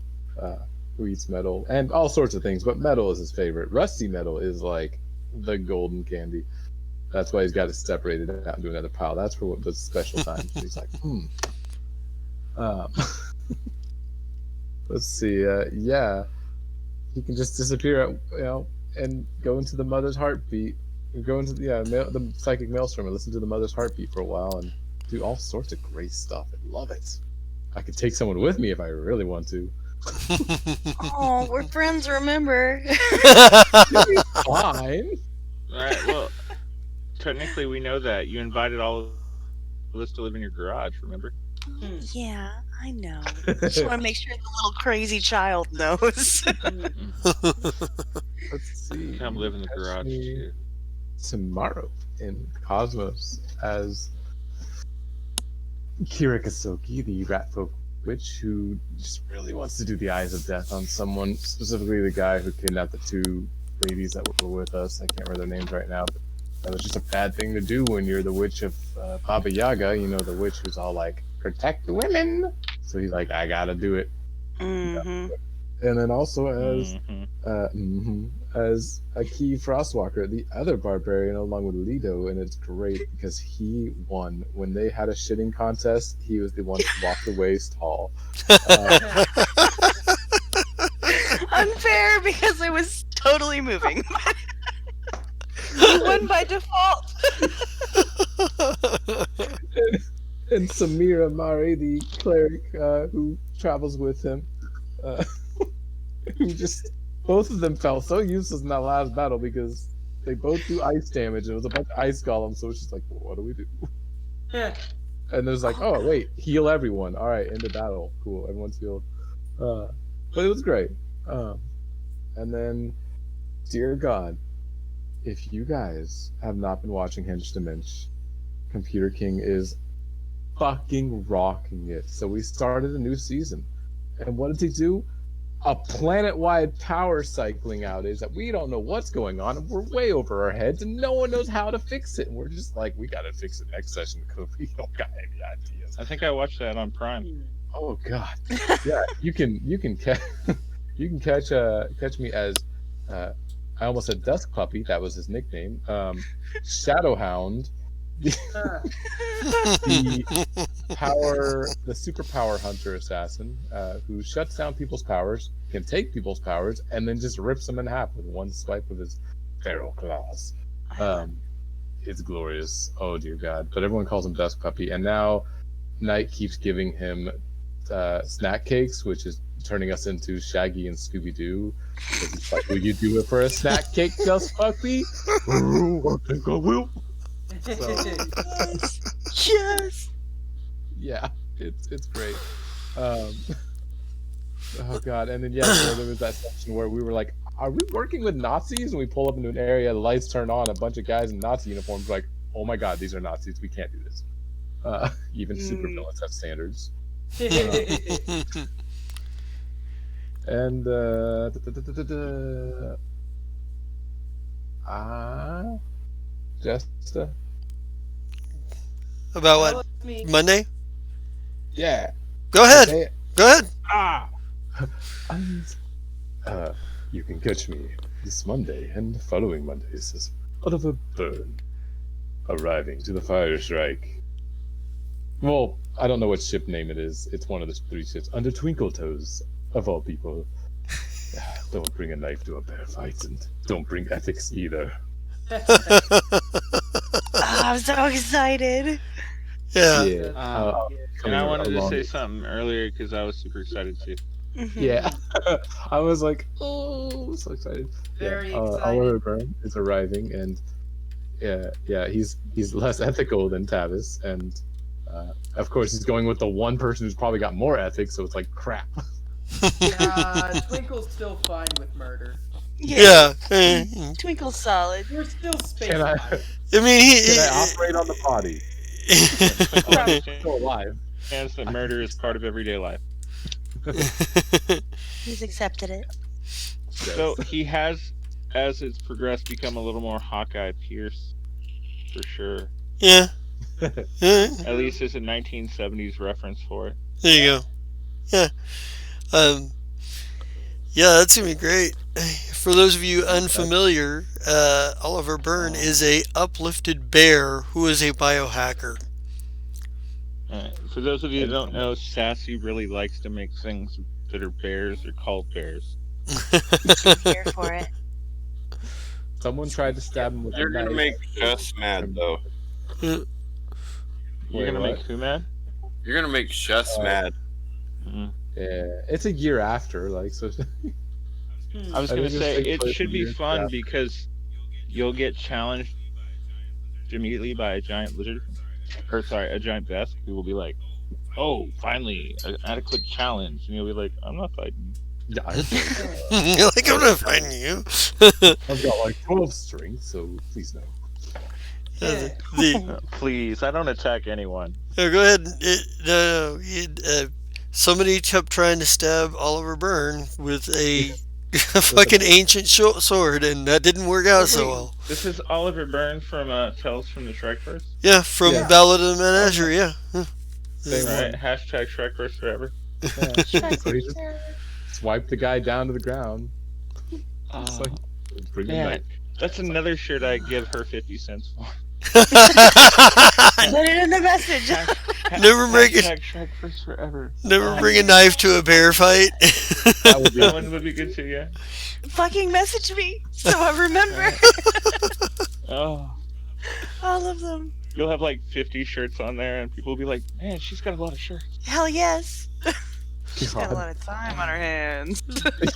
who eats metal and all sorts of things. But metal is his favorite. Rusty metal is like the golden candy. That's why he's got it separated out into another pile. That's for the special times. He's like, Let's see. Yeah, he can just disappear, and go into the mother's heartbeat. Go into the psychic maelstrom and listen to the mother's heartbeat for a while and do all sorts of great stuff. I love it. I could take someone with me if I really want to. Oh, we're friends, remember? Fine. All right, well, technically we know that. You invited all of us to live in your garage, remember? Yeah, I know. Just want to make sure the little crazy child knows. Let's see. Come live in the garage, too. Tomorrow in Cosmos as Kira Kasoki, the rat folk witch who just really wants to do the Eyes of Death on someone, specifically the guy who kidnapped the 2 ladies that were with us. I can't remember their names right now, but that was just a bad thing to do when you're the witch of Baba Yaga, the witch who's all like, protect the women. So he's like, I gotta do it. Mm-hmm. and then also Mhm. as a key Frostwalker, the other barbarian along with Lido, and it's great because he won when they had a shitting contest. He was the one who walked away tall. Unfair because it was totally moving. He won by default. And Samira Mari, the cleric who travels with him, who just both of them felt so useless in that last battle because they both do ice damage. It was a bunch of ice golems, so it's just like, well, what do we do? And there's like, oh wait, heal everyone. All right, end the battle. Cool, everyone's healed. But it was great. And then, dear God, if you guys have not been watching Hinge to Minch, Computer King is fucking rocking it. So we started a new season. And what did he do? A planet-wide power cycling outage that we don't know what's going on, and we're way over our heads, and no one knows how to fix it. And we're just like, we gotta fix it next session because we don't got any ideas. I think I watched that on Prime. Oh God, yeah, you can catch catch me as I almost said Dusk Puppy. That was his nickname. Shadowhound. The superpower hunter assassin who shuts down people's powers, can take people's powers, and then just rips them in half with one swipe of his feral claws. It's glorious. Oh dear God! But everyone calls him Dusk Puppy, and now Night keeps giving him snack cakes, which is turning us into Shaggy and Scooby Doo. He's like, "Will you do it for a snack cake, Dusk Puppy?" I think I will. So, Yes. yeah, it's great. Oh God, and then there was that section where we were like, "Are we working with Nazis?" And we pull up into an area, the lights turn on, a bunch of guys in Nazi uniforms, like, "Oh my God, these are Nazis. We can't do this." Even supervillains have standards. And Jessica. About what? Me. Monday? Yeah. Go ahead. Say it. Go ahead. You can catch me this Monday and the following Mondays as Oliver Byrne, arriving to the Fire Strike. Well, I don't know what ship name it is. It's one of the 3 ships. Under Twinkle Toes, of all people. Don't bring a knife to a bear fight, and don't bring ethics either. I'm so excited. Yeah. And I wanted to say something earlier because I was super excited too. Yeah. I was like, oh, so excited. Very Oliver excited. Byrne is arriving, and he's less ethical than Tavis, and of course he's going with the one person who's probably got more ethics, so it's like crap. Twinkle's still fine with murder. Yeah. Twinkle's solid. We're still space Can I- pirates. I mean, Can I operate on the body? Still alive. Understands that murder is part of everyday life. He's accepted it. So he has, as it's progressed, become a little more Hawkeye Pierce, for sure. yeah. At least there's a 1970s reference for it. There you go. Yeah. Yeah, that's gonna be great. For those of you unfamiliar, Oliver Byrne is a uplifted bear who is a biohacker. For those of you that don't know, Sassy really likes to make things that are bears or called bears. Here for it. Someone tried to stab him with You're a gonna knife. make Shus mad though. You're Wait, gonna what? make who mad? You're gonna make Shus mad. Mm. Yeah, it's a year after, like, so. I was I gonna think say it's like it close should to be years fun after. because you'll get challenged immediately by a giant lizard, or sorry, a giant Vesk who will be like, "Oh, finally, an adequate challenge," and you'll be like, "I'm not fighting." Yeah, You're like, I'm not fighting you. I've got like 12 strength, so please no. Please, I don't attack anyone. Go ahead. Somebody kept trying to stab Oliver Byrne with a fucking ancient sword, and that didn't work out so well. This is Oliver Byrne from Tales from the Shrekverse. Yeah, from Yeah. Ballad of the Menagerie, yeah. Same Right? one. Hashtag Shrekverse forever. Yeah. So he just swipe the guy down to the ground. It's like, bring the man, knife. that's another shirt I give her 50 cents for. Put it in the message. Never bring it. Hashtag Shrek First Forever. Never bring a knife to a bear fight. That would be That one would be good too, yeah. Fucking message me so I remember Oh, all of them. you'll have like 50 shirts on there, and people will be like, "Man, she's got a lot of shirts." Hell yes. She's got a God. lot of time on her hands.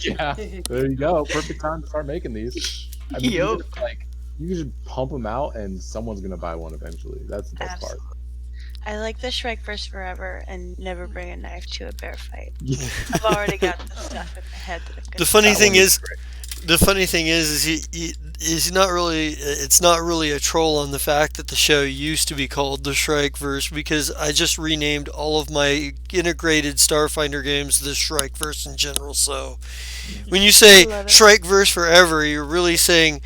Yeah, there you go. Perfect time to start making these. I mean, Yup. even if, like, you can just pump them out, and someone's gonna buy one eventually. That's the best part. I like the Shrek First Forever and never bring a knife to a bear fight. Yeah. I've already got the stuff in my head that I'm gonna The funny That thing one is is, the funny thing is he's not really. It's not really a troll on the fact that the show used to be called the Shrikeverse, because I just renamed all of my integrated Starfinder games the Shrikeverse in general. So when you say I love it. Shrikeverse Forever, you're really saying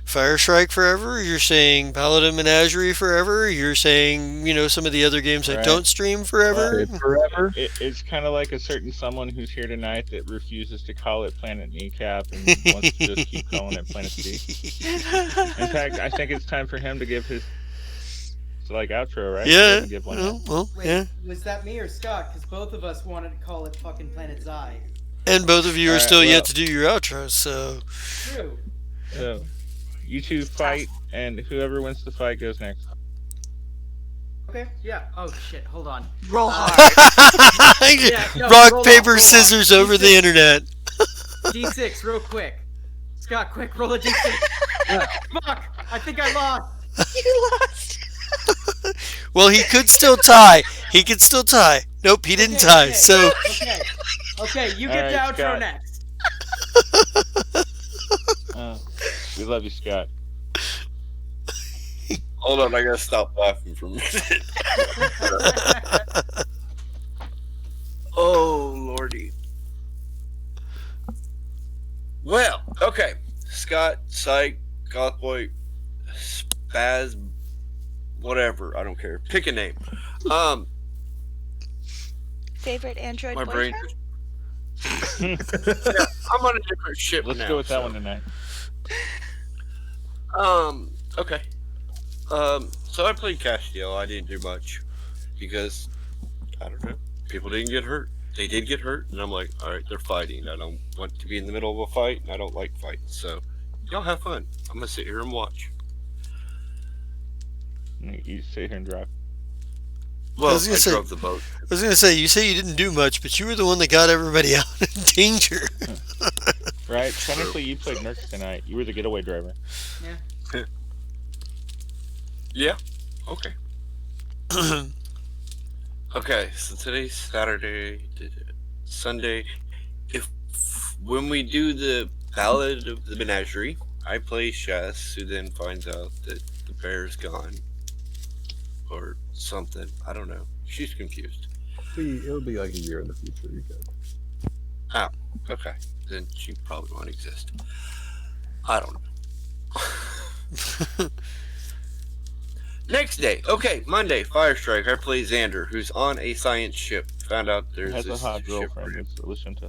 Fire Strike Forever. You're saying Paladin Menagerie Forever. You're saying, you know, some of the other games I Right. don't stream forever. It's forever. It's kind of like a certain someone who's here tonight that refuses to call it Planet Kneecap and wants to just keep calling it Planet C. In fact, I think it's time for him to give his outro, right? He Yeah. doesn't give one yet. Well, Wait, yeah. was that me or Scott? Because both of us wanted to call it fucking Planet Zai. And both of you are Alright, still well- yet to do your outros, so True. So, you two fight, and whoever wins the fight goes next. Okay. Yeah. Oh shit. Hold on. Roll hard. Yeah, no, roll rock, off, paper, roll off. scissors over the D6. internet. D6, real quick. Scott, quick, roll a D6. Fuck! I think I lost. You lost. Well, he could still tie. He could still tie. Nope, he didn't Okay, tie. okay. So Okay. Okay, you get Alright, the outro Scott. next. We love you, Scott. Hold on, I gotta stop laughing for a minute. Oh lordy. Well, okay. Scott, Psych, Gothboy, Spaz, whatever. I don't care. Pick a name. Favorite Android My brain. boyfriend? Yeah, I'm on a different ship Let's now. go with that so. one tonight. Okay. So I played Castiel. I didn't do much because I don't know. People didn't get hurt. They did get hurt, and I'm like, all right, they're fighting. I don't want to be in the middle of a fight, and I don't like fights. So y'all have fun. I'm gonna sit here and watch. You sit here and drive. Well, I, was gonna say- drove the boat. I was gonna say, you say you didn't do much, but you were the one that got everybody out in danger. Right? Technically, you played Mercs tonight. You were the getaway driver. Yeah. Okay. Okay. So today's Saturday, Sunday. If when we do the Ballad of the Menagerie, I play Shas, who then finds out that the bear's gone, or something. I don't know. She's confused. It'll be like a year in the future. You're good. Okay. Then she probably won't exist. I don't know. Next day, okay, Monday, Firestrike. I play Xander, who's on a science ship. Found out there's Has a this hot ship girlfriend. for him. Let's listen to.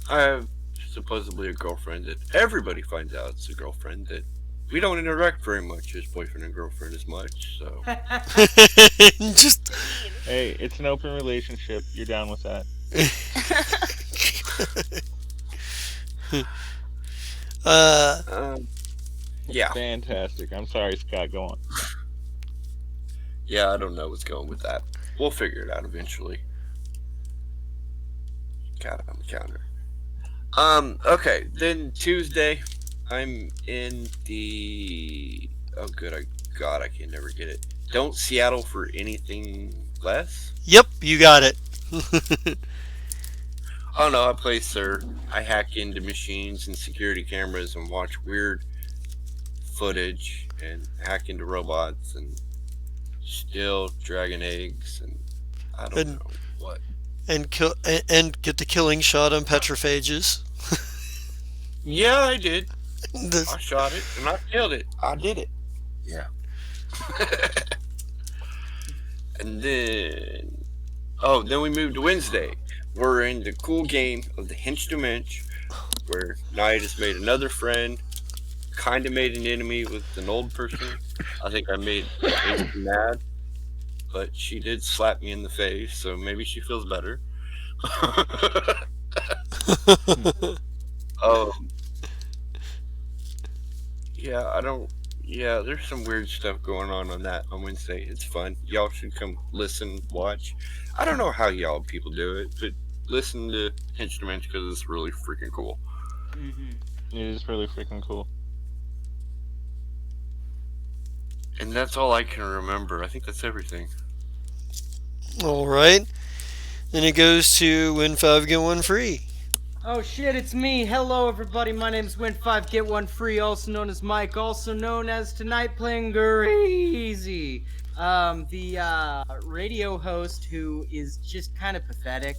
I have supposedly a girlfriend that everybody finds out it's a girlfriend that we don't interact very much as boyfriend and girlfriend as much. So Just Hey, it's an open relationship. You're down with that? yeah, Fantastic. I'm sorry, Scott. Go on. yeah, I don't know what's going with that. We'll figure it out eventually. Got it on the counter. Okay, then Tuesday, I'm in the. Oh, good. I can never get it. Don't Seattle for anything less. yep, you got it. Oh no, I play Sir. I hack into machines and security cameras and watch weird footage and hack into robots and steal dragon eggs and I don't And- know what. and kill and get the killing shot on petrophages. Yeah, I did. This- I shot it and I killed it. I did it. Yeah. And then, then we moved to Wednesday. we're in the cool game of the Hinch to Minch, where Nia just made another friend, kind of made an enemy with an old person. I think I made Ace mad, but she did slap me in the face, so maybe she feels better. um, yeah, I don't. Yeah, there's some weird stuff going on that on Wednesday. It's fun. Y'all should come listen, watch. I don't know how y'all people do it, but listen to Hinch to Minch because it's really freaking cool. It is really freaking cool. And that's all I can remember. I think that's everything. All right. Then it goes to win 5, get 1 free. Oh shit, it's me. Hello everybody, my name's Win5, get 1 free, also known as Mike, also known as Tonight Playing Crazy. The radio host who is just kind of pathetic,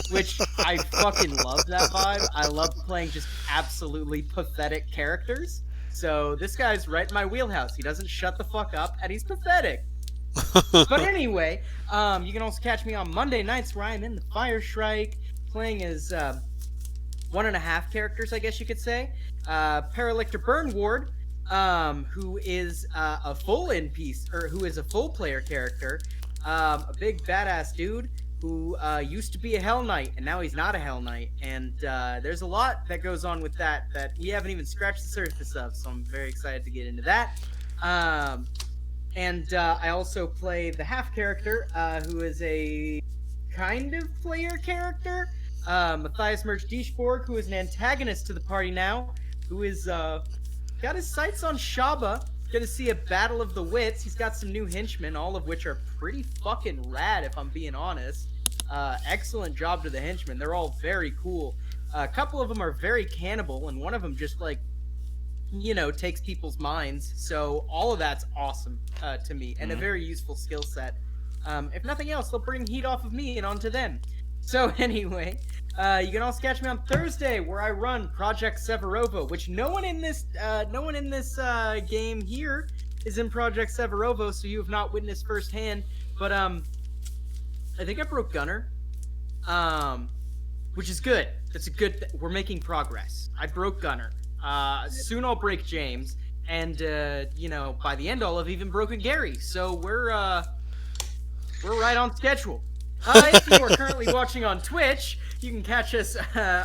which I fucking love that vibe. I love playing just absolutely pathetic characters. So this guy's right in my wheelhouse. He doesn't shut the fuck up, and he's pathetic. But anyway, you can also catch me on Monday nights where I'm in the Fire Strike, playing as 1.5 characters, I guess you could say. Paralictor Burn Ward, who is a full NPC, or who is a full player character, a big badass dude who used to be a Hell Knight, and now he's not a Hell Knight. And there's a lot that goes on with that we haven't even scratched the surface of, so I'm very excited to get into that. And I also play the half character, who is a kind of player character, Matthias Merch Dishborg, who is an antagonist to the party now, who is got his sights on Shaba. Gonna see a battle of the wits. He's got some new henchmen, all of which are pretty fucking rad, if I'm being honest. Excellent job to the henchmen. They're all very cool. A couple of them are very cannibal, and one of them just like, takes people's minds. So all of that's awesome to me, and a very useful skill set. If nothing else, they'll bring heat off of me and onto them. So anyway, you can also catch me on Thursday, where I run Project Severovo, which no one in this game here is in Project Severovo, so you have not witnessed firsthand. But I think I broke Gunner, which is good. That's a good. We're making progress. I broke Gunner. Soon I'll break James, and by the end I'll have even broken Gary. So we're right on schedule. If you are currently watching on Twitch, you can catch us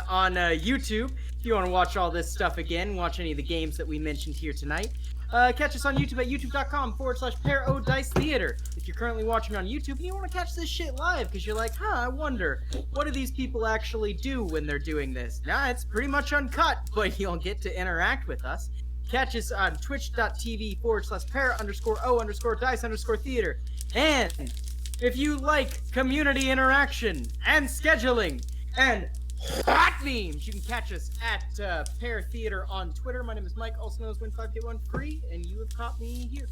on YouTube. If you want to watch all this stuff again, watch any of the games that we mentioned here tonight, catch us on YouTube at youtube.com/Parodice Theater. If you're currently watching on YouTube and you want to catch this shit live because you're like, I wonder, what do these people actually do when they're doing this? Nah, it's pretty much uncut, but you'll get to interact with us. Catch us on twitch.tv/para_o_dice_theater. And if you like community interaction and scheduling and hot memes, you can catch us at Pair Theater on Twitter. My name is Mike, also known as Win5 Get 1 Free, and you have caught me here.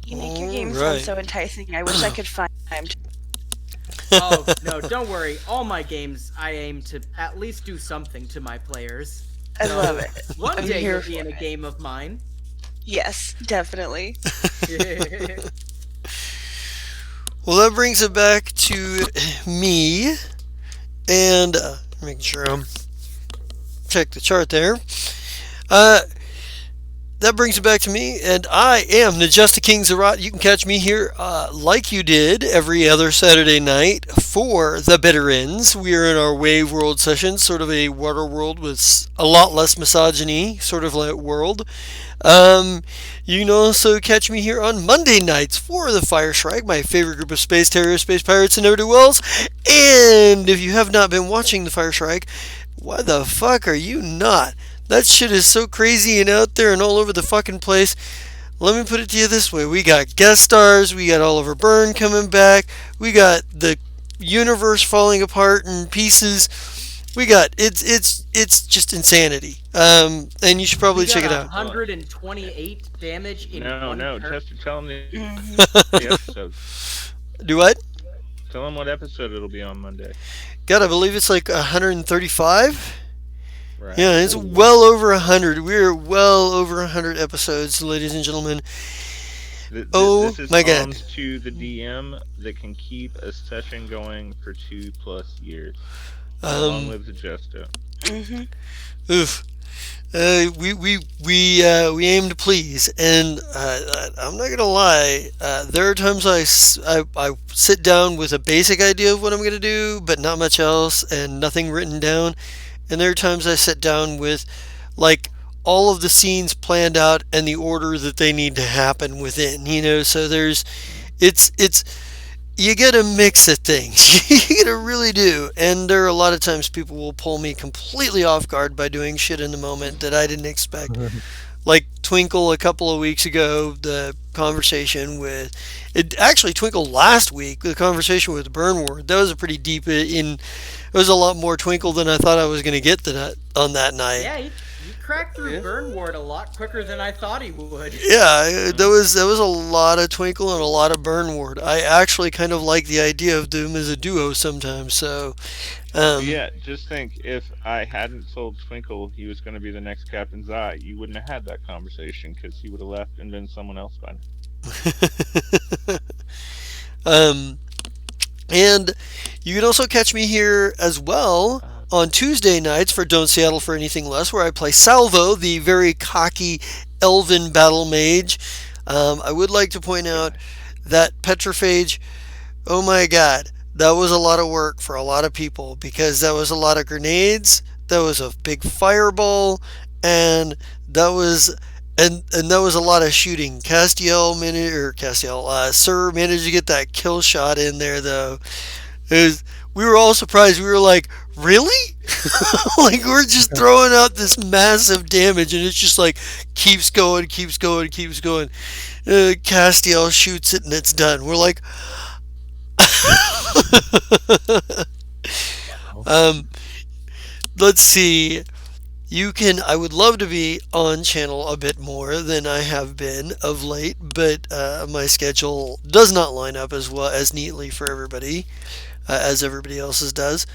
You make your game sound so enticing. I wish I could find time to. Oh, no, don't worry. All my games, I aim to at least do something to my players. I love it. One I'm day here you'll be in a game of mine. Yes, definitely. Well, that brings it back to me, and making sure I'm check the chart there. That brings it back to me, and I am the Just a King Zerat. You can catch me here like you did every other Saturday night for the Bitter Ends. We are in our Wave World session, sort of a water world with a lot less misogyny, sort of like world. You can also catch me here on Monday nights for the Fire Strike, my favorite group of space terrorists, space pirates, and ne'er-do-wells. And if you have not been watching the Fire Strike, why the fuck are you not? That shit is so crazy and out there and all over the fucking place. Let me put it to you this way. We got guest stars. We got Oliver Byrne coming back. We got the universe falling apart in pieces. We got it's just insanity. And you should probably check it out. 128 damage in one turn. Chester, tell him the episode. Do what? Tell him what episode it'll be on Monday. God, I believe it's like 135. Right. Yeah, it's well over 100. We're well over 100 episodes, ladies and gentlemen. Oh This is my God. alms to the DM that can keep a session going for 2+ years. Long live the Justo. Mm-hmm. Oof. We aim to please, and I'm not gonna lie. There are times I sit down with a basic idea of what I'm gonna do, but not much else, and nothing written down. And there are times I sit down with like all of the scenes planned out and the order that they need to happen within. So it's you get a mix of things. You get to really do. And there are a lot of times people will pull me completely off guard by doing shit in the moment that I didn't expect. Like Twinkle a couple of weeks ago, the conversation with it actually Twinkle last week, the conversation with Burnward. That was a pretty deep it was a lot more Twinkle than I thought I was going to get on that night. Yeah, you cracked through Burnward a lot quicker than I thought he would. Yeah, there was a lot of Twinkle and a lot of Burnward. I actually kind of like the idea of them as a duo sometimes. So, Yeah, just think if I hadn't told Twinkle he was going to be the next Captain's Eye, you wouldn't have had that conversation because he would have left and been someone else by now. And you can also catch me here as well on Tuesday nights for Don't Settle for Anything Less, where I play Salvo, the very cocky elven battle mage. I would like to point out that Petrophage, oh my god, that was a lot of work for a lot of people because that was a lot of grenades, that was a big fireball, and that was that was a lot of shooting. Sir managed to get that kill shot in there though. We were all surprised. We were like, really? Like we're just throwing out this massive damage and it's just like keeps going. Castiel shoots it and it's done. We're like let's see. I would love to be on channel a bit more than I have been of late, but my schedule does not line up as well as neatly for everybody as everybody else's does.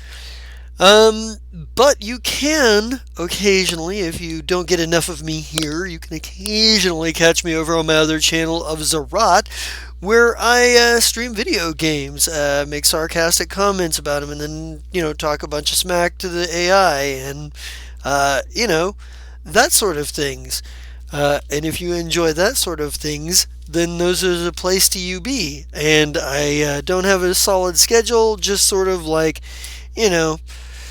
But you can occasionally, if you don't get enough of me here, you can occasionally catch me over on my other channel of Zerat, where I stream video games, make sarcastic comments about them, and then, talk a bunch of smack to the AI, and, that sort of things. And if you enjoy that sort of things, then those are the place to you be. And I don't have a solid schedule, just sort of like,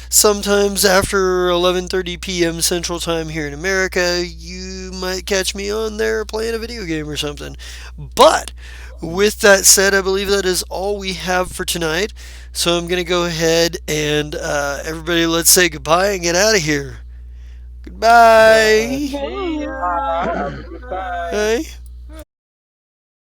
sometimes after 11:30 p.m. Central Time here in America, you might catch me on there playing a video game or something. But with that said, I believe that is all we have for tonight. So I'm going to go ahead and everybody, let's say goodbye and get out of here. Goodbye. Bye. Hey.